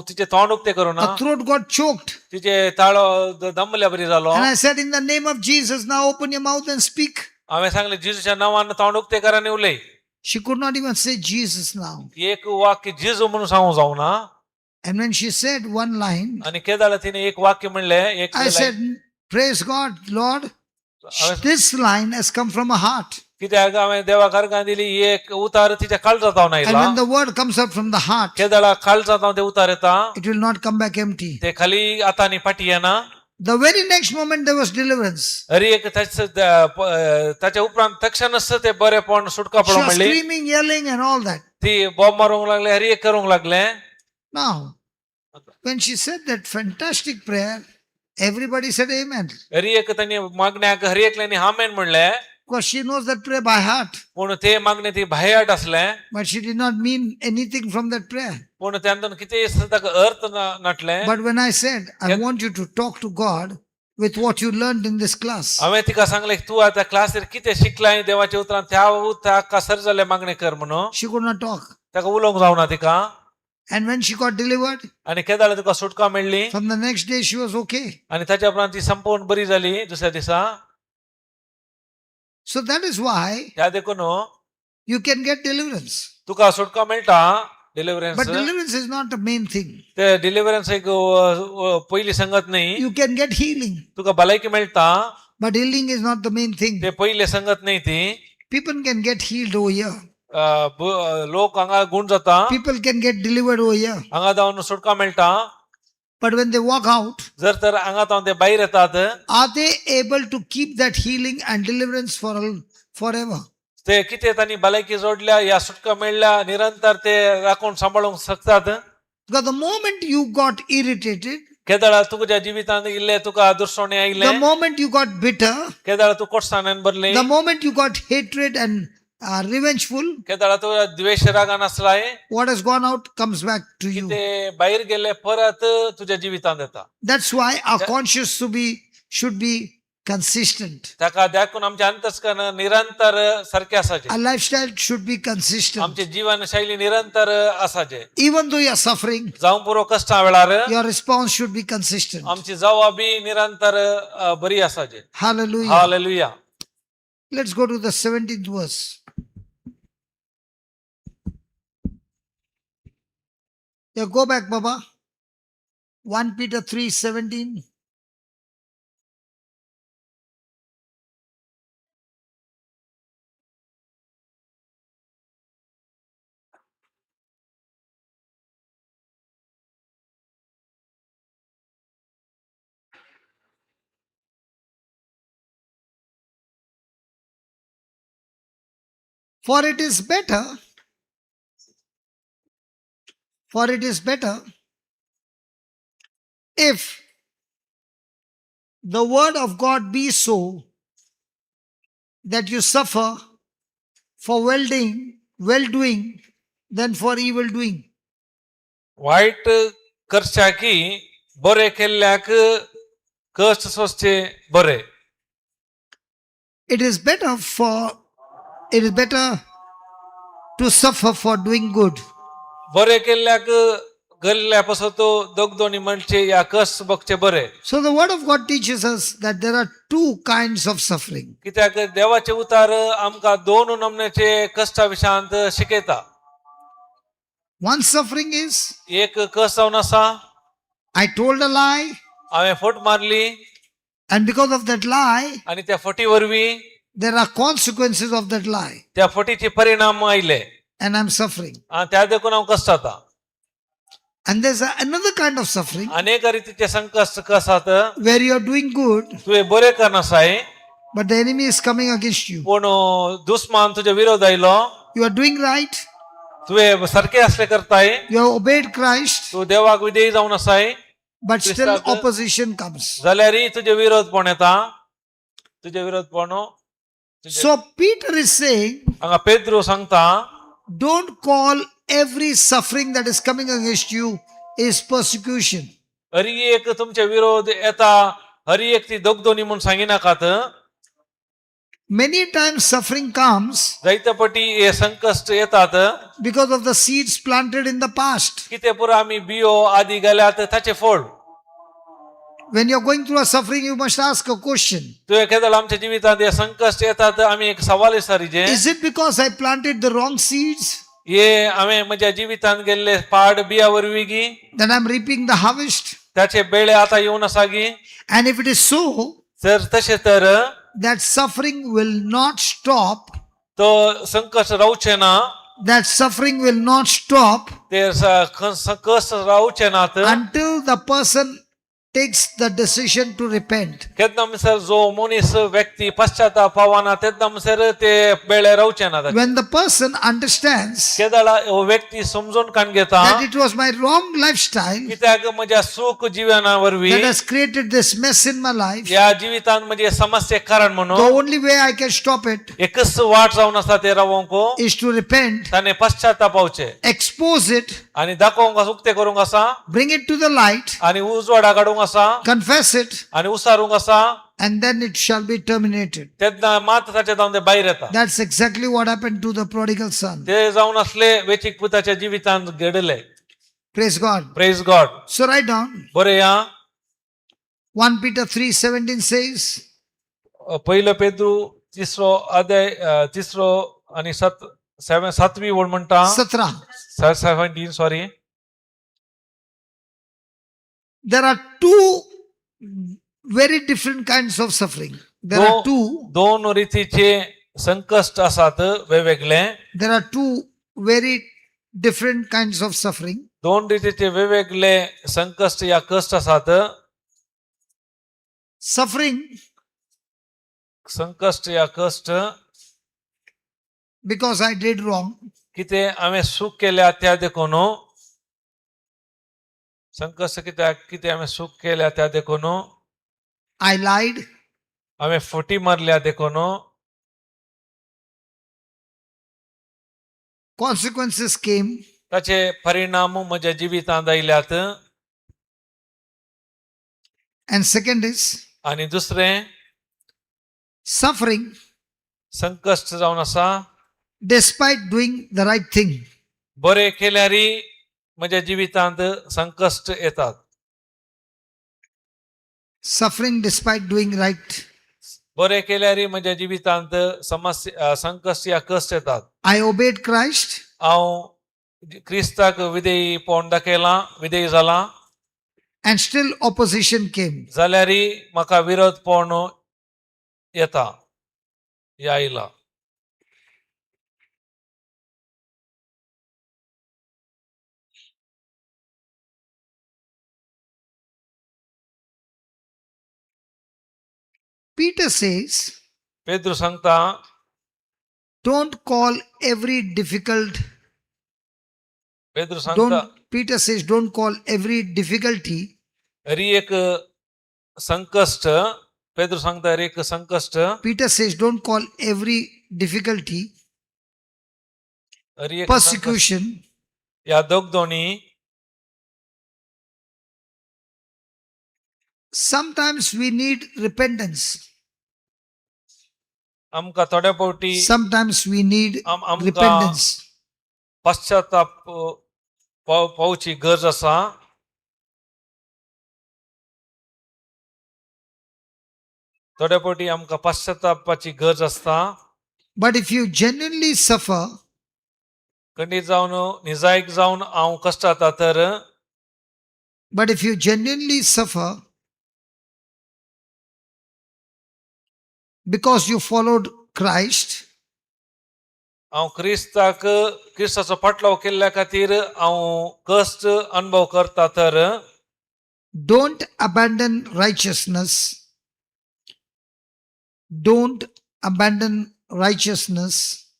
तिचे तोंड उक्ते करूना Her throat got choked. तिचे ताळो दमल्या बरी जालो And I said, in the name of Jesus, now open your mouth and speak. हांवें सांगलें जेजूच्या नांवान तोंड उक्ते कर आनी उलय She could not even say Jesus now. एक वाक्य जेजू म्हणून सांगूं जावना And when she said one line, आनी केदाळ तिने एक वाक्य म्हणलें एक I said, praise God, Lord. This line has come from a heart. कित्याक हांवें देवाक अर्गां दिली ही एक उतार तिच्या काळजांत And आयला when the word comes out from the heart, केदाळ काळजांत ते उतार येता it will not come back empty. ते खाली आतांनी फाटी येना The very next moment there was deliverance. हरी एक ताच्या उपरांत तक्षणच ते बरेपण सुटका She पडूंक was म्हणली screaming, yelling, and all that. ती बॉम्ब मारूंक लागले हरी एक करूंक लागले Now, when she said that fantastic prayer, everybody said amen. हरी एक त्यांनी मागण्याक हरी एकल्यानी हामेन म्हणले Because she knows that prayer by heart. पूण ते मागणे ती भायट असले But she did not mean anything from that prayer. पूण त्यांतून कितें ताका अर्थ नटले But when I said, I want you to talk to God with what you learned in this class. हांवें तिका सांगलें तूं आतां क्लासीर कितें शिकलाय देवाच्या उतरान त्या ताका सर जाले मागणे कर म्हणून She could not talk. ताका उलोवंक जावना तिका And when she got delivered, आनी केदाळ तुका सुटका मेळ्ळी from the next day she was okay. आनी ताच्या उपरांत ती संपूर्ण बरी जाली दुसऱ्या दिसा So that is why त्या देखून you can get deliverance. तुका सुटका मेळटा डिलिव्हरन्स But deliverance is not the main thing. ते डिलिव्हरन्स एक पहिली संगत नाही You can get healing. तुका भलायकी मेळटा But healing is not the main thing. ते पहिले संगत नाही ती People can get healed over here. लोक हांगा गुण जाता People can get delivered over here. हांगा जावन सुटका मेळटा But when they walk out, जर तर हांगा जावन ते भायर येतात are they able to keep that healing and deliverance forever? ते कितें तांणी भलायकी जोडल्या या सुटका मेळ्ळ्या निरंतर ते राखून सांभाळूंक शकतात Because the moment you got irritated, केदळ तुझ्या जिवितांत इल्ले तुका दुश्मने आयले the moment you got bitter, केदळ तू कोटसानान भरले the moment you got hatred and revengeful, केदळ तुझ्या द्वेष रागान असलाय what has gone out comes back to you. ते बाहेर गेले परत तुझ्या जिवितांत येता That's why our conscience should be consistent. ताका देखून आमचे अंतस्करण निरंतर सारखे असाचे Our lifestyle should be consistent. आमचे जीवनशैली निरंतर असाचे Even though you are suffering, जाऊन पुरो कष्टा वेळार your response should be consistent. आमची जवाबी निरंतर बरी असाचे Hallelujah. Hallelujah. Let's go to the 17th verse. Yeah, go back, Baba. 1 Peter 3:17. For it is better if the word of God be so that you suffer for well doing than for evil doing. White करच्या की बरे केल्ल्याक कष्ट सोसचे बरे. It is better to suffer for doing good. बरे केल्ल्याक गल्ल्यापासून तो दोगदोनी म्हणचे या कष्ट बघचे बरे. So the word of God teaches us that there are two kinds of suffering. कित्याक देवाचे उतार आमका दोन नमनेचे कष्टा विशांत शिकयता. One suffering is, एक कष्ट जावन आसा I told a lie, हांवें फट मारली and because of that lie, आणि त्या फटी वरवीं there are consequences of that lie, त्या फटीचे परिणाम आयले and I'm suffering. आणि त्या देखून हांव कष्ट जाता. And there's another kind of suffering अनेक रीतीचे संकष्ट Kasat where you're doing good, तुवें बरे करनासाय but the enemy is coming against you. पूण दुश्मन तुजे विरोध आयलो. You are doing right, तुवें सारखे असले करताय, you have obeyed Christ, तू देवाक विधेय जावन आसाय, but still Christ- opposition comes. जाल्यारय तुजे विरोध पण येता. तुजे विरोध पण So Peter is saying, हांगा पेद्रू सांगता don't call every suffering that is coming against you is persecution. हरी एक तुमचे विरोध येता, हरी एक ती दोगदोनी म्हणून सांगिनाकात. Many times suffering comes जायतेपटी हे संकष्ट येतात because of the seeds planted in the past. कितें पुरो आमी बियो आदी घाल्यात ताचे फळ. When you're going through a suffering, you must ask a question. तुवें केदळ आमच्या जिवितांत हे संकष्ट येतात आमी एक सवाल विचारीचे, Is it because I planted the wrong seeds हे हांवें म्हज्या जिवितांत गेल्ले पाड बिया वरवीं गी that I'm reaping the harvest? त्याचे बेळे आता येवन आसा गी. And if it is so, जर तशें तर that suffering will not stop. तो संकष्ट रावचे ना, That suffering will not stop ते कष्ट रावचे नात until the person takes the decision to repent. तेन्ना म्हणसर जो मनीस व्यक्ती पश्चाताप पावना तेन्ना म्हणसर ते बेळे रावचे ना. When the person understands केदळ हो व्यक्ती समजून काण घेता that it was my wrong lifestyle कित्याक म्हज्या सुख जिवना वरवीं that has created this mess in my life, या जिवितांत म्हणजे समस्येक कारण the म्हणून only way I can stop it एकच वाट जावन आसा ते रावोंक is to repent, ताणे पश्चाताप पावचे expose it, आणि दाखोवंक उक्ते करूंक आसा bring it to the light, आणि उजवाडा काडूंक आसा confess it, आणि उसारूंक आसा. and then it shall be terminated. तेन्ना मात ताचे जावन ते भायर येता. That's exactly what happened to the prodigal son. ते जावन असले वेचीक पुताच्या जिवितांत घडले. Praise God. Praise God. So write down. बरे या 1 Peter 3:17 says, पहिलं पेद्रू तिसरो अध्याय तिसरो आणि सातवी ओळ म्हणटा 17 sorry. there are two very different kinds of suffering. There are दोन रीतीचे संकष्ट आसात वेगवेगळे. there are two very different kinds of suffering. दोन रीतीचे वेगवेगळे संकष्ट या कष्ट आसात. Suffering संकष्ट या कष्ट because I did wrong. कितें हांवें चूक केल्या त्या देखून. संकष्ट किती आम्ही सुख केल्या त्या देखून I lied, आम्ही फुटी मारल्या देखून consequences came, त्याचे परिणाम माझ्या जिवितांत आयल्यात. and second is आणि दुसरे suffering संकष्ट जावन आसा despite doing the right thing. बरे केल्यारी माझ्या जिवितांत संकष्ट येतात. Suffering despite doing right. बरे केल्यारी माझ्या जिवितांत समस्या संकष्ट या कष्ट येतात. I obeyed Christ, हांव क्रिस्ताक विधेय जाला and still opposition came. जाल्यारी म्हाका विरोध पळोवन येता आयला. Peter says, पेद्रू सांगता don't call every difficult, Pedro सांगता don't, Peter says, don't call every difficulty हरी एक संकष्ट पेद्रू सांगता हरी एक संकष्ट Peter says, don't call every difficulty, हरी एक संकष्ट persecution, या दोनी sometimes we need repentance. आमकां थोड्या फावटी Sometimes we need आमकां repentance. पश्चाताप पावची गरज आसा. थोड्या फावटी आमकां पश्चातापाची गरज आसता. But if you genuinely suffer, खंडीत जावन निजायक जावन हांव कश्ट जाता तर but if you genuinely suffer because you followed Christ, हांव क्रिस्ताचो फाटलाव केल्ल्या खातीर हांव कश्ट अनुभव करता तर don't abandon righteousness. Don't abandon righteousness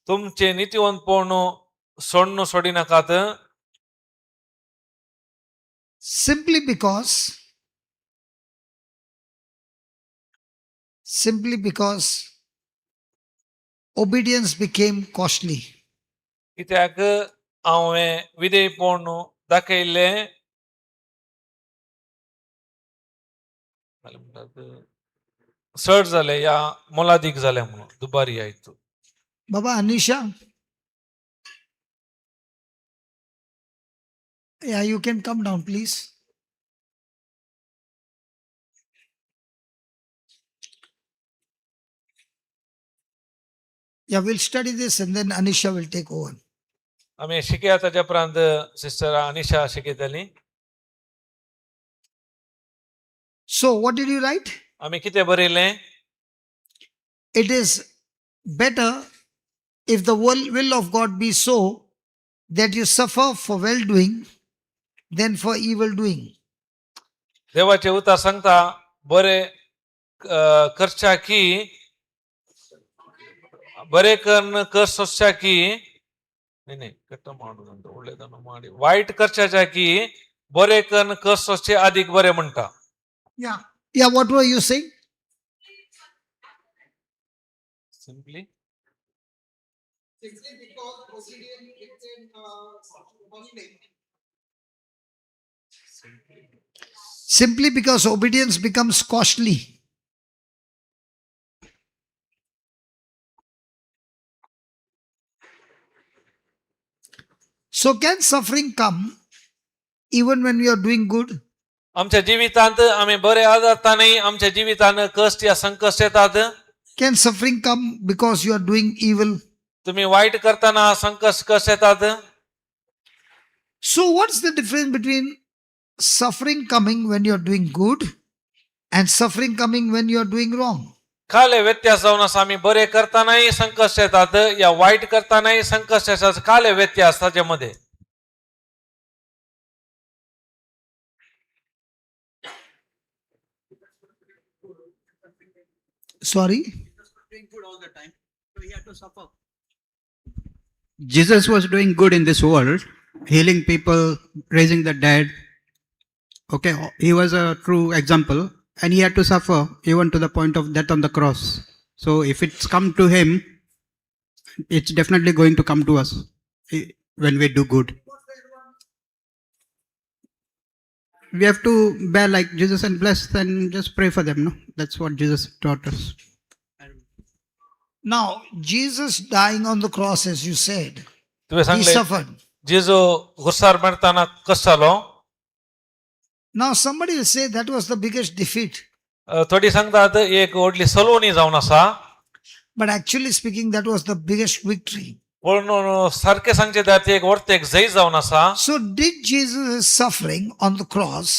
तुमचे नीतिवंतपण सोडिनाकात. simply because obedience became costly. कित्याक हांवें विधेयपण दाखयलें चड जालें या मोलादीक जालें म्हणून दुबारी आयतू. Baba Anisha, yeah, you can come down, please. Yeah, we'll study this and then Anisha will take over. आम्ही शिकया ताच्या उपरांत सिस्टर अनिशा शिकयतली. So, what did you write? आम्ही कितें बरयलें? It is better if the will of God be so that you suffer for well doing than for evil doing. देवाचे उतार सांगता बरे करच्या की बरे कर्ण कर सोच्या की नाही कट्ट माडू ಒಳ್ಳೆದನ್ನು ಮಾಡಿ वाईट करच्या की बरे कर्ण कर सोचे अधिक बरे म्हणता. Yeah, what were you saying? Simply Simply because obedience becomes costly. So, can suffering come even when we are doing good? आमच्या जीवितांत आम्ही बरे आजारतानाही आमच्या जीवितान कष्ट या संकष्ट येतात. Can suffering come because you are doing evil? तुम्ही वाईट करताना संकष्ट कष्ट येतात. So, what's the difference between suffering coming when you are doing good and suffering coming when you are doing wrong? काले व्यत्यास जाऊन असं आम्ही बरे करतानाही संकष्ट येतात या वाईट करतानाही संकष्ट येतात. काले व्यत्यास त्याच्यामध्ये. Sorry? Doing good all the time, so he had to suffer. Jesus was doing good in this world, healing people, raising the dead, Okay, he was a true example and he had to suffer even to the point of death on the cross. So if it's come to him, it's definitely going to come to us when we do good. We have to bear like Jesus and bless and just pray for them. No, that's what Jesus taught us. Now, Jesus dying on the cross, as you said, तुम्ही he सांगले suffered. जेजू घुसार मारताना कस जालो Now, somebody will say that was the biggest defeat. थोडी सांगतात एक व्हडली सलोनी जावन आसा But actually speaking, that was the biggest victory. पण सारखे सांगचे जाल्यार ती एक व्हडते एक जय जावन आसा So, did Jesus' suffering on the cross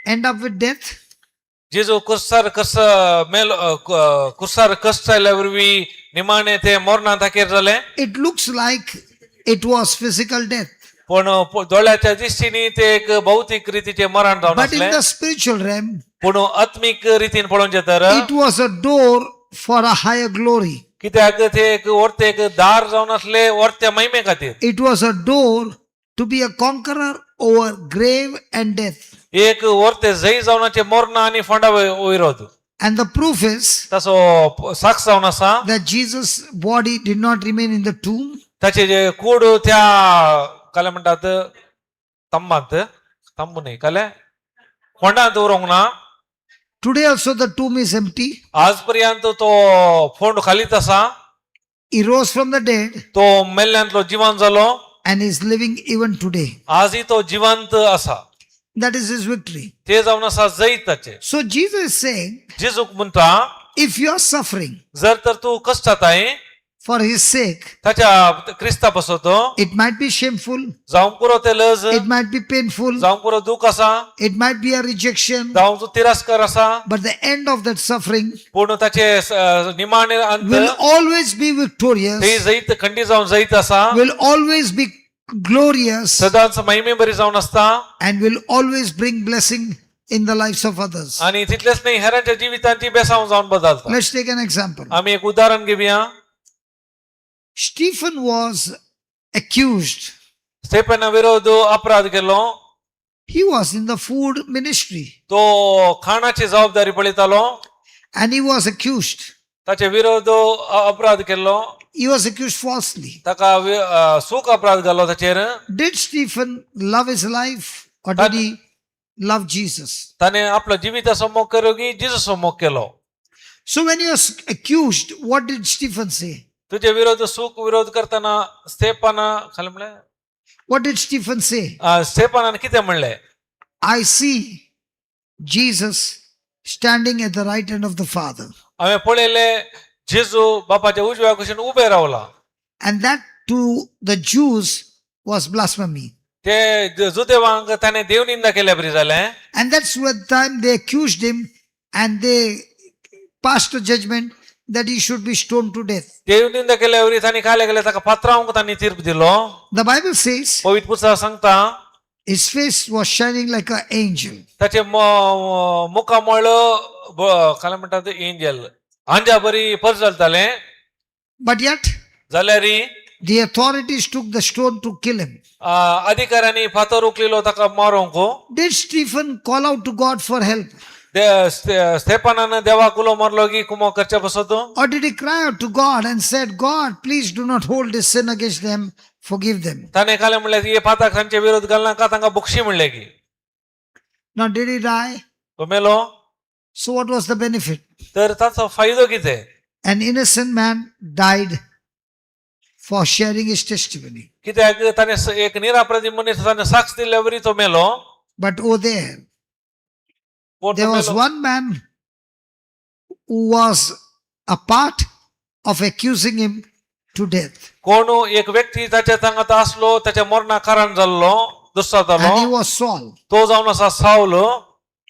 end up with death? जेजू कुर्सार कस मेल कुर्सार कस जाल्या वरवीं निमाणे ते मरना ताकेर जाले It looks like it was physical death. पण दोळ्याच्या दिश्टीनी ते एक भौतिक रीतीचे मरण जावन But in आसले the spiritual realm, पूण आत्मिक रीतीन पळोवचे तर it was a door for a higher glory. कित्याक ते एक व्हडते एक दार जावन आसले व्हडत्या महिमे खातीर It was a door to be a conqueror over grave and death. एक व्हडते जय जावनाचे मरणा आनी फोंडा विरोध And the proof is ताचो साक्ष जावन आसा that Jesus' body did not remain in the tomb. ताचे जे कूड त्या काले म्हणटात तंबांत तंबू न्ही काले फोंडांत उरोंक ना Today also the tomb is empty. आज पर्यंत तो फोंड खालीच आसा He rose from the dead तो मेल्ल्यांतलो जिवंत जालो and is living even today. आजही तो जिवंत आसा That is his victory. ते जावन आसा जैत ताचे So Jesus is saying, जेजूक म्हणटा if you are suffering जर तर तू कश्टाताय for his sake, ताच्या Crysta पासतो it might be shameful, जावं पुरो ते लज it might be painful, जावं पुरो दुख आसा it might be a rejection, जावं तू तिरस्कार आसा but the end of that suffering पूण ताचे निमाणे अंत will always be ते victorious, जैत खंडी जावन जैत आसा will always be glorious, सदांच महिमे बरी जावन आसता and will always bring blessing in the lives of others. आणि तितलेच नाही हेरांच्या जिवितांची बेसांव जावन बदलता Let's take an example. आम्ही एक उदाहरण घेवया Stephen was accused. स्टेफना विरोध अपराध केलो He was in the food ministry तो खाणाची जबाबदारी पळयतालो and he was accused. ताचे विरोध अपराध केलो He was accused falsely. ताका सूख अपराध घालो ताचेर Did Stephen love his life or did he love Jesus? ताणे आपलो जिवित मोग केलो की जिजस मोग केलो So when he was accused, what did Stephen say? तुझे विरोध सूख विरोध करताना स्टेपाना खाली म्हणले What did Stephen say? स्टेपानान कितें म्हणले I see Jesus standing at the right hand of the Father. हांवें पळयले जेजू बापाच्या उजव्या कुशीन ube Rawla And that to the Jews was blasphemy. ते जुदेवांक ताणें देवनिंदा केल्या बरी जालें And that's what time they accused him and they passed a judgment that he should be stoned to death. देवनिंदा केल्या वरी तांणी काय केलें ताका पात्रांक तांणी तीर्प दिलो The Bible says पवित्र पुस्तकां सांगता his face was shining like an angel. ताचे मुखामळ काय म्हणटात एंजल आंजा बरी परजलताले But yet, जाल्यार the authorities took the stone to kill him. अधिकाऱ्यांनी फातर उखलिलो ताका मारूंक Did Stephen call out to God for help? स्टेपानान देवाक उलो मारलो की कुमो करचे बसतो Or did he cry out to God and said, God, please do not hold this sin against them, forgive them? ताणे काले म्हणले हे पाताक तांचे विरोध घाल नाका तांकां बुक्षी म्हणले की Now, did he die? तो मेलो So, what was the benefit? तर ताचो फायदो कितें An innocent man died for sharing his testimony. कित्याक ताणे एक निरापराधी मनीस ताणे साक्ष दिल्या वरी तो मेलो But oh, there पूण तो there was मेलो. one man who was a part of accusing him to death. कोण एक व्यक्ती ताच्या सांगात आसलो ताच्या मरणा कारण जाल्लो दुसरा And he जालो was Saul. तो जावन आसा सावल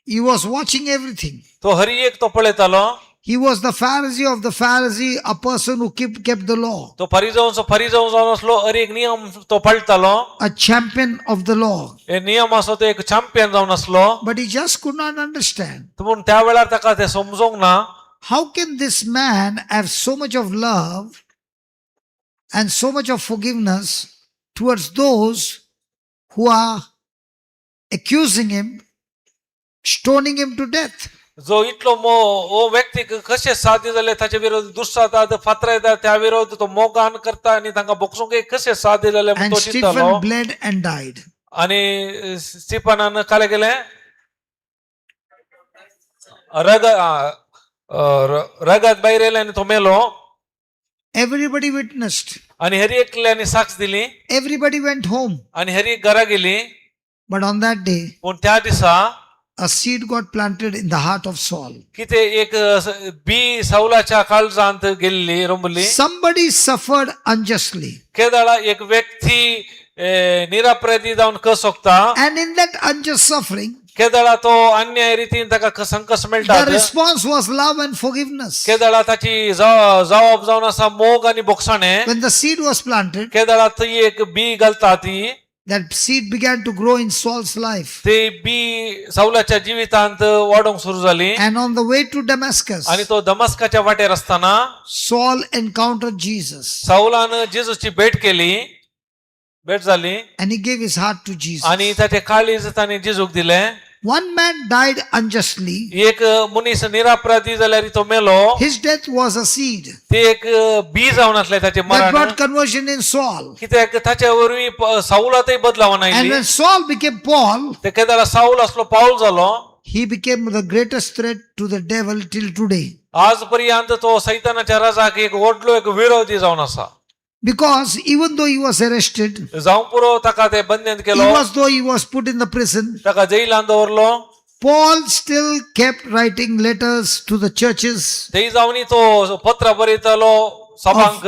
He was watching everything. तो हर एक तो पळयतालो He was the Pharisee of the Pharisee, a person who kept the law, तो फरिजाऊन जावन आसलो हर एक नियम तो पाळटालो a champion of the law. हे नियम आसो तो एक चॅम्पियन जावन आसलो But he just could not understand. पूण त्या वेळार ताका ते समजूंक ना How can this man have so much of love and so much of forgiveness towards those who are accusing him, stoning him to death. जो इतलो ओ व्यक्ती कशे साधी जाले ताचे विरोध दुश्शाता फात्र येता त्या विरोध तो मोगान करता आणि तांकां बोक्सूंक कशे साधी जाले And तो चिंतलो Stephen bled and died. आणि स्टिफनान काय केले रगत बाहेर येले आणि तो मेलो Everybody witnessed. आणि हरी एकल्याने साक्ष दिली Everybody went home. आणि हरी घरा गेली But on that day, पण त्या दिसा a seed got planted in the heart of Saul. किते एक बी साऊलाच्या काळजांत गेल्ली रंबली Somebody suffered unjustly. केदळा एक व्यक्ती निरापराधी जाऊन कस सोगता And in that unjust suffering, केदळा तो अन्याय रीतीन ताका संकस मेळटा the response was love and forgiveness. केदळा ताची जबाब जावन आसा मोग आणि बोगसाणे When the seed was planted, केदळा ती एक बी घालता ती that seed began to grow in Saul's life. ते बी साऊलाच्या जिवितांत वाढोंक सुरू झाली And on the way to Damascus, आणि तो दमस्काच्या वाटेर असताना Saul encountered Jesus साऊलान जेजूची भेट केली भेट झाली and he gave his heart to Jesus. आणि ताचे काळीज ताणे जेजूक दिले One man died unjustly. एक मनीस निरापराधी जाल्यार तो मेलो His death was a seed ते एक बी जावन असले ताचे that मरण brought conversion in Saul. कित्याक ताच्या वरवीं साऊलातय बदलावण And oily when Saul became Paul, ते केदारा साऊल असलो पाऊल जालो he became the greatest threat to the devil till today. आज पर्यंत तो सैतानाच्या राजाक एक व्हडलो एक विरोधी जावन आसा Because even though he was arrested, जावं पुरो ताका ते बंदीत केलो though he was put in the prison, ताका जैलांत दवरलो Paul still kept writing letters to the churches थंय जावनी तो पत्र बरयतालो सभांक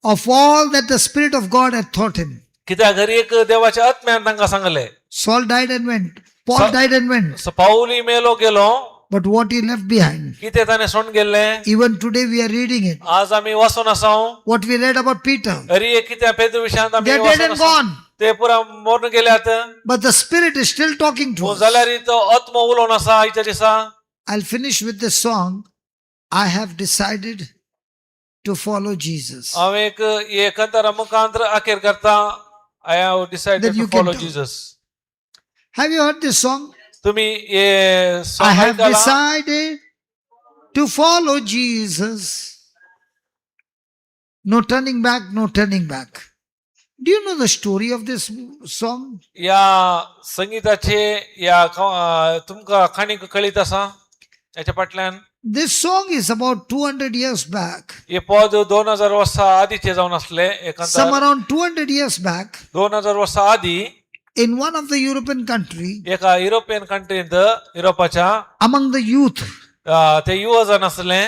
of all that the Spirit of God had taught him. कित्याक घरी एक देवाच्या आत्म्यान तांकां सांगले Saul died and went. Paul died and went. पाऊली मेलो गेलो But what he left behind, कितें ताणें सोडून गेल्ले even today we are reading it. आज आमी वाचून आसा What we read about Peter. हरी एक कित्या पेद्र विशयांत आमी They are dead वाचून and आसा. gone. ते पुरा मरून गेल्यात But the Spirit is still talking to us. जाल्यार तो आत्मो उलोवन आसा आयच्या दिसा I'll finish with this song. I have decided to follow Jesus. हांव एक हे कंतारा मुखांतर आखेर करता I have decided Then to you can follow talk. Jesus Have you heard this song? तुम्ही हे I song have ऐकला? decided to follow Jesus. No turning back, no turning back. Do you know the story of this song? या संगीताचे या तुमका खाणीक कळीत आसा याच्या फाटल्यान This song is about 200 years back. हे पद 2000 वर्सां आदीचे जावन असले Some around 200 years back, 2000 वर्सां आदी in one of the European country, एका युरोपियन कंट्रींत युरोपाच्या among the youth, ते युवजन असले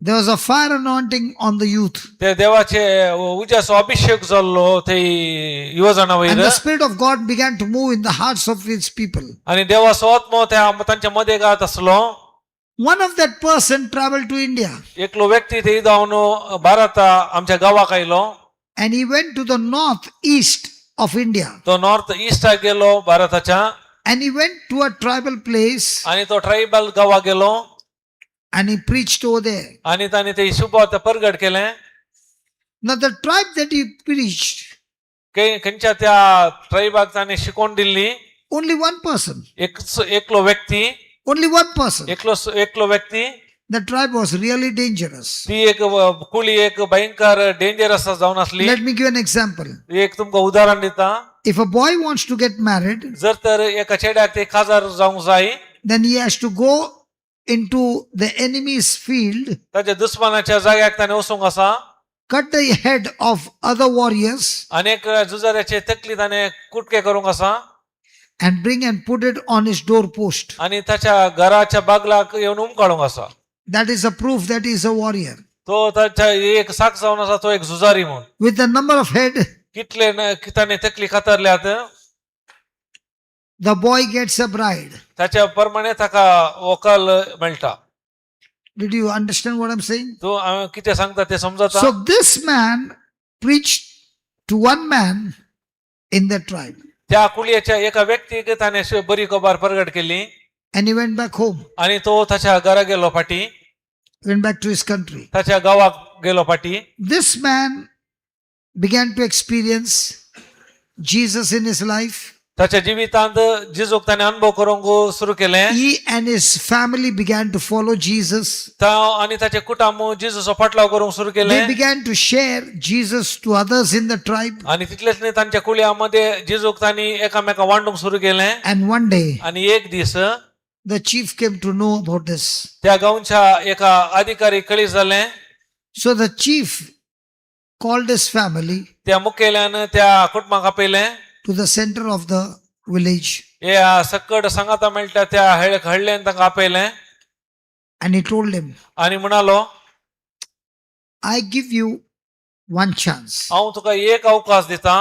there was a fire anointing on the youth. ते देवाचे उज्याचो अभिषेक जाल्लो ते युवजना And वयर the Spirit of God began to move in the hearts of his people. आणि देवाचो आत्मो तांच्या मध्ये गात असलो One of that person traveled to India एकलो व्यक्ती थंय जावन भारत आमच्या गावाक आयलो and he went to the northeast of India तो नॉर्थ ईस्टाक गेलो भारताच्या and he went to a tribal place आणि तो ट्रायबल गावाक गेलो and he preached over there. आणि ताणे ते शुभवार्ता परगट केले Now the tribe that he preached, खंयच्या त्या ट्रायबाक ताणे शिकोवन दिल्ली only one person, एकलो व्यक्ती only one person. एकलो व्यक्ती The tribe was really dangerous. ती एक कुळी एक भयंकर डेंजरस जावन असली Let me give an example. एक तुमका उदाहरण दिता If a boy wants to get married, जर तर एका चेड्याक ते खाजार जावंक जाय then he has to go into the enemy's field, ताच्या दुश्मनाच्या जाग्याक ताणे वचूंक आसा cut the head of other warriors, अनेक झुजाऱ्याचे तकली ताणे कुटके करूंक आसा and bring and put it on his doorpost. आणि ताच्या घराच्या बागलाक येवन उमकाळूंक आसा That is a proof that he is a warrior. तो ताच्या एक साक जावन आसा तो एक झुजारी म्हणून With the number of head, कितले ताणे तकली खातरल्यात the boy gets a bride. ताच्या प्रमाणे ताका व्हंकल मेळटा Did you understand what I'm saying? तो कितें सांगता ते समजता So this man preached to one man in the tribe त्या कुळयेच्या एका व्यक्तीक ताणे बरी खबर प्रगट केली and he went back home, आणि तो ताच्या घरा गेलो फाटी went back to his country. ताच्या गावाक गेलो फाटी This man began to experience Jesus in his life. ताच्या जिवितांत जिजूक ताणें अनुभव करूंक सुरू केले. He and his family began to follow Jesus. आनी ताचे कुटुंब जिजूचो फाटलाव करूंक सुरू केले. They began to share Jesus to others in the tribe. आणि तितलेच न्ही तांच्या कुळयामध्ये जिजूक तांणी एकामेका वांडूंक सुरू केले. And one day, आणि एक दीस the chief came to know about this. त्या गांवच्या एका अधिकारी कळीस जाले. So the chief called his family त्या मुखेल्यान त्या कुटुंबाक आपयले. to the center of the village. या सकड सांगाता मेळटा त्या हळ्ळेन तांकां आपयले. And he told him, आणि म्हणालो, I give you one chance. हांव तुका एक अवकाश दिता.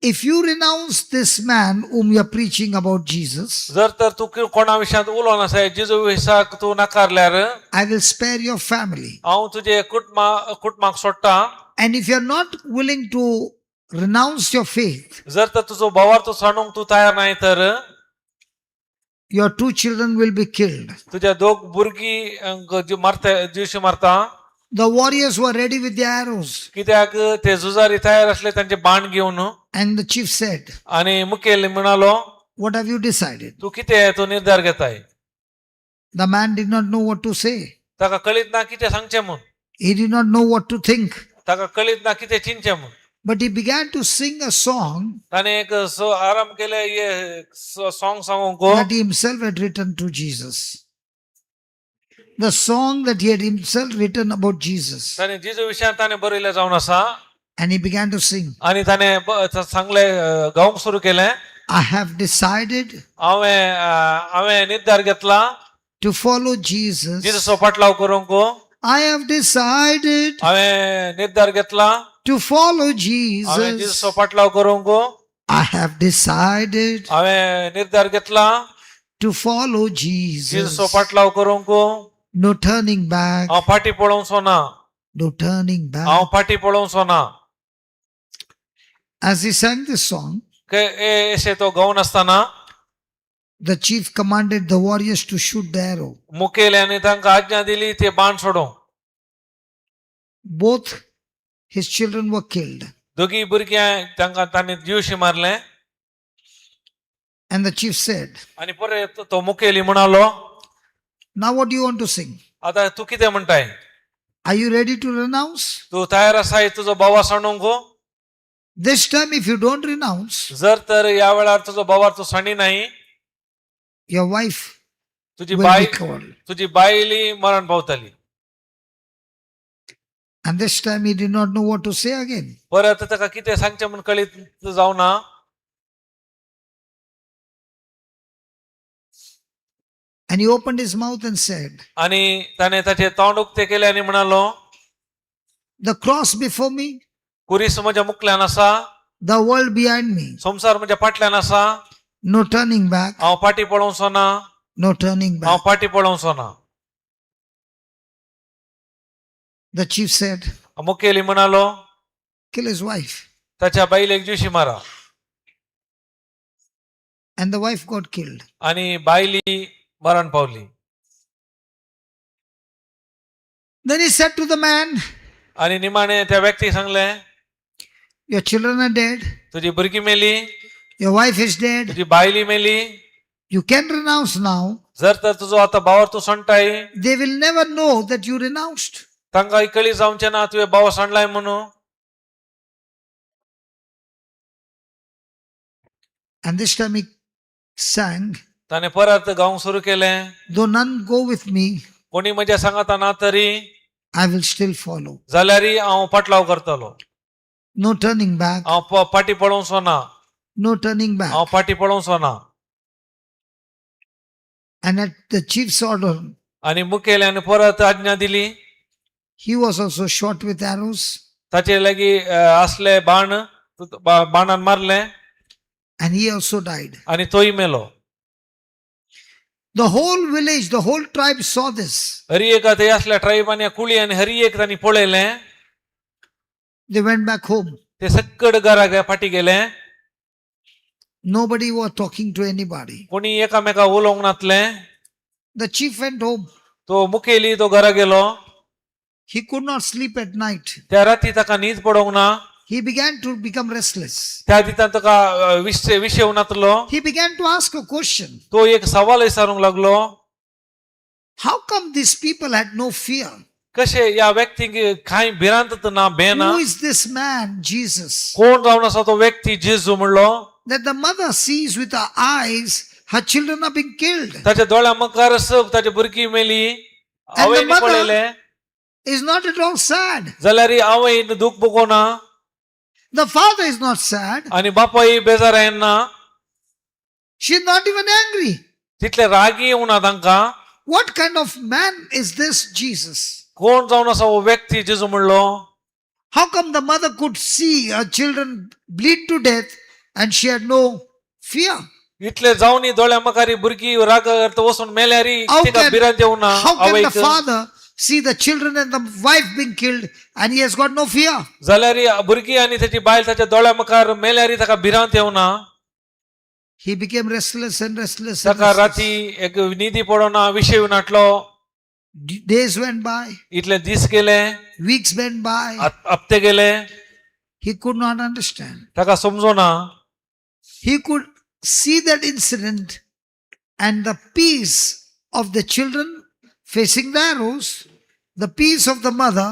If you renounce this man whom you are preaching about Jesus, जर तर तू कोणा विशयांत उलोवन आसा जेजू विशयाक तू नाकारल्यार I will spare your family. हांव तुजे कुटुंबाक सोडटा. And if you are not willing to renounce your faith, जर तर तुजो भावार तू सांडूंक तू तयार नाही तर your 2 children will be killed. तुझ्या दोग भुरगीं दिवशी मारता. The warriors were ready with their arrows. कित्याक ते झुजारी तयार असले त्यांचे बाण घेऊन. And the chief said, आणि मुखेल म्हणालो, what have you decided? तू कितें तो निर्धार घेताय. The man did not know what to say. ताका कळीत ना कितें सांगचें म्हूण. He did not know what to think. ताका कळीत ना कितें चिंतचें म्हूण. But he began to sing a song ताणें एक आराम केले ये सॉंग सांगूंक. that he himself had written to Jesus. The song that he had himself written about Jesus. ताणें जेजू विशयात ताणें बरयलें जावन आसा. And he began to sing. आणि ताणें सांगले गावंक सुरू केलें. I have decided हांवें निर्धार घेतला to follow Jesus. जेजूचो फाटलाव करूंक. I have decided हांवें निर्धार घेतला to follow हांवें Jesus. जेजूचो फाटलाव करूंक. I have decided हांवें निर्धार घेतला to follow जेजूचो Jesus. फाटलाव करूंक. No turning back. हांव फाटी पळोवचो ना. No turning back. हांव फाटी पळोवचो ना. As he sang this song, अशें तो गावन आसतना the chief commanded the warriors to shoot the arrow. मुखेल्यानी तांकां आज्ञा दिली ते बाण सोडूंक. Both his children were killed. दोगी भुरग्यां तांकां तांणी दिवशी मारले. And the chief said, आनी परत तो मुखेली म्हणालो, now what do you want to sing? आतां तू कितें म्हणटाय. Are you ready to renounce? तू तयार आसाय तुजो भावा सांडूंक. This time, if you don't renounce, जर तर या वेळार तुजो भावार तू सांडी नाही your wife तुजी will बाय be killed. तुजी बायली मरण पावतली. And this time he did not know what to say again. परत ताका कितें सांगचें म्हूण कळीत जावना. And he opened his mouth and said, आणि ताणें ताचे तोंड उक्ते केले आनी म्हणालो, the cross before me, कुरीस म्हज्या मुखल्यान आसा. the world behind me, संसार म्हज्या फाटल्यान आसा. no turning back, हांव फाटी पळोवचो ना. no turning हांव back. फाटी पळोवचो ना. The chief said, मुखेली म्हणालो, kill his wife. ताच्या बायलेक दिवशी मारा. And the wife got killed. आणि बायली मरण पावली. Then he said to the man, आणि निमाणे त्या व्यक्तीक सांगले, your children are dead, तुजी भुरगी मेली, your wife is dead, तुजी बायली मेली. you can renounce now. जर तर तुजो आता भावार तू सांडटाय They will never know that you renounced. तांकां कळी जावचें ना तुवें भाव सांडलाय म्हणून. And this time he sang, ताणें परत गावंक सुरू केलें. though none go with me, कोणी म्हज्या सांगाता ना तरी I will still follow. जाल्यारय हांव फाटलाव करतलो. No turning back, हांव फाटी पळोवचो ना. no turning back. हांव फाटी पळोवचो ना. And at the chief's order, आनी मुखेल्यान परत आज्ञा दिली. he was also shot with arrows, ताचे लागीं असले बाणान मारले and he also died. आनी तोय मेलो. The whole village, the whole tribe saw this. हरी एक थंय असल्या ट्रायबांनी कुळी आनी हरी एक तांणी पळयलें. They went back home. ते सकड घरा फाटी गेले. Nobody was talking to anybody. कोणी एकामेका उलोवंक नातले. The chief went home. तो मुखेली तो घरा गेलो. He could not sleep at night. त्या राती ताका न्हीद पडोंक ना. he began to become restless. त्या दितान ताका विषय येवन नातलो. He began to ask a question. तो एक सवाल विचारूंक लागलो, How come these people had no fear? कशे या व्यक्तीक कांय भिरांत ना भेना. Who is this man, Jesus? कोण जावन आसा तो व्यक्ती जेजू म्हणलो. That the mother sees with her eyes her children are being killed. ताच्या दोळ्या मुखार ताची भुरगीं मेली, आवयनी mother- पळयले Is not at all sad. जाल्यार ही आवयन दूख बगोना The father is not sad. आनी बापाय बेजार येना. She's not even angry. तितले रागी येवना तांकां. What kind of man is this Jesus? कोण जावन आसा हो व्यक्ती जेजू म्हणलो. How come the mother could see her children bleed to death and she had no fear? इतले जावनी दोळ्या मुखारी भुरगीं राग वचून मेल्यारी How तिका can, भिरांत येवना how can the आवयक. father see the children and the wife being killed and he has got no fear? जाल्यार ही भुरगीं आनी ताची बायल ताच्या दोळ्या मुखार मेल्यारी ताका भिरांत येवना. He became restless and restless. And ताका restless. राती एक न्हिदी पडोना, विषय नाटलो. Days went by, इतले दीस गेले, weeks went by. हप्ते गेले, He could not understand. ताका समजोना. He could see that incident and the peace of the children facing the arrows, the peace of the mother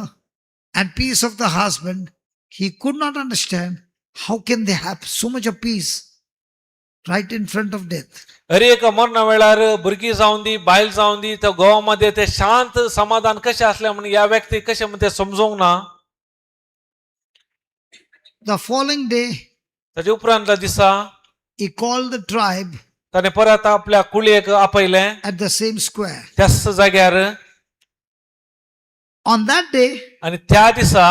and peace of the husband. He could not understand how can they have so much of peace right in front of death. अरे एक मरणा वेळार भुरगीं जावन दी, बायल जावन दी, त्या गोवामध्ये ते शांत समाधान कशें असलें म्हणून ह्या व्यक्ती कशें म्हणून ते समजूंक ना. The following day, ताचे उपरांतल्या दिसा he called the tribe ताणें परत आपल्या कुळयेक आपयलें at the same square. त्याच जाग्यार. On that day, आनी त्या दिसा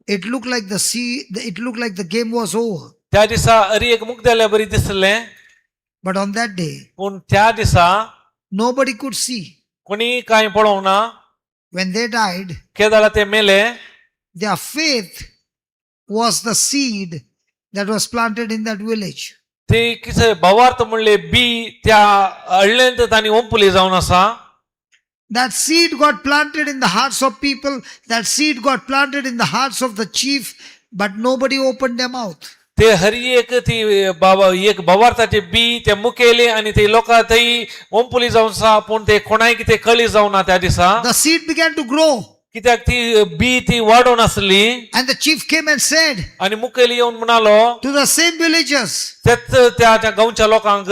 it looked like it looked like the game was over. त्या दिसा अरी एक मुग्धेल्या बरी दिसलें. But on that day, पूण त्या दिसा nobody could see. कोणी कांय पळोवना. When they died, केदाळा ते मेले. their faith was the seed that was planted in that village. ते कितें भवार्थ म्हणले बी त्या हळ्ळेंत तांणी ओंपुली जावन आसा. That seed got planted in the hearts of people. That seed got planted in the hearts of the chief, but nobody opened their mouth. ते हरी एक ती एक भवार्थाचे बी ते मुखेले आणि ते लोकां थंय ओंपुली जावन आसा, पूण ते कोणाय कितें कळी जावना त्या दिसा. The seed began to grow. कित्याक ती बी ती वाडोन आसली. And the chief came and said आणि मुखेली येवन म्हणालो to the same villagers, तेच त्या गांवच्या लोकांक,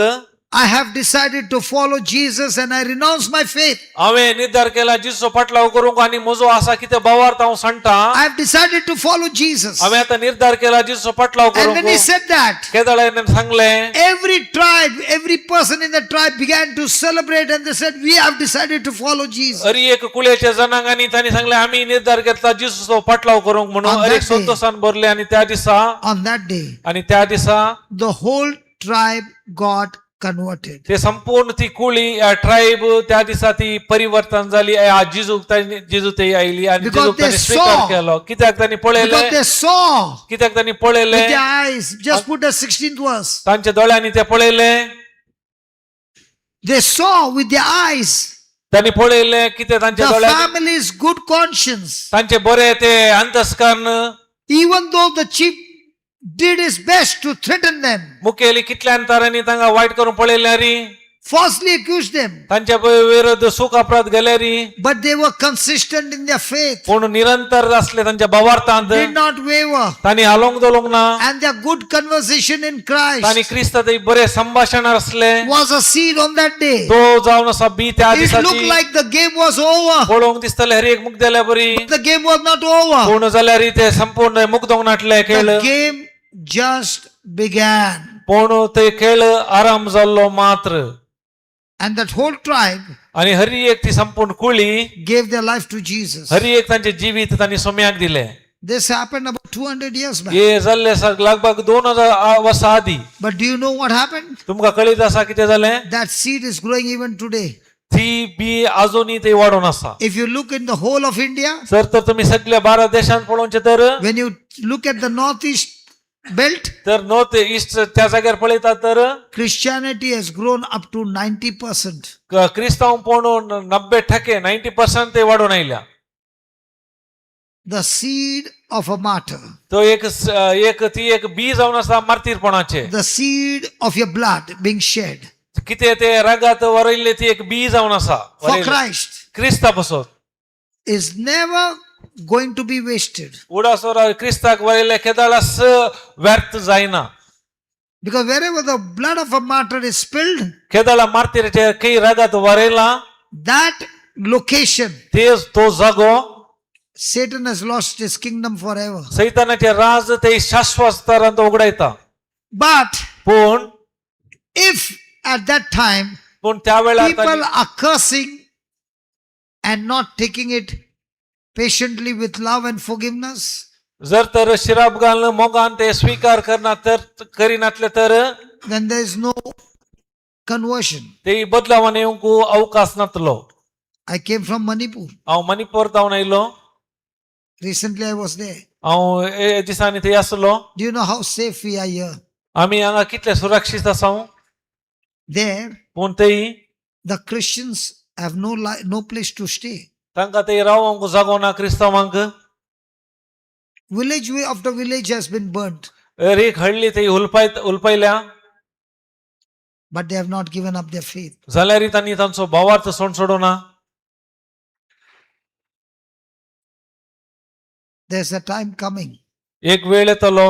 I have decided to follow Jesus and I renounce my faith. हांवें निर्धार केला जिसो फाटलाव करूंक आनी म्हजो आसा कितें भवार्थ हांव सांगता. I have decided to follow Jesus. हांवें आतां निर्धार केला जिसो फाटलाव And when he करूंक. said that, केदाळेन सांगलें, every tribe, every person in the tribe began to celebrate and they said, we have decided to follow Jesus. अरी एक कुळेच्या जनांगांनी तांणी सांगलें आमी निर्धार घेतला जिसो फाटलाव करूंक म्हणून. On अरी that day- संतोषान भरले आणि त्या दिसा On that day, आणि त्या दिसा the whole tribe got converted. ते संपूर्ण ती कुळी ट्रायब त्या दिसा ती परिवर्तन झाली. जिजू ते आयली आणि Because जिजूक they तांणी स्वीकार saw- केलो. कित्याक तांणी पळयले, Because they saw कित्याक तांणी पळयले, with their eyes. Just put the 16th verse. तांच्या दोळ्यांनी ते पळयले. They saw with their eyes तांणी पळयले कितें तांच्या the दोळ्यांनी family's good conscience. तांचे बरे ते अंतस्करण. Even though the chief did his best to threaten them, मुखेली कितल्यान तरांनी तांकां वायट करून पळयले री, falsely accused them, तांच्या विरोध सुख अपराध गेले री, but they were consistent in their faith, पूण निरंतर असले तांच्या भावार्थांत. did not waver, तांणी हालोंक दोलोंक ना. and their good conversation in तांणी Christ क्रिस्त थंय बरे संभाशण असले. was a seed on that day. तो जावन आसा बी त्या It looked दिसाची. like the game was over. पळोवंक दिसतले हर एक मुग्धेले बरी, The game was not over. पूण जाल्यार ते संपूर्ण मुग्धोंक नाटले खेळ. The game just began. पूण ते खेळ आराम जाल्लो मात्र. And that whole tribe आणि हरी एक ती संपूर्ण कुळी, gave their life to Jesus. हरी एक तांचे जिवीत तांणी सोम्याक दिले. This happened about 200 years back. हे जाल्ले लगभग 2000 वर्सां आदी. But do you know what happened? तुमकां कळीत आसा कितें जालें? That seed is growing even today. ती बी आजुनी ते वाडून आसा. If you look in the whole of India, जर तर तुम्ही सगळ्या भारत देशांत पळोवचे तर when you look at the northeast belt, तर नॉर्थ ईस्ट त्या जाग्यार पळयता तर Christianity has grown up to 90%. क्रिस्तांव पळोवन 90% 90% ते वाडून आयल्या. the seed of a martyr, तो ती एक बी जावन आसा मार्तीरपणाचे. the seed of your blood being shed कितें ते रगात वरयल्ले ती एक बी जावन आसा for Christ क्रिस्ता पासून. is never going to be wasted. उडासोरा क्रिस्ताक वरयल्ले केदाळास व्यर्थ जायना. Because wherever the blood of a martyr is spilled, केदाळा मार्तीरचे काही रगात वरयला that location, तो जागो Satan has lost his kingdom forever. सैतानाचे राज ते शाश्वत तरांत उगडायता. But पूण if at that time त्या वेळार people are cursing and not taking it patiently with love and forgiveness, जर तर शिराब घालणं मोगान ते स्वीकार करना तर करिनातले तर then there is no conversion. ते बदलावान येवंक अवकाश नातलो. I came from Manipur. हांव मणिपूर जावन आयलो. Recently I was there. हांव ए दिसांनी थंय आसलो. Do you know how safe we are here? आमी हांगा कितले सुरक्षीत आसा. There, पूण थंय the Christians have no place to stay. तांकां थंय रावंक जागो ना क्रिस्तांवांक. Village after village has been burnt, एक हळली थंय उलपयल्या. but they have not given up their faith. जाल्यारय तांणी तांचो भावार्थ सोडना. There's a time coming. एक वेळ येतलो.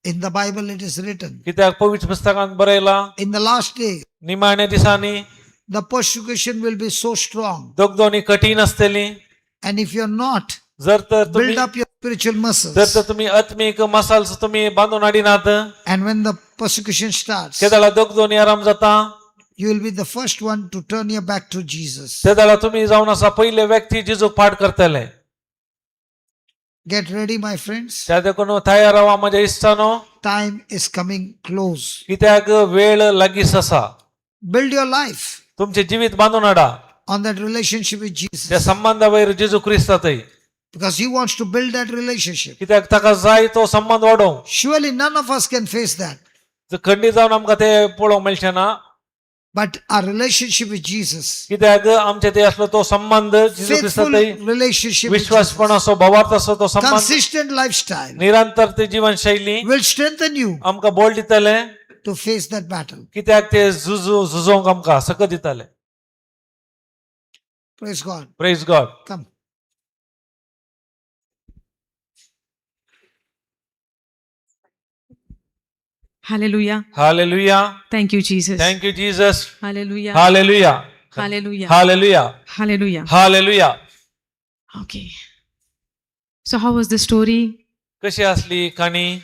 In the Bible it is written, कित्याक पवित्र पुस्तकांत बरयला. in the last day, निमाण्या दिसांनी the persecution will be so strong. दोगदोनी कठीण आसतली. And if you're not, जर तर तुम्ही build up your spiritual muscles. जर तर तुम्ही आत्मिक मसाल्स तुम्ही बांधून हाडिनात. And when the persecution starts, केदाळा दोगदोनी आराम जाता. you will be the first one to turn your back to Jesus. केदाळा तुम्ही जावन आसा पहिले व्यक्ती जेजूक फाट करतले. Get ready, my friends. त्या देखून तयार रावा माझ्या इश्टानो. Time is coming close. कित्याक वेळ लागीस आसा. Build your life तुमचे जीवित बांधून हाडा on that relationship with त्या Jesus. संबंधा वयर जेजू क्रिस्तातय. Because he wants to build that relationship. कित्याक ताका जाय तो संबंध वाडोवंक. Surely none of us can face that. जर खंडी जावन आमकां ते पळोवंक मेळचें ना. But our relationship with Jesus, कित्याक आमचे ते असलो तो संबंध जेजू faithful क्रिस्तातय relationship with विश्वासपण Jesus, असो भावार्थ असो तो संबंध consistent lifestyle निरंतर ते जीवनशैली will strengthen you आमकां बळ दितले. to face that battle. कित्याक ते झुजोवंक आमकां सकत दितले. Praise God. Praise God. Come. Hallelujah. Hallelujah. Thank you, Jesus. Thank you Jesus. Hallelujah. Hallelujah. Hallelujah. Hallelujah. Hallelujah. Hallelujah. Okay. So, how was the story? कशी असली काणी.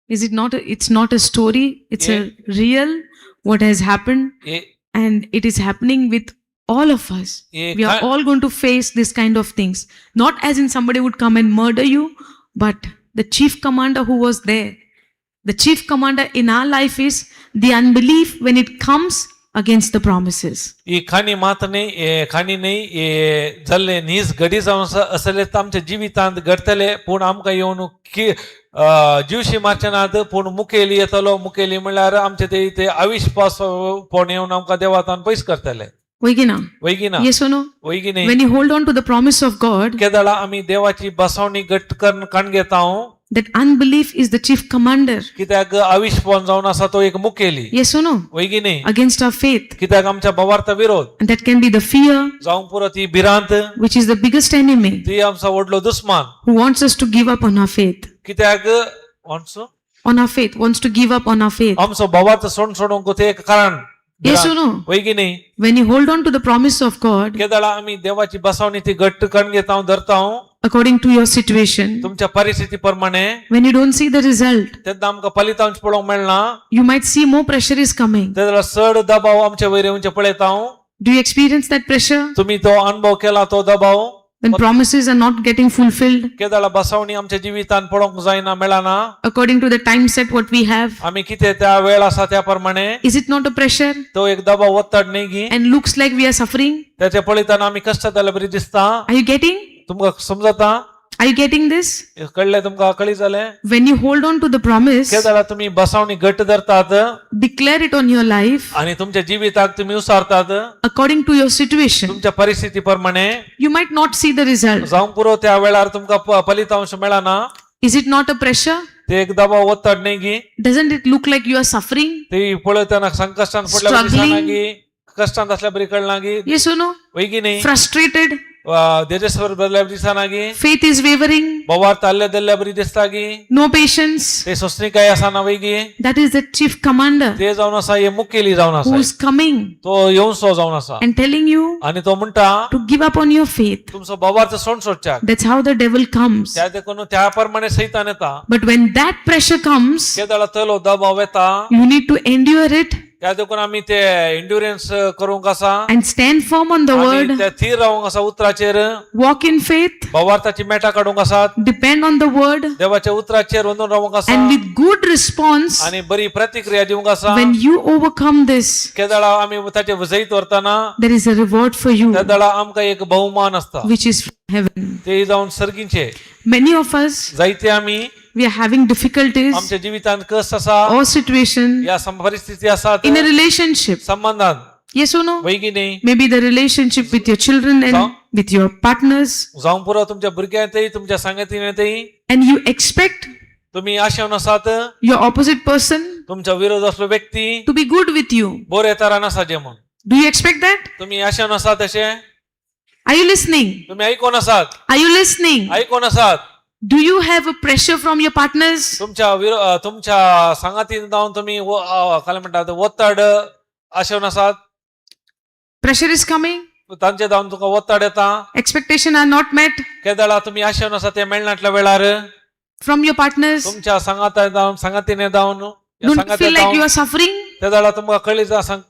Is it not? It's not a story. It's a real what has happened, and it is happening with all of us. We are all going to face this kind of things. Not as in somebody would come and murder you, but the chief commander who was there. The chief commander in our life is the unbelief when it comes against the promises. ಈ खाणी मात नाही खाणी नाही जाल्ले नीज घडी जावन असले आमच्या जिवितांत घडतले पूण आमकां येवन की जीवशी मारचेनात पूण मुखेली येतलो. मुखेली म्हणल्यार आमचे ते अविश्वास पण येवन आमकां देवातान पयस करतले. Oigina? वैगिना Yes or no? वैगिनी. When you hold on to the promise of God, केदाळा आमी देवाची बसवणी घट्ट करून काण घेता. that unbelief is the chief commander. कित्याक अविश्वास जावन आसा तो एक मुखेली. Yes or no? वैगिनी. Against our faith. कित्याक आमच्या भावार्थ विरोध And that can be the fear, जावंक पुरो ती भिरांत which is the biggest enemy, ती आमचा व्हडलो दुस्मान. who wants us to give up on our faith. कित्याक On our faith, wants to give up on our faith. आमचो भावार्थ सोडूंक ते एक कारण. Yes or no? वैगिनी. When you hold on to the promise of God, केदाळा आमी देवाची बसवणी ती घट्ट करून घेता धरता. according to your situation, तुमच्या परिस्थिती प्रमाणे when you don't see the result, तेन्ना आमकां फलितांश पळोवंक मेळना. you might see more pressure is coming. तेन्ना चड दबाव आमच्या वयर येवचे पळयता. Do you experience that pressure? तुम्ही तो अनुभव केला तो दबाव. When promises are not getting fulfilled केदाळा बसवणी आमच्या जिवितान पळोवंक जायना मेळना. according to the time set what we have, आमी कितें त्या वेळ आसा त्या प्रमाणे is it not a pressure तो एक दबाव वत्तड न्ही गी. and looks like we are suffering? त्याचे पळयतना आमी कष्ट जाल्या बरी दिसता. Are you getting? तुमकां समजता. Are you getting this? कळले तुमका कळी जाले When you hold on to the promise, केदाळा तुम्ही बसावणी घट्ट धरतात declare it on your life आणि तुमच्या जीविताक तुम्ही उसारतात according to your situation. तुमच्या परिस्थितीप्रमाणे You might not see the result. जाऊन पुरो त्या वेळार तुमका फलितांश मिळाना Is it not a pressure? ते एक दबाव ओत्ताड नाही गी Doesn't it look like you are suffering? ते पळताना संकष्टान पडल्या बरी Struggling. दिसना कष्टान असल्या बरी कळना गी Yes or no? वैगी नाही Frustrated. देजेश्वर बदल्या दिसना गी Faith is wavering. बवार ताल्ल्या दल्ल्या बरी दिसता गी No patience. ते सोसणी काय असा ना वैगी That is the chief commander ते जाऊन असा हे मुखेली जाऊन who असा is coming तो येऊन सो जाऊन असा and telling you आणि तो म्हणता to give up on your faith. तुमचं बवारचं सोड सोडच्या That's how the devil comes. त्या देखून त्या प्रमाणे सैतान येता But when that pressure comes, केदाळा तलो दबाव येता you need to endure it त्या देखून आम्ही ते एन्ड्युरन्स करूंक असा and stand firm on the आणि word, त्या थीर रावंक असा उतराचेर walk in faith, बवार्थाची मेटा काढूंक आसात depend on the word, देवाच्या उतराचेर वंदून रावंक and आसा with good response, आणि बरी प्रतिक्रिया दिवंक आसा when you overcome this, केदाळा आम्ही ताचे वजयत व्हरताना there is a reward for you, केदाळा आमकां एक बहुमान असता which is from heaven. ते जाऊन सर्गींचे Many of us, जायते आम्ही we are having difficulties आमच्या जिवितांत कस आसा or situation या परिस्थिती आसात in a relationship. संबंधात Yes or no? वैगी नाही Maybe the relationship with your children and with your partners, जावं पुरो तुमच्या भुरग्यांतय तुमच्या सांगतीनय and you expect तुम्ही आशेवन आसात your opposite person तुमच्या विरोध असलो व्यक्ती to be good with you. बरे तरान आसा जे म्हण Do you expect that? तुम्ही आशेवन आसात तशे Are you listening? तुम्ही ऐकून आसात Are you listening? ऐकून आसात Do you have a pressure from your partners? तुमच्या सांगातीन जाऊन तुम्ही काय म्हणतात ओत्ताड आशेवन आसात Pressure is coming. तांचे जाऊन तुका ओत्ताड येता Expectation are not met केदाळा तुम्ही आशेवन आसा ते मेळनाटल्या वेळार from your partners. तुमच्या सांगातीने जाऊन Don't you feel like you are suffering? केदाळा तुमका कळी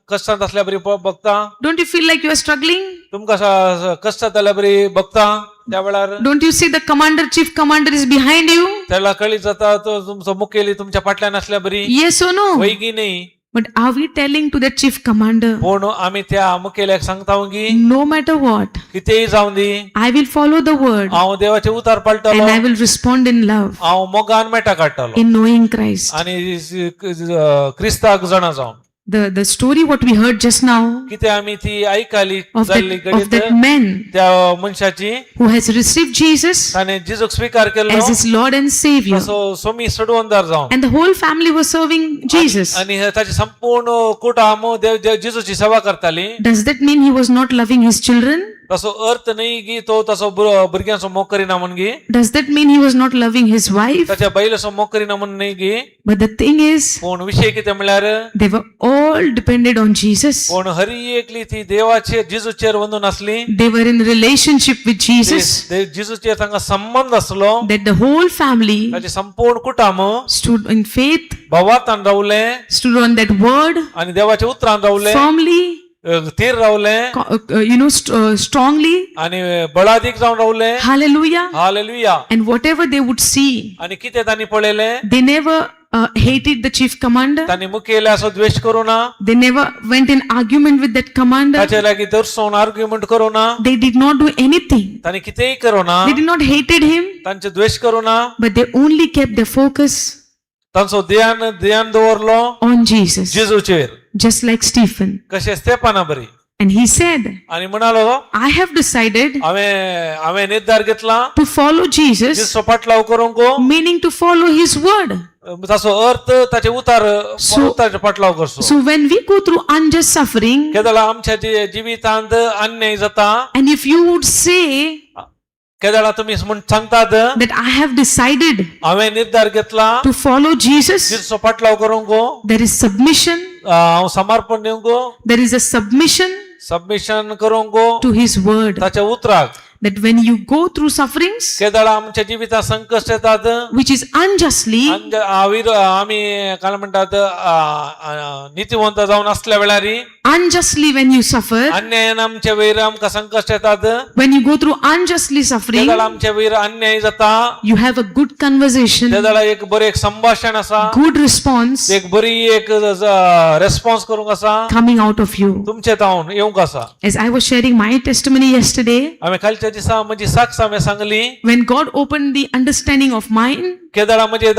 कष्टात असल्या बरी बघता Don't you feel like you are struggling? तुमका कष्टात आल्या बरी बघता त्या वेळार Don't you see the commander, chief commander is behind you? त्याला कळी जाता तो तुमचं मुखेली तुमच्या पाटल्यान असल्या बरी Yes or no? वैगी नाही But are we telling to that chief commander, पूण आम्ही त्या मुखेल्याक सांगता की no matter what, कितेही जाऊन दी I will follow the word हांव देवाचे उतार पाळटलो and I will respond in love, हांव मोगान मेटा काडटलो in knowing Christ? आणि क्रिस्ताक जाणा जावन The story what we heard just now कितें आमी ती आयकाली of जाल्ली that घडीत man त्या मनशाची who has received Jesus ताणे जिजूक स्वीकार केलो as his Lord and Savior, असो सोमी सोडवंदार जावन and the whole family was serving Jesus. आणि ताची संपूर्ण कुटुंब जिजूची सेवा करताली Does that mean he was not loving his children? तसो अर्थ नाही की तो तसो भुरग्यांचो मोग करिना म्हण गी Does that mean he was not loving his wife? ताच्या बैलाचो मोग करिना म्हण नाही गी But the thing is, पूण विषय कितें म्हळ्यार they were all depended on Jesus. पूण हरी एकली ती देवाचेर जिजूचेर वंदून असली They were in relationship with Jesus. जिजूचेर तांकां संबंध असलो That the whole family ताचे संपूर्ण कुटुंब stood in faith, भावार्थान रावले stood on that word आणि देवाच्या उतरान रावले firmly, थीर रावले strongly. आणि बळादीक जावन रावले Hallelujah. Hallelujah And whatever they would see, आणि कितें तांणी पळयले they never hated the chief commander. तांणी मुखेल्या असो द्वेष करू ना They never went in argument with that commander. ताचे लागीं दर्शोवन आर्ग्युमेंट करू ना They did not do anything. तांणी कितेंय करू ना They did not hated him, तांचे द्वेष करू ना but they only kept their focus तांचो ध्यान दवरलो on Jesus, जेजूचेर just like Stephen. कशें स्तेफाना बरी And he said, आणि म्हणालो I have decided हांवें निर्धार घेतला to follow Jesus, जिजूचो पाटलाव करूंक meaning to follow his word. ताचो अर्थ ताचे उतार पाटलाव करचो So when we go through unjust suffering, केदाळा आमच्या जिवितांत अन्याय जाता and if you would say केदाळा तुम्ही म्हण सांगतात that I have decided हांवें निर्धार घेतला to follow Jesus, जिजूचो पाटलाव करूंक there is submission, हांव समर्पण दिवंक there is a submission submission करूंक to his word. ताच्या उतराक That when you go through sufferings, केदाळा आमच्या जिवितांत संकट येतात which is unjustly, आम्ही काय म्हणतात नीतिवंत जावन असल्या वेळारी unjustly when you suffer, अन्यायान आमच्या वयर आमकां संकट येतात when you go through unjustly suffering, केदाळा आमच्या वयर अन्याय जाता you have a good conversation, केदाळा एक बरें एक संभाषण आसा good response एक बरी एक रेस्पॉन्स करूंक आसा coming out of you. तुमचे तावन येवंक आसा As I was sharing my testimony yesterday, हांवें कालच्या त्या दिसा म्हजी साक्ष हांवें Sangli when God opened the understanding of mine, केदाळा म्हणजे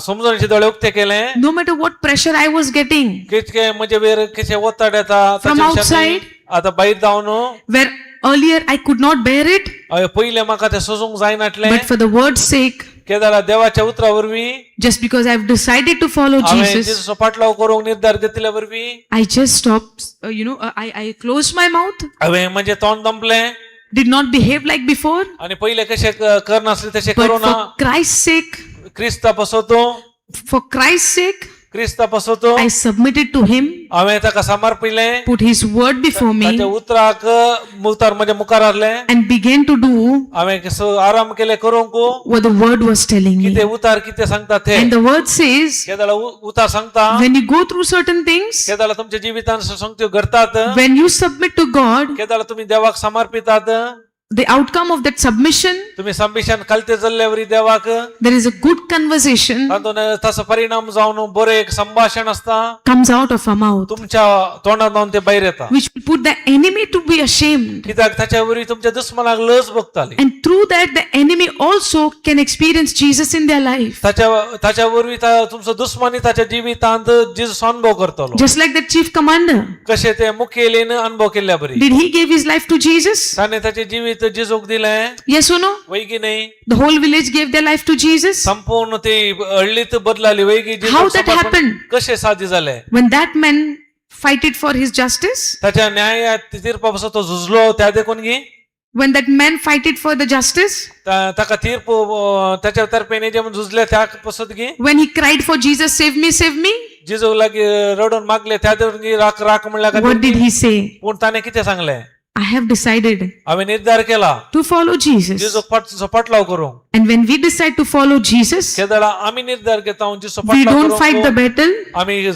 समजूनचे दोळे उक्ते केले no matter what pressure I was getting कितके म्हणजे वेर किचे ओत्ताड येता From ताचे विशयानी outside? आता भायर जावन where earlier I could not bear it, पहिले म्हाका ते सोसूंक जायनाटले but for the word's sake, केदाळा देवाच्या उतरा वरवीं just because I've decided to follow हांवें Jesus, जेजूचो फाटलाव करूंक निर्धार घेतल्या वरवीं I just stopped, I closed my mouth, हांवें म्हणजे तोंड दंपलें did not behave like before, आणि पहिले कशे करनासले तशे but करूना for Christ's sake, क्रिस्ता पसोतो for Christ's sake, क्रिस्ता पसोतो I submitted to Him, हांवें ताका समर्पिलें put His word before me, ताच्या उतराक उतार म्हणजे मुखार हाडलें and began to do हांवें आराम केले करूंक what the word was telling me. कितें उतार कितें सांगता ते And the word says, केदाळा उतार सांगता when you go through certain things, केदाळा तुमच्या जिवितान संगत्यो घडतात when you submit to God, केदाळा तुम्ही देवाक समर्पितात the outcome of that submission, तुम्ही संबिशन कलते जाल्ल्यावरी देवाक there is a good conversation तातून ताचो परिणाम जावन बरें एक संभाषण असता comes out of our mouth, तुमच्या तोंडांतून ते भायर येता which will put the enemy to be ashamed. कित्याक ताच्या वरी तुमच्या दुश्मनाक लज बगताली And through that, the enemy also can experience Jesus in their life. ताच्या वरवीं तुमचो दुश्मनी ताच्या जिवितांत जेजूस अनुभव करतलो Just like that chief commander. कशे ते मुखेलीन अनुभव केल्ल्या बरी Did he give his life to Jesus? ताणे ताचे जिवीत जेजूक दिलें Yes or no? वै की नाही The whole village gave their life to Jesus. संपूर्ण ती हळ्ळीत बदलाली वै की How that happened? कशे साध्य जाले When that man fighted for his justice, ताच्या न्याय तीर्पा पासून तो झुजलो त्या देखून गी when that man fighted for the justice, ताका तीर्प त्याच्या तर्फेने जे झुजले त्या पासून गी when he cried for Jesus, save me, जेजूक लागी रडून मागले त्या देखून गी राख राख म्हणल्या what did he say? पूण ताणे कितें सांगले I have decided हांवें निर्धार केला to follow Jesus. जेजूक फाटलाव करूं And when we decide to follow Jesus, केदाळा आमी निर्धार घेता जेजू we फाटलाव don't fight the करूं battle, आमी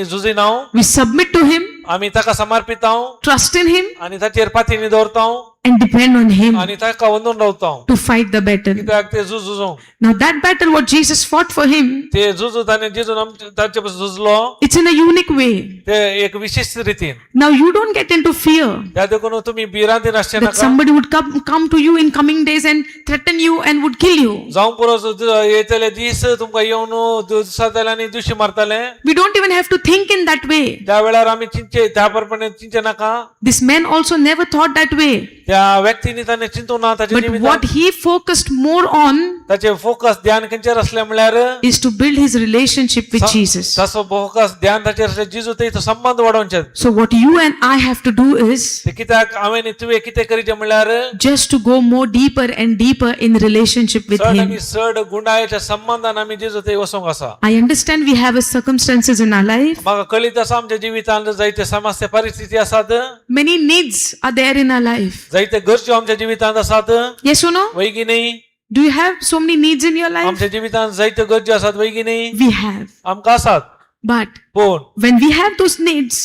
झुजिना we submit to Him, आमी ताका समर्पित trust in Him, आणि ताचेर पातीनी दवरता and depend on Him आणि ताका वंदून रावता to fight the battle. कित्याक ते झुजूंक Now, that battle, what Jesus fought for Him, ते झुजू ताणे जेजून ताचे पासून झुजलो it's in a unique way. ते एक विशिष्ट रितीन Now, you don't get into fear त्या देखून तुम्ही भिरांतीन आसचे that नाका somebody would come to you in coming days and threaten you and would kill you. जावं पुरो येतले दीस तुमकां येवन दिवसातले आनी दिवशी मारतले We don't even have to think in that way. त्या वेळार आमी चिंचे त्या प्रमाणे चिंचे नाका This man also never thought that way. त्या व्यक्तींनी ताणे चिंतू ना ताचे But जिवितांत what he focused more on ताचे फोकस ध्यान खंयचेर असले म्हळ्यार is to build his relationship with Jesus. ताचो फोकस ध्यान ताचेर असले जेजू थंय संबंध वाडोवचे So, what you and I have to do is ते कित्याक हांवें न्ही तुवें कितें करीचें म्हळ्यार just to go more deeper and deeper in relationship with चड Him. आनी चड गुंडाळ्याच्या संबंधान आमी जेजू थंय वचोंक आसा I understand we have circumstances in our life. म्हाका कळीत आसा आमच्या जिवितांत जायते समस्या परिस्थिती आसात Many needs are there in our life. जायते गरजो आमच्या जिवितांत आसात Yes or no? वै की नाही Do you have so many needs in your life? आमच्या जिवितांत जायत्यो गरजो आसात वै की नाही We have. आमकां आसात But पूण when we have those needs,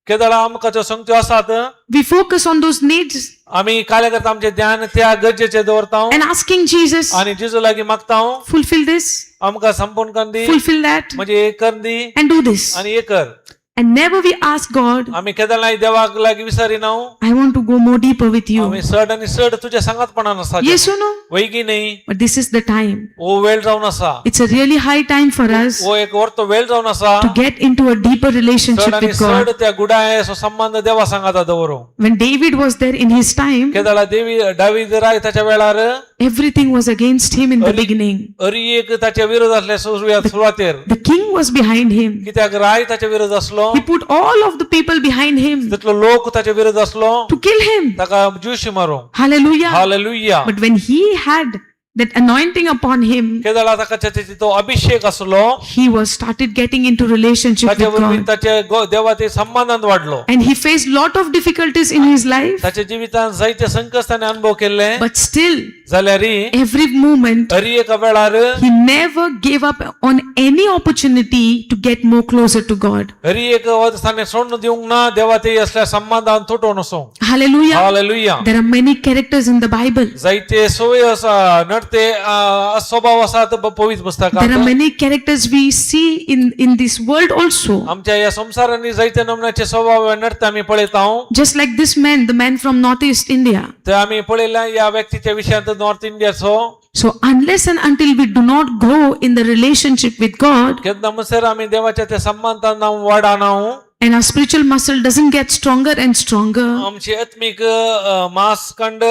केदाळा आमकां ज्यो संगत्यो आसात we focus on those needs आमी काय करता आमचें ध्यान त्या गरजेचेर दवरता and asking Jesus, आनी जेजू लागीं मागता fulfill this, आमकां संपूर्ण कर दी fulfill that, म्हणजे हे कर दी and do this. आनी हे कर And never we ask God, आमी केदाळा देवाक लागीं विचारिना I want to go more deeper with you. आमी चड आनी चड तुज्या सांगातपणान आसा Yes or no? वै की नाही But this is the time. हो वेळ जावन आसा It's a really high time for us हो एक वर्तो वेळ जावन आसा to get into a deeper चड relationship आनी with चड God. त्या गुडायेचो संबंध देवा सांगाता दवरूंक When David was there in his time, केदाळा David राय ताच्या वेळार everything was against him in the beginning. एक ताच्या विरोध आसले सुरवातेर The king was behind him. कित्याक राय ताच्या विरोध आसलो He put all of the people behind him तितलो लोक ताच्या विरोध आसलो to kill him. ताका जीवशी मारूंक Hallelujah. Hallelujah But when he had that anointing upon him, केदाळा ताका तो अभिषेक आसलो he was started getting into relationship ताच्या with वरवीं God. ताचे देवा ते संबंधांत वाडलो And he faced lot of difficulties in his life. ताच्या जिवितांत जायते संकट ताणें अनुभव केले But still, जाल्यार every moment, हर एक वेळार he never gave up on any opportunity to get more closer to God. हर एक अवस्थाने सोडून दिवंक ना देवा ते असल्या संबंधान तुटून असो. Hallelujah. Hallelujah. There are many characters in the Bible. जायते सोय नडते स्वभाव असतात पवित्र There are पुस्तकात. many characters we see in this world also. आमच्या या संसाराने जायते नमनाचे स्वभाव नडते आम्ही पळयत आहोत. Just like this man, the man from Northeast India. ते आम्ही पळयला या व्यक्तीच्या विषयात नॉर्थ इंडियाचो. So unless and until we do not grow in the relationship with God, केन्ना म्हणसर आम्ही देवाच्या त्या संबंधान वाढाना and our spiritual muscle doesn't get stronger and stronger, आमचे आत्मिक मांसखंड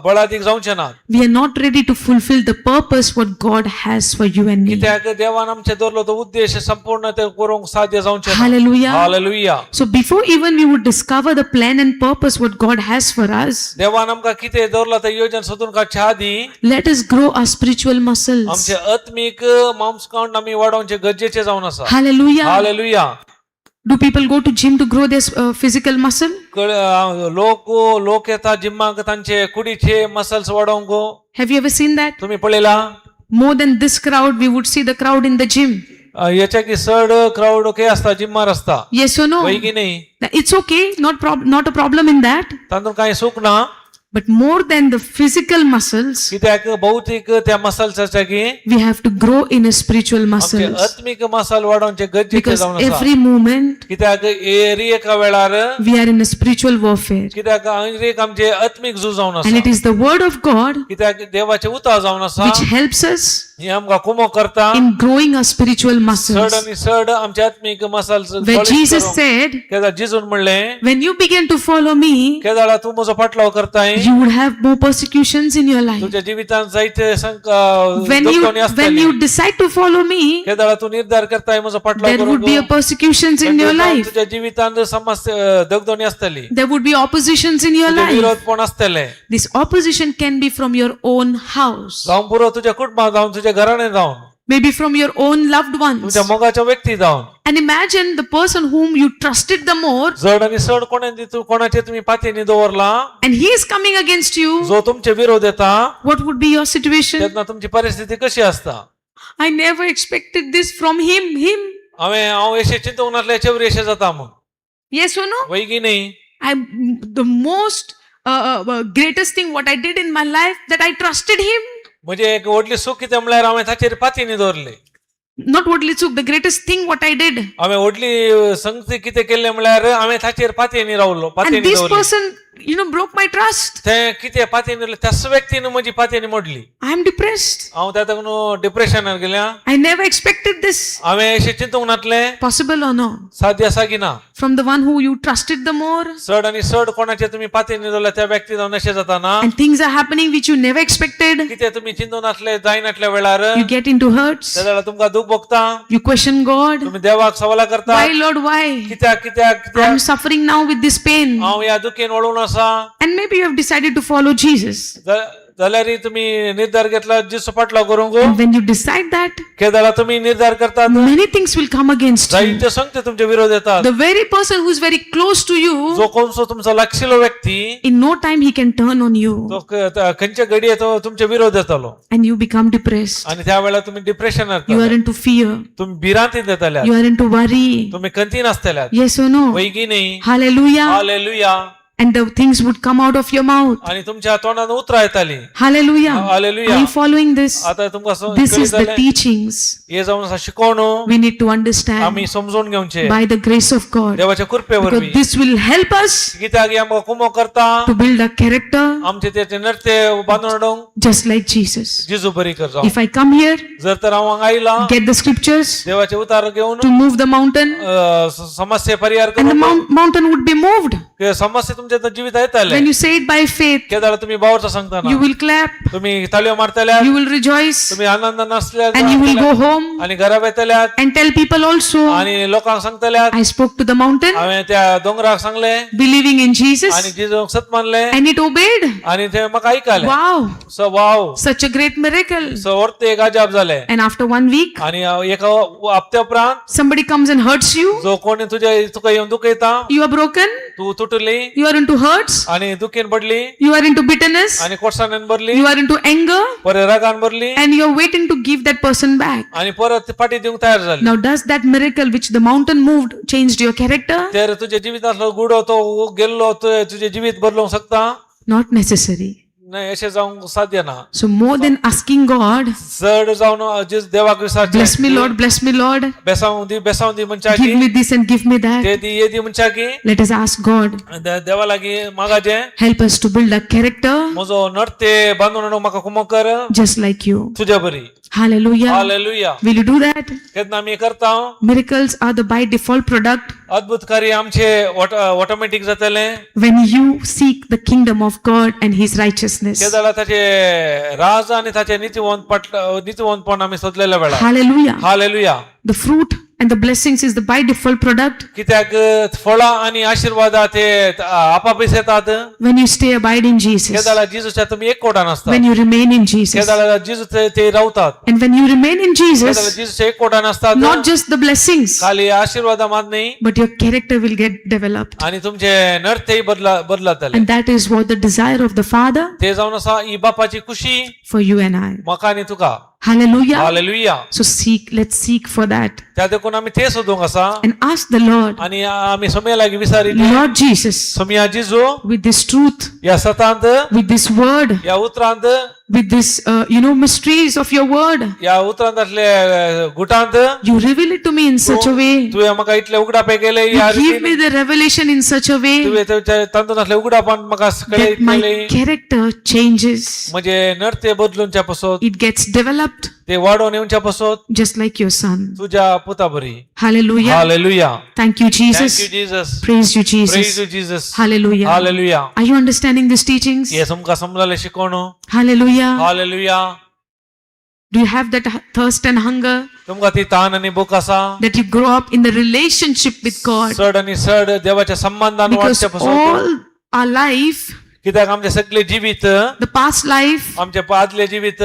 बळादीक जावचे ना. we are not ready to fulfill the purpose what God has for you and me. कित्याक देवान आमचे दवरलो तो उद्देश संपूर्ण ते करूंक साध्य जावचे ना. Hallelujah. Hallelujah. So before even we would discover the plan and purpose what God has for us, देवान आमकां कितें दवरला ते योजन सोदून काडच्या आदी let us grow our spiritual muscles. आमचे आत्मिक मांसखंड आम्ही वाडोवचे गरजेचे जावन आसा. Hallelujah. Hallelujah. Do people go to gym to grow their physical muscle? लोक येतात जिम्माक तांचे कुडीचे मसल्स वाडोवंक. Have you ever seen that? तुम्ही पळयला More than this crowd, we would see the crowd in the gym. याच्या की चड क्राऊड ओके असता जिम्मार असता. Yes or no? वय की नाही. It's okay, not a problem in that. तातूंत कांय सुख ना. But more than the physical muscles, कित्याक भौतिक त्या मसल्स आसा की we have to grow in a spiritual आमचे muscles. आत्मिक मसल वाडोवचे गरजेचे Because जावन आसा. every moment कित्याक एका वेळार we are in a spiritual warfare. कित्याक एक आमचे आत्मिक झूज जावन And it आसा. is the word of God कित्याक देवाचे उतार जावन आसा. which helps us हे आमकां कुमो करता. in growing our spiritual चड muscles. आनी चड आमचे आत्मिक मसल्स Where Jesus said, केदार जिजून म्हणले when you begin to follow me, Kedar तू म्हजो फाटलाव करताय you would have more persecutions in your life. तुझ्या जिवितांत जायते When you decide to follow me, Kedar तू निर्धार करताय म्हजो फाटलाव there would be a करूंक. persecutions in your life. तुझ्या जिवितांत समस्या दगदोनी असतली. There would be oppositions in your तुझे life. विरोध पण असतले. This opposition can be from your own house, जाऊन पुरो तुझ्या कुटुंबात जाऊन तुझ्या घराणे जाऊन maybe from your own loved ones. तुझ्या मोगाच्या व्यक्ती जाऊन. And imagine the person whom you trusted the more, जड आणि चड कोणाचे तुम्ही पातळीने दवरला and he is coming against you. जो तुमचे विरोध येता What would be your situation? तेन्ना तुमची परिस्थिती कशी असता. I never expected this from him. हांव अशें चिंतूंक नासलें याचे अशें जाता म्हूण. Yes or no? वय की नाही. The most greatest thing what I did in my life that I trusted him. म्हणजे एक व्हडली चूक कितें म्हळ्यार हांवें ताचेर पातयेनी दवरले. Not what took the greatest thing what I did. हांवें व्हडली संगती कितें केल्लें म्हळ्यार हांवें ताचेर पातयेनी रावलो. And पातयेनी this दवरली. person, broke my trust. ते कितें पातयेनी दवरलें त्याच व्यक्तीन म्हजी पातयेनी मोडली. I am depressed. हांव त्या डिप्रेशनार गेल्या. I never expected this. हांवें अशें चिंतूंक नासलें. Possible or no? साध्य आसा की ना. From the one who you trusted the more. चड आनी चड कोणाचेर तुमी पातयेनी दवरल्या त्या व्यक्ती जावन अशें जाता ना. And things are happening which you never expected. कितें तुमी चिंतून नासलें जायनासल्या वेळार You get into hurts. त्या वेळार तुमकां दूख भोगता. You question God. तुम्ही देवाक सवाल करता. Why, Lord, why? कित्याक कित्याक I'm कित्याक suffering now with this pain. हांव ह्या दुखेन वळून आसा. And maybe you have decided to follow Jesus. जाल्यार तुमी निर्धार घेतला जिसो फाटलो करूंक. And when you decide that, Kedaara तुम्ही निर्धार करतात many things will come against you. जायते संगते तुमचे विरोध येतात. The very person who is very close to you, जो कोणसो तुमचो लागशिलो व्यक्ती in no time he can turn on you. तो खंयच्या घडये तो तुमचे विरोध येतलो. And you become depressed. आणि त्या वेळेला तुम्ही डिप्रेशनात You are into fear. तुम्ही भिरांतीन येतल्यात. You are into worry. तुम्ही खंतीन आसतल्यात. Yes or no? वय की नाही. Hallelujah. Hallelujah. And the things would come out of your mouth. आणि तुमच्या तोंडान उतरां येताली. Hallelujah. Hallelujah. Are you following this? आता तुमकां This is the teachings हे जावन आसा शिकवण. we need to understand आम्ही समजून घेवचे by the grace of God. देवाच्या कृपे Because वरवीं. this will help us कित्याक आमकां कुमो करता to build our character आमचे ते नृत्य बांदून just like Jesus. जिजू बरी कर जावं. If I come here, जर तर हांव हांगा आयला get the scriptures देवाचे उतार घेऊन to move the mountain, समस्या परिहार and the करून mountain would be moved. समस्या तुमच्या जिवितात येताले. When you say it by faith, Kedar तुम्ही बावरचा सांगताना you will clap, तुम्ही ताळयो मारतल्यात. you will rejoice, तुम्ही आनंद नाचल्यात and you will go home आणि घरा येतल्यात and tell people also, आणि लोकांक सांगतल्यात I spoke to the mountain, हांवें त्या दोंगराक सांगले believing in Jesus, आणि जिजूक सत मानले and it obeyed. आणि ते म्हाका ऐकले. Wow, so wow such a great miracle. सो वर्त एक अजाब जाले. And after 1 week, आणि एका हप्त्या उपरांत somebody comes and hurts you, जो कोणी तुका येऊन दुखयता you are broken, तू तुटली you are into hurts, आणि दुखीन पडली you are into bitterness, आणि कोटसाने भरली you are into anger, परत रागान भरली and you are waiting to give that person back. आणि परत पाठी देऊन तयार झाली. Now, does that miracle which the mountain moved changed your character? तर तुझ्या जीवितातलं गुड होतो गेलो तुझे जीवित बदलू शकता Not necessary. नाही असे जाऊन साध्य ना. So, more than asking God, चढ जाऊन देवाक विचारचे bless me, Lord, bless me, Lord, बेसावून the म्हणच्या give me this and give me that. ते दी ये दी म्हणच्या की Let us ask God, देवा लागी मागाचे help us to build a character म्हजो नडते बांधून म्हाका कुमक कर just like you. तुझ्या बरी. Hallelujah. Hallelujah. Will you do that? केतना आम्ही करता Miracles are the by default product अद्भुत कार्य आमचे ऑटोमॅटिक जातले when you seek the kingdom of God and His righteousness. केदाला ताचे राज आणि ताचे नीतिवंतपण आम्ही सोदलेल्या वेळा. Hallelujah. Hallelujah. The fruit and the blessings is the by default product कित्याक फळा आणि आशीर्वाद ते आपापीस येतात. when you stay abide in Jesus, केदाला जिजूच्या तुम्ही एक कोटान असता. when you remain in Jesus. केदाला जिजू ते रावतात. And when you remain in केदाला Jesus, जिजूच्या एक कोटान असतात. not just the blessings, खाली आशीर्वाद मात नाही but your character will get developed. आणि तुमचे नडतेही बदलत And that is what the desire of the Father ते जाऊन असा ही बापाची खुशी for you and I. मका आणि तुका. Hallelujah. Hallelujah. So let's seek for that त्या देखून आम्ही ते सोदूंक असा and ask the Lord, आणि आम्ही सोम्या लागी विचारी Lord Jesus, Saumya जिजू with this truth, या सतांत with this word, या उतरांत with this, mysteries of your word, या उतरांतले गुटांत you reveal it to me in such a way. तुवें म्हाका इतले उगडापे केले या You give me रितीन the revelation in such a way तुवें तांतून उगडापान म्हाका कळे that my character changes. म्हणजे नडते बदलूनच्या पासत It gets developed ते वाढोवन येवच्या पासत just like your son. तुझ्या पुता बरी. Hallelujah. Hallelujah. Thank you, Jesus. Thank you Jesus. Praise you, praise Jesus. You Jesus. Hallelujah. Hallelujah. Are you understanding these teachings? हे तुमका समजले शिकवणो. Hallelujah. Hallelujah. Do you have that thirst and hunger तुमका ती ताण आणि भूक असा that you grow up in the relationship with God? सड आणि सड देवाच्या संबंधान Because वाटच्या पासून all our life, कित्याक आमचे सगळे जीवित the past life, आमचे आदले जीवित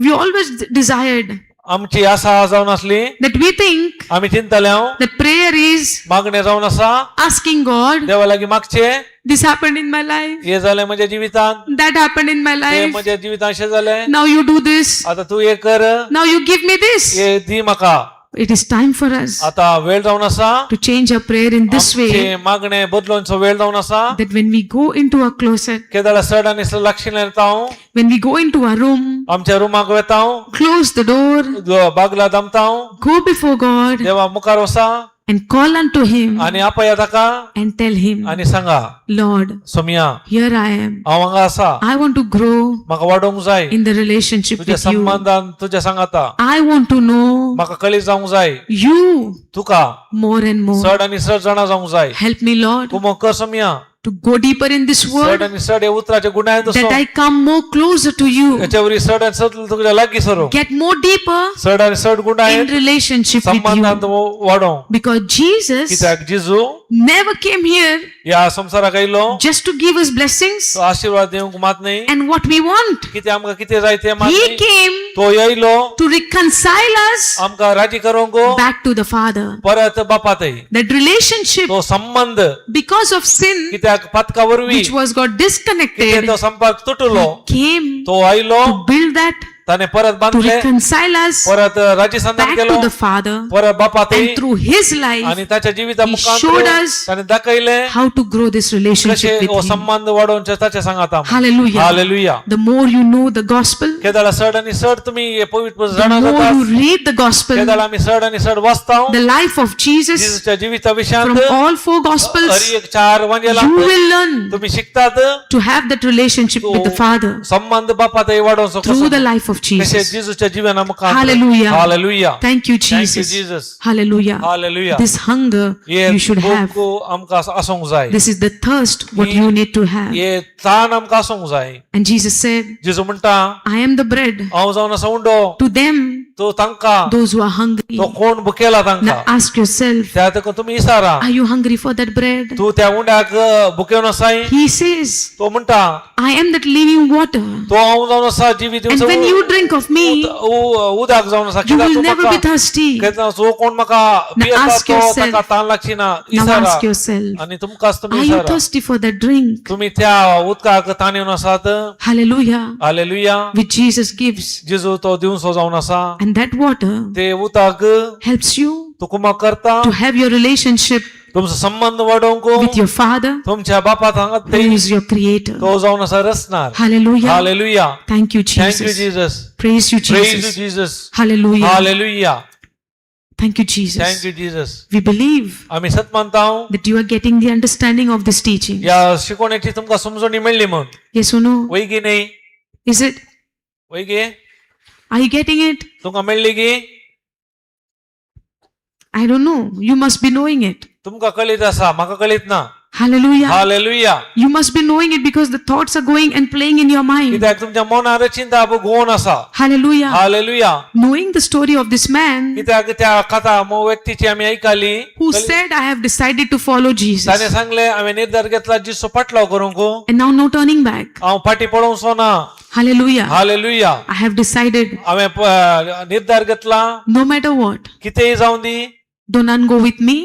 we always desired आमची आशा जावन असली that we think आम्ही चिंतले that prayer is मागणे जावन असा asking God, देवा लागी मागचे this happened in my life, हे झाले माझ्या जीवितान that happened in my hey life, माझ्या जीवितान अशें झाले now you do this, आता तू हे कर now you give me this. हे दी म्हाका. It is time for us आता वेळ जावन असा to change our prayer in this way आमचे मागणे बदलूनचो वेळ जावन असा that when we go into our closet, केदाला सड आणि लक्षण येता when we go into our room, आमच्या रुमाक वेता close the door, Bagla दमता go before God देवा मुखार वसा and call unto Him आणि आपया ताका and tell Him, आणि सांगा Lord, Somiya here I am. हांव हांगा असा I want to grow म्हाका वाडोंक जाय in the relationship तुझ्या with you. संबंधान तुझ्या सांगाता I want to know म्हाका कळी जावंक जाय you तुका more and more. सड आणि सड जाणा जावंक जाय. Help me, Lord, तू मग कर सोमिया to go deeper in this सड word, आणि सड हे उतराचे गुणाय that I come more closer to you, याच्यावरी सड आणि सड तुझ्या लागी सरो get more deeper सड आणि सड गुणाय in relationship with संबंधान you. Wado Because Jesus कित्याक जिजू never came here या संसाराक आयलो just to give us blessings तो आशीर्वाद देऊंक मात नाही and what we want. किती आमका किती जाय ते मात He नाही. came तो येयलो to reconcile us आमका राजी करूंक back to the Father. परत बापातय That relationship, तो संबंध because of sin, कित्याक पथकावरवी which was got किती disconnected, तो संपर्क तुटलो came तो आयलो to build that, त्याने परत to बांधले reconcile us परत राजी संधान back Kelo to the Father. परत बापातय And through His life, आणि त्याच्या जीविता He मुखांतर showed us त्याने दाखयले how to grow this कसे relationship ओ with Him. संबंध वाढवून त्याच्या सांगाता. Hallelujah. Hallelujah. The more you know the gospel, केदाला सड आणि सड तुम्ही हे पवित्र the जाणा more जातात. you read the gospel, केदाला आम्ही सड आणि सड वाचता the life of Jesus, जिजूच्या जीविता from विषयांत all four gospels, हरी एक चार वंजेला you will learn तुम्ही शिकतात to have that relationship with the Father संबंध बापातही वाढवून through the life of कसे Jesus. जिजूच्या जीवना मुखांतर. Hallelujah. Hallelujah. Thank you, Thank you, Jesus. Jesus. Hallelujah. Hallelujah. This hunger ये you should have. भूक आमका असोंक जाय. This is the thirst what you need to have. ये ताण आमका असोंक जाय. And Jesus said, जिजू म्हणटा I am the bread. हांव जावन असो उंडो To them तो तांका those who are hungry. तो कोण भुकेला तांका Now ask yourself, त्या देखून तुम्ही इसारा are you hungry for that bread? तू त्या उंड्याक भुकेवन आसाय He says, तो म्हणटा I am that living water. तो हांव जावन आसा जिवीत And when you drink of me, उदक जावन आसा you कित्याक will तू never be म्हाका thirsty. केन्ना जो कोण म्हाका Now पियता ask तो yourself. ताका ताण लागची ना Now इसारा ask yourself, आणि तुमकांच तुम्ही are you इसारा thirsty for that drink? तुम्ही त्या उदकाक ताण येवन आसात Hallelujah. Hallelujah Which Jesus gives. जेजू तो दिवसो जावन आसा And that water ते उदक helps you तुकुमा करता to have your relationship तुमचो संबंध वाडोवंक with your Father, तुमच्या बापा सांगत who ते is your Creator. तो जावन आसा रचणार Hallelujah. Hallelujah Thank you, thank you Jesus. Jesus Praise you, praise you Jesus. Jesus Hallelujah. Hallelujah Thank you, thank Jesus. You Jesus We believe आम्ही सत मानता that you are getting the understanding of this teaching. या शिकवण्याची तुमका समजणी मेळ्ळी म्हण Yes or no? वय गी नाही Is it? वय गे Are you getting it? तुमका मेळ्ळी गी I don't know. You must be knowing it. तुमका कळीत असा म्हाका कळीत ना Hallelujah. Hallelujah You must be knowing it because the thoughts are going and playing in your mind. कित्याक तुमच्या मनार चिंता घुवून आसा Hallelujah. Hallelujah Knowing the story of this man कित्याक त्या कथा व्यक्तीची आम्ही ऐकली who said, I have decided to follow Jesus. ताने सांगले आम्ही निर्धार घेतला जिसो पाटलाव करूंक And now no turning back. हांव फाटी पळोवचो ना Hallelujah. Hallelujah I have decided, हांवें निर्धार घेतला no matter what, कितेंय जावं दी do none go with me,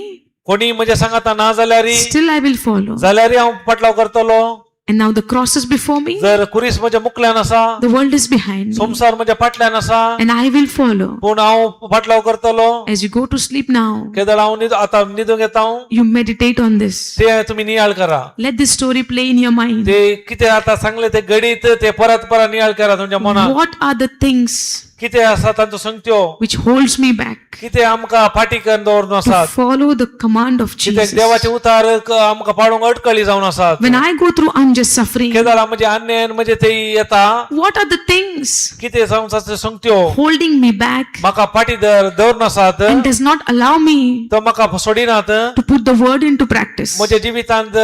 कोणी म्हज्या सांगाता ना जाल्यार still I will follow. जाल्यार हांव पाटलाव करतलो And now the cross is before me, जर कुरीस म्हज्या मुखल्यान आसा the world is behind me, संसार म्हज्या फाटल्यान आसा and I will follow. पूण हांव पाटलाव करतलो As you go to sleep now, केदळ हांव आतां न्हिदूंक येता you meditate on this. ते तुम्ही नियाळ करा Let this story play in your mind. ते कितें आतां सांगले ते घडीत ते परत परत नियाळ करा तुमच्या मनात What are the things कितें आसा तांचो संगत्यो which holds me back कितें आमकां फाटी करून दवरून to आसात follow the command of कित्याक Jesus? देवाचे उतार आमकां पाडूंक अडकळी जावन आसात When I go through unjust suffering, Kedar म्हणजे अन्याय म्हणजे ते येता what are the things कितें संसाराच्यो संगत्यो holding me back म्हाका फाटी दवरून आसात and does not allow me तो म्हाका सोडिनात to put the word into practice? म्हज्या जिवितांत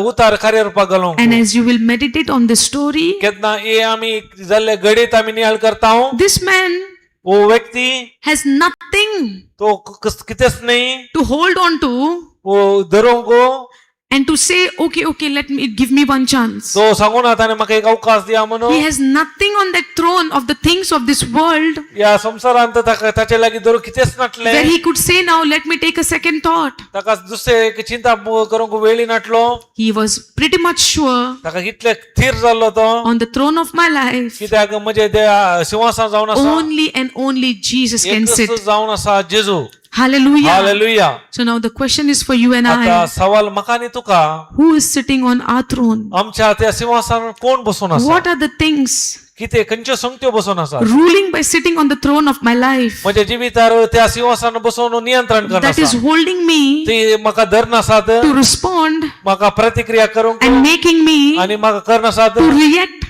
उतार कार्यारूपाक घालूंक And as you will meditate on this story, केन्ना हे आमी जाल्ले घडीत आमी नियाळ करता this man वो व्यक्ती has nothing तो कितेंच नाही to hold on to वो धरूंक and to say, okay, give me one chance. तो सांगून ताणें म्हाका एक अवकाश दिया म्हणून He has nothing on that throne of the things of this world या संसारांत ताचे लागीं धरूंक कितेंच नाटलें where he could say, now let me take a second thought. ताका दुसरे एक चिंता करूंक वेळी नाटलो He was pretty much sure ताका कितले थीर जाल्लो तो on the throne of my life, कित्याक म्हजे सिंहासन जावन आसा only and only Jesus can sit. एकच जावन आसा जेजू Hallelujah. Hallelujah So now the question is for you and आता I, सवाल म्हाका आनी तुका who is sitting on our throne? आमच्या त्या सिंहासनार कोण बसून आसा What are the things कितें खंयच्यो संगत्यो बसून आसात ruling by sitting on the throne of my life म्हज्या जिवितार त्या सिंहासनार बसून नियंत्रण करन that is आसा holding me ती म्हाका धरन आसात to respond म्हाका प्रतिक्रिया करूंक and making me आनी म्हाका करन आसात to react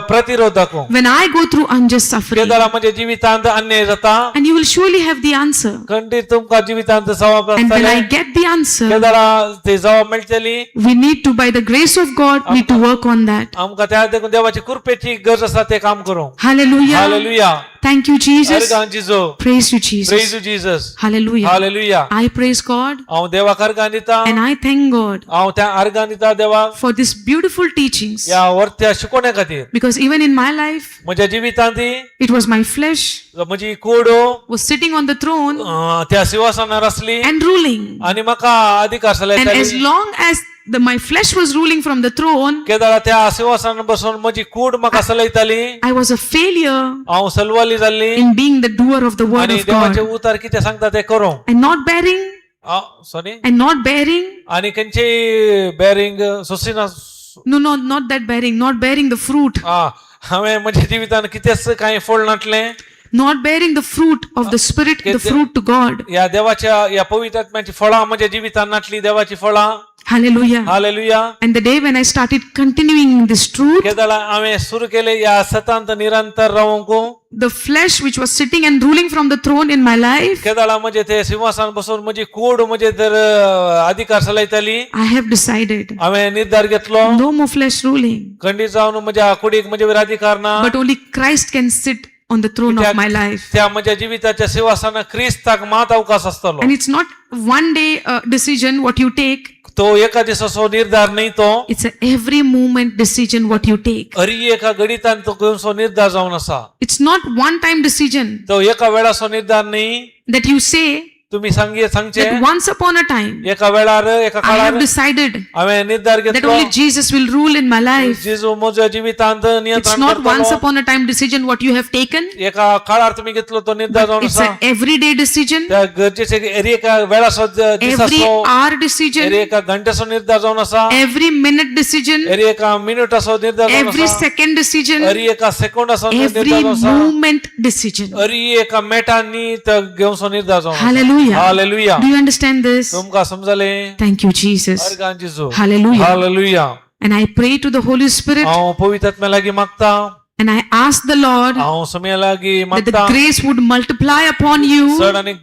प्रतिरोधक when I go through unjust suffering? Kedaara म्हज्या जिवितांत अन्याय जाता And you will surely have the answer. खंडीत तुमकां जिवितांत जबाब And when आसतले I get the answer, Kedaara ते जबाब मेळटली we need to, by the grace of God, need to work on that. आमकां त्या देखून देवाची कृपेची गरज आसा ते काम करूंक Hallelujah. Hallelujah Thank you, Jesus. अर्गां जिजो Praise you, praise Jesus. You Jesus Hallelujah. Hallelujah I praise God हांव देवाक अर्गां दिता and I thank God हांव त्या अर्गां दिता देवाक for these beautiful teachings. या वर्त्या शिकोवण्या खातीर Because even in my life, म्हज्या जिवितांत it was my flesh म्हजी कूड was sitting on the throne त्या सिंहासनार आसली and ruling. आनी म्हाका अधिकार And as चलयताली long as my flesh was ruling from the throne, Kedaara त्या सिंहासनार बसून म्हजी कूड म्हाका चलयताली I was a failure हांव सलवाली जाल्ली in being the doer of the word आनी of देवाचे God उतार कितें सांगता ते करूं and not bearing sorry and not bearing. आनी खंयचे bearing सोसिना No, not that bearing, not bearing the fruit, हांवें म्हज्या जिवितांत कितेंच कांय फळ नाटलें not bearing the fruit of the Spirit, the fruit to God. या देवाच्या या पवित्र आत्म्याची फळां म्हज्या जिवितांत नाटली देवाची फळां Hallelujah. Hallelujah And the day when I started continuing this truth, Kedaara हांवें सुरू केले या सतांत निरंतर रावूंक the flesh which was sitting and ruling from the throne in my life, Kedaara म्हजे ते सिंहासन बसून म्हजी कूड म्हजे तर अधिकार चलयताली I have decided हांवें निर्धार घेतलो no more flesh ruling, खंडीत जावन म्हज्या कुडीक म्हजे वयर अधिकार ना but only Christ can sit on the throne त्या- of my life. त्या म्हज्या जिविताच्या सिंहासनार क्रिस्ताक मात अवकाश आसतलो. And it's not one day decision what you take. तो एका दिसाचो निर्धार न्ही तो, It's a every moment decision what you take. हरी एका घडीतान तो घेवचो निर्धार जावन आसा. It's not one time decision तो एका वेळाचो निर्धार न्ही. that you say तुम्ही सांगचे that once upon a time एका वेळार एका I have काळार decided हांवें निर्धार that घेतलो. only Jesus will rule in my life. जेजू म्हज्या जिवितांत It's नियंत्रण not once करतलो. upon a time decision what you have taken. एका काळार तुम्ही घेतलो तो निर्धार जावन It's आसा. an everyday decision, त्या गरजेचे हरी एका वेळाचो every दिसाचो hour हरी decision, एका घंटेचो निर्धार जावन आसा. every minute decision, हरी एका मिनिटाचो निर्धार जावन every आसा. second decision, हरी एका सेकंदाचो निर्धार every जावन आसा. moment decision. हरी एका मेटांनी तो घेवचो निर्धार जावन आसा. Hallelujah. Hallelujah. Do you understand this? तुमकां समजले? Thank you, Jesus. Organ Jeju. Hallelujah. Hallelujah. And I pray to the Holy Spirit हांव पवित्र आत्म्या लागीं मागता. and I ask the Lord हांव समया लागीं that the मागता. grace would multiply upon you चड आनी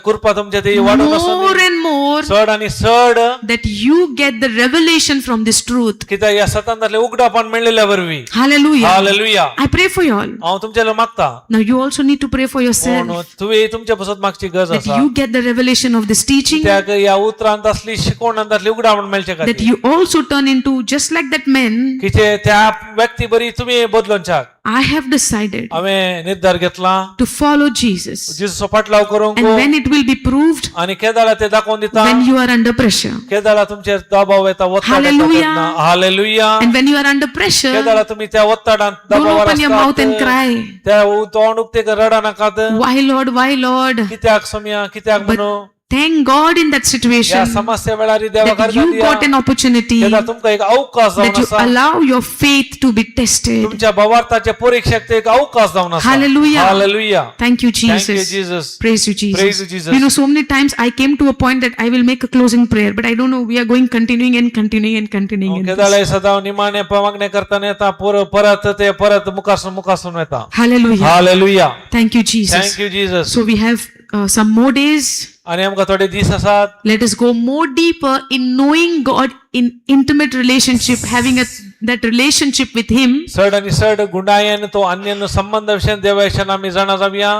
कृपा तुमच्या ती वाडून more आसूं. and more, चड आनी चड that you get the revelation from this truth. कित्याक ह्या सतांतले उगडापण मेळिल्ल्या वरवीं. Hallelujah. Hallelujah. I pray for you all. हांव तुमच्या लागीं मागता. Now you also need to pray for पूण yourself तुवें तुमच्या पासून मागची गरज that आसा. you get the revelation of this teaching, कित्याक ह्या उतरांत असली शिकवणांतली उगडापण मेळचे that खातीर. you also turn into just like that man. कितें त्या व्यक्ती बरी तुमी बदलोवच्याक I have decided हांवें निर्धार घेतला. to follow Jesus. जेजूचो फाटलाव करूंक. And when it will be proved, आनी केदारा ते दाखोवन दिता. when you are under pressure, Kedaara तुमचेर दबाव येता, वत्ताड येता Hallelujah. तेन्ना. Hallelujah. and when you are under pressure, Kedaara तुम्ही त्या वत्ताडांत don't दबावार open your mouth and आसतात. cry. त्या तोंड उक्ते रडा नाकात. Why Lord, why Lord? कित्याक समया कित्याक But म्हणून thank God in that या situation समस्या वेळार देवा that you got an opportunity, Kedar तुमकां एक अवकाश जावन that you आसा. allow your faith to be tested. तुमच्या भावार्थाच्या परीक्षेक ते एक अवकाश जावन आसा. Hallelujah. Hallelujah. Thank you, Thank you, Jesus. Jesus. Praise you, Jesus. Praise you, Jesus. You know, so many times I came to a point that I will make a closing prayer, but I don't know. We are going continuing and continuing and continuing. in this. केदाळे सदां निमाणे मागणे करताना येता परत ते परत मुखासून येता. Hallelujah. Hallelujah. Thank you, Jesus. Thank you Jesus. So we have some more days. आणि आमकां थोडे दीस आसात. Let us go more deeper in knowing God in intimate relationship, having that relationship with Him. चड आनी चड गुंडायेन तो अन्य संबंध विशयन देवा विशयन आमी जाणा जावया.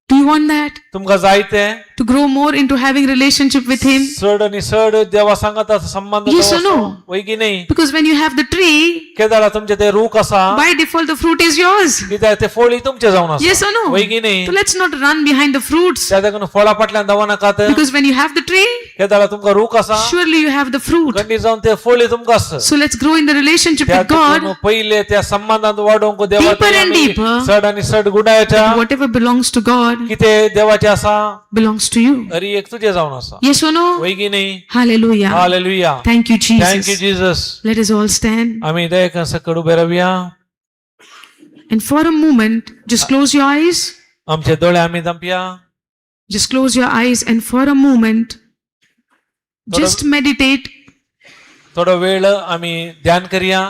Do you want that? तुमकां जाय ते To grow more into having relationship with Him? चड आनी चड देवा सांगत संबंध Yes or no? वय की नाही. Because when you have the tree, Kedaara तुमचे ते रूख आसा. by default the fruit is yours. कित्याक ते फळी तुमचे जावन आसा. Yes or no? वय की नाही. So let's not run behind the fruits. त्या देखून फळा फाटल्यान धांव नाकात. Because when you have the tree, Kedaara तुमकां रूख आसा. surely you have the fruit. खंडी जावन ते फळी तुमकां आसा. So let's grow in the relationship त्या with God. देखून पहिले त्या संबंधांत वाडोवंक देवा Deeper and deeper. चड आनी चड गुंडायच्या Whatever belongs to God किते देवाचे आसा. belongs to you. हरी एक तुझे जावन आसा. Yes or no? वय की नाही. Hallelujah. Hallelujah. Thank you, thank you Jesus. Jesus. Let us all stand. आमी दयेक सकड ube रावया. And for a moment, just close your eyes. आमचे दोळे आमी धांपया. Just close your eyes and for a moment, just meditate थोडो वेळ आमी ध्यान करया.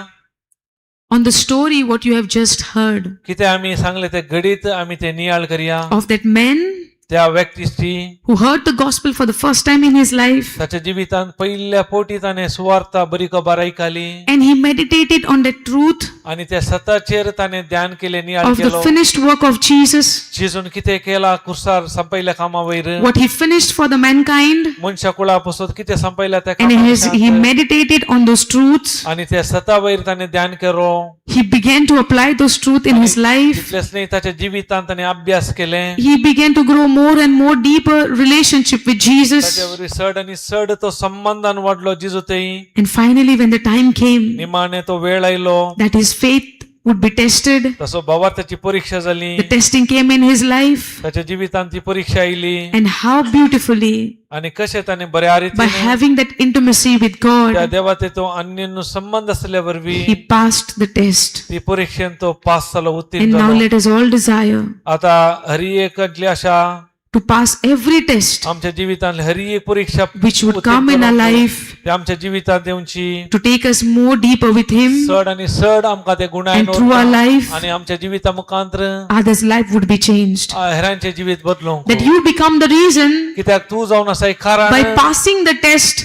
on the story what you have just heard कितें आमी सांगले ते घडीत आमी ते नियाळ करया. of that man त्या व्यक्तीची who heard the gospel for the first time in his life ताच्या जिवितांत पहिल्या पोटी ताणें सुवार्ता बरी खबर आयकली. and he meditated on that truth आणि त्या सताचेर ताणें ध्यान केले, नियाळ of the Kelo. finished work of Jesus, जेजून कितें केला कुर्सार संपयल्या कामा वयर. what he finished for the mankind, मनशा कुळा पासून कितें संपयल्या त्या and he कामाक. meditated on those truths. आणि त्या सता वयर ताणें ध्यान केलो. He began to apply those truths in his life. तितलेंच न्ही ताच्या जिवितांत ताणें अभ्यास केले. He began to grow more and more deeper relationship with Jesus. ताच्या वरवीं चड आनी चड तो संबंधान वाडलो जिजू थंय. And finally, when the time came निमाणे तो वेळ आयलो. that his faith would be tested, तसो भावार्थाची परीक्षा जाली. the testing came in his life, ताच्या जिवितांत ती परीक्षा आयली. and how beautifully, आणि कशें ताणें बऱ्या by रितीन having that intimacy with त्या God, देवा ते तो अन्य संबंध असल्या वरवीं he passed the test. ती परीक्षेन तो पास जालो, उत्तीर्ण And now जालो. let us all desire आता हरी एकतली आशा to pass every test आमच्या जिवितांतली हरी एक परीक्षा which would come in our life ते आमच्या जिवितांत येवची. to take us more deeper with Him, चड आनी चड आमकां ते गुणायन and through our life, आणि आमच्या जिविता मुखांतर others' life would be changed. हेरांचे जिवीत बदलूंक. That you become the reason कित्याक तू जावन आसा एक कारण by passing the test,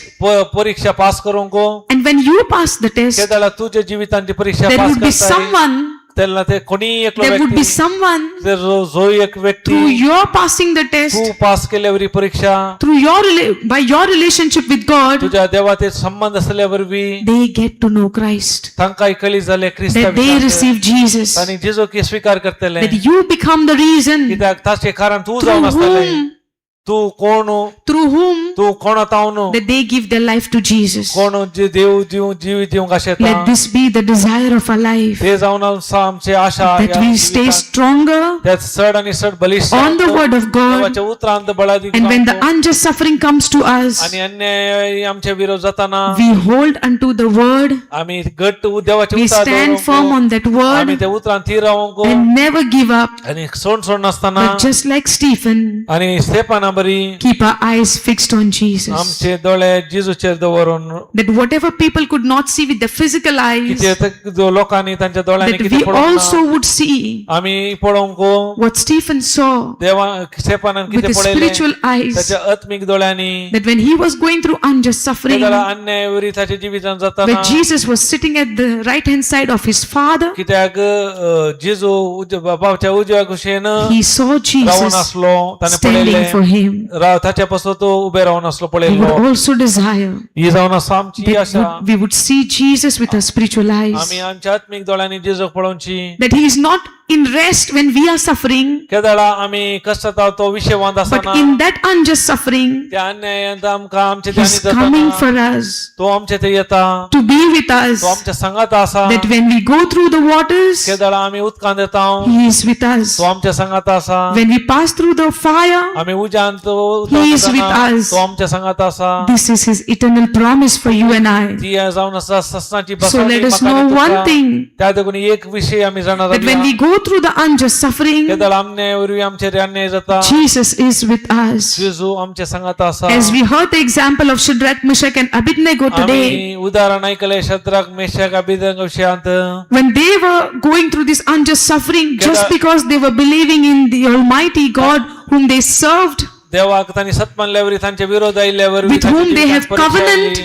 परीक्षा पास करूंक. and when you pass the test, केदाला तुझ्या जिवितांची परीक्षा there पास would be करता. someone त्यांना ते कोणी एकलो there would be व्यक्ती someone जर जो एक व्यक्ती through your passing the test, तू पास केल्यावर ही परीक्षा through by your relationship with God, तुझ्या देवाचे संबंध असल्यावर बी they get to know Christ, तांकां कळी जाले ख्रिस्ता that they receive Jesus, आणि जेजो की स्वीकार करतले that you become the reason कित्याक ताचे कारण तू through जावन आसतले whom, तू कोण through whom तू कोण तावन that they give their life to Jesus. कोण जे देव जीव जीवंक आशेता Let this be the desire of our life, ते जावन आमचे आशा that we stay stronger त्यात चड आणि चड बलिष्ठ on the word of God, देवाच्या उतरांत बळादी and when the unjust suffering comes to us, आणि अन्याय आमच्या विरोध जाताना we hold unto the word, आम्ही घट्ट देवाचे we उतार stand firm on that आम्ही word ते उतरांत ती रावंक and never give up, आणि सोड नसताना but just like Stephen, आणि स्टेपाना बरी keep our eyes fixed on Jesus. आमचे दोळे जेजूचेर दवरून That whatever people could not see with their physical eyes, कितें जो लोकांनी तांच्या दोळ्यांनी that कितें we पळोवंक also ना, would see आम्ही पळोवंक what Stephen saw देवा स्टेपानान with कितें his पळयलें spiritual eyes, ताच्या आत्मिक दोळ्यांनी that when he was going through unjust ते suffering, जाल्यार अन्याय वरी ताच्या जिवितान जाताना where Jesus was sitting at the right hand side of his Father, कित्याक जेजू बापाच्या उजव्या कुशेन he saw रावून Jesus आसलो ताणे standing for पळयलें him. ताच्या पासून तो उबे रावन आसलो We पळयलो would also desire ही जावन आसा आमची that Asha we would see Jesus with our spiritual eyes, आम्ही आमच्या आत्मिक दोळ्यांनी जेजूक पळोवची that he is not in rest when we are suffering, केदाळा आम्ही कष्टात आहोत तो विषय वांद but Asna in that unjust suffering, त्या अन्यायांत आमकां आमचे ध्यानी he's coming जाताना for us तो आमचे थंय येता to be with us, तो आमच्या संगात आसा that when we go through the waters, केदाळा आम्ही उदकांत येता he is with us. तो आमच्या संगात आसा When we pass through the fire, आम्ही उजांत He is with us. तो आमच्या संगात आसा this is his eternal promise for you and I. ती जावन आसा ससनाची So बसावणी let us म्हाका know आनी one तुका. thing, त्या देखून एक विषय आम्ही जाणार that when we go through the unjust suffering, केदाळ अन्याय वरवी आमचेर अन्याय जाता Jesus is with us. जेजू आमच्या संगात आसा As we heard the example of Shadrach, Meshach and Abednego today, आम्ही उदाहरण ऐकले शद्राक मेषक अभिधंग विषयांत when they were going through this unjust suffering just Kada- because they were believing in the Almighty God whom they served, देवाक तांणी सत्मानल्यावरी तांचे विरोध आयल्यावर With whom they have covenant.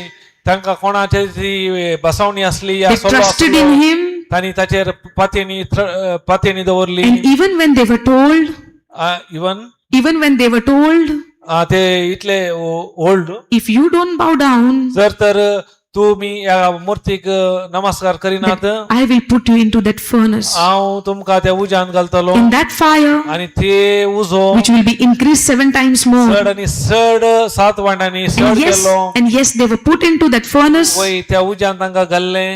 तांकां कोणाची ती बसावणी असली या they सोलो trusted असलो, in Him, तांणी ताचेर पातयेनी दवरली and even when they were told, even even when they were told, ते इतले old if you don't bow down, जर तर तुम्ही या मूर्तीक नमस्कार करिनात I will put you into that furnace, हांव तुमकां त्या उज्यान घालतलो in that fire, आणि ते उजो which will be increased 7 times more. चड आणि चड 7 वांटांनी चड केलो And yes, they were put into that furnace, वय त्या उज्यान तांकां घाल्ले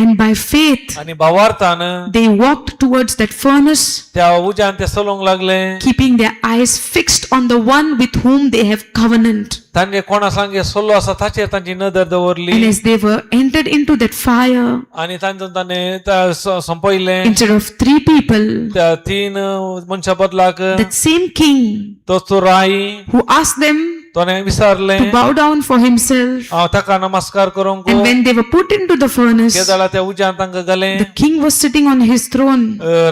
and by faith, आणि भावार्थान they walked towards that furnace, त्या उज्यान ते चलोवंक लागले keeping their eyes fixed on the one with whom they have covenant. तांचे कोणा सांगे सोलो आसा ताचेर तांची नदर And दवरली as they were entered into that fire, आणि तांचून ताणें संपयले instead of 3 people, त्या 3 मनशां बदलाक that same king तोच तो राई who asked them तोने विचारले to bow down for himself, हांव ताका नमस्कार करूंक and when they were put into the furnace, केदाळा त्या उज्यान तांकां घाले the king was sitting on his throne.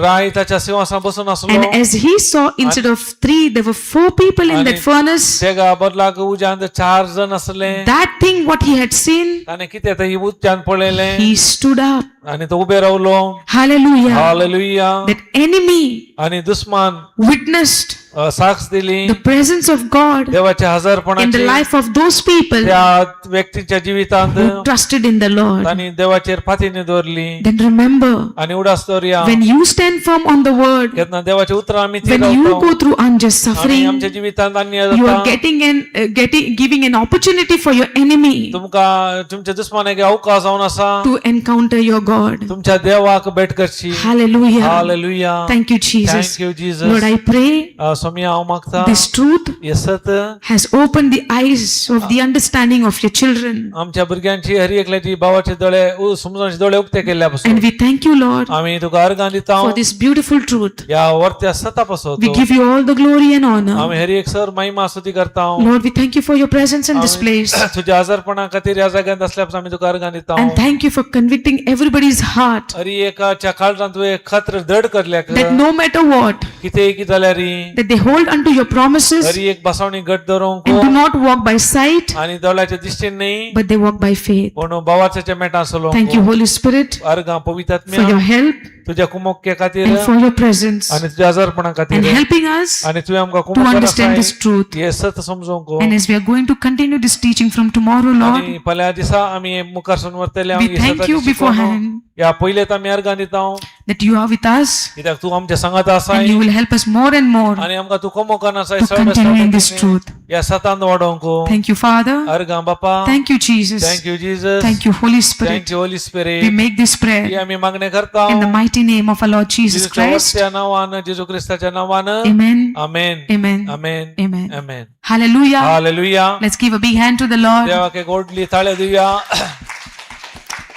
राई ताच्या सिंहासनार बसून आसलो And as he saw, instead of 3, there were 4 people in that furnace. तेगा बदलाक उज्यान 4 जण आसले That thing, what he had seen, ताणें कितें थंय उज्यान पळयलें he stood up. आणि तो उबे रावलो Hallelujah. हालेलुया That enemy आणि दुश्मन witnessed साक्ष दिली the presence of God देवाच्या in the हजरपणाची life of those people त्या व्यक्तीच्या जिवितांत who trusted in the Lord. तांणी देवाचेर फातीने दवरली Then remember, आणि उडास दवरया when you stand firm on the word, केन्ना देवाचे उतरां आमी ती when you रावता go through unjust आमी suffering, आमच्या जिवितांत अन्याय you are जाता giving an opportunity for your enemy तुमकां तुमच्या दुश्मनाक अवकाश जावन आसा to encounter your God. तुमच्या देवाक भेट करची Hallelujah. Hallelujah Thank you, Jesus. Thank you Lord, Jesus I pray Somi हांव मागता this truth हे सत has opened the eyes of the understanding of your children. आमच्या भुरग्यांची हर एकल्याची भावाचे दोळे समजूनचे दोळे उक्ते केल्ल्या पासून And we thank you, Lord, आम्ही तुका अर्गां दिता for this beautiful truth. या वर्त्या सता पासून We give you all the glory and honor. आम्ही हर एक सर महिमा स्तुती करता Lord, we thank you for your presence in this place. तुझ्या आजारपणा खातीर ह्या जाग्यात असल्या पासून आम्ही तुका अर्गां दिता And thank you for convicting everybody's heart हर एकाच्या काळजांत तुवें खत्र दड करल्याक that no matter what, कितें की जाल्यार that they hold unto your promises हर एक बसावणी घट धरूंक and do not walk by sight, आणि दोळ्याच्या दिश्टीन न्ही but they walk by faith. पूण भावाच्या मेटां Thank you, चलोवंक Holy Spirit, अर्गां पवित्र for your आत्म्या help तुझ्या कुमोक्के खातीर and for your presence आणि तुझ्या आजारपणा and खातीर helping us आणि तुवें आमकां to कुमोक understand this truth. हे सत समजूंक And as we are going to continue this teaching from tomorrow, Lord, आणि फाल्यां दिसा आमी मुखारसून व्हरतले we thank you beforehand या पयलेत आमी अर्गां दिता that you are with us कित्याक तूं आमच्या सांगात आसाय and you will help us more and more आणि आमकां तूं कमोकान आसाय to continue in this truth. या सतांत वाडोवंक Thank you, Father. अर्गां बापा Thank you, Jesus. Thank you Jesus Thank you, Holy Spirit. Thank you Holi We spirit make this he prayer आमी मागणे करता in the mighty name of our Lord Jesus जेजूच्या Christ. वरच्या नांवान जेजू क्रिस्ताच्या नांवान Amen. Amen Amen. Amen Amen. Amen Hallelujah. Hallelujah Let's give a big hand to the Lord. देवाके गोडली ताळे Divya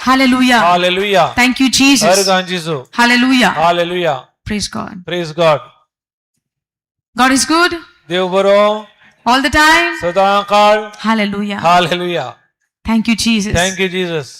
Hallelujah. Hallelujah Thank you, Jesus. अर्गां Jeju Hallelujah. Hallelujah Praise God. Praise God God is good देव बरो all the time. सदां काळ Hallelujah. Hallelujah Thank you, Jesus. Thank you Jesus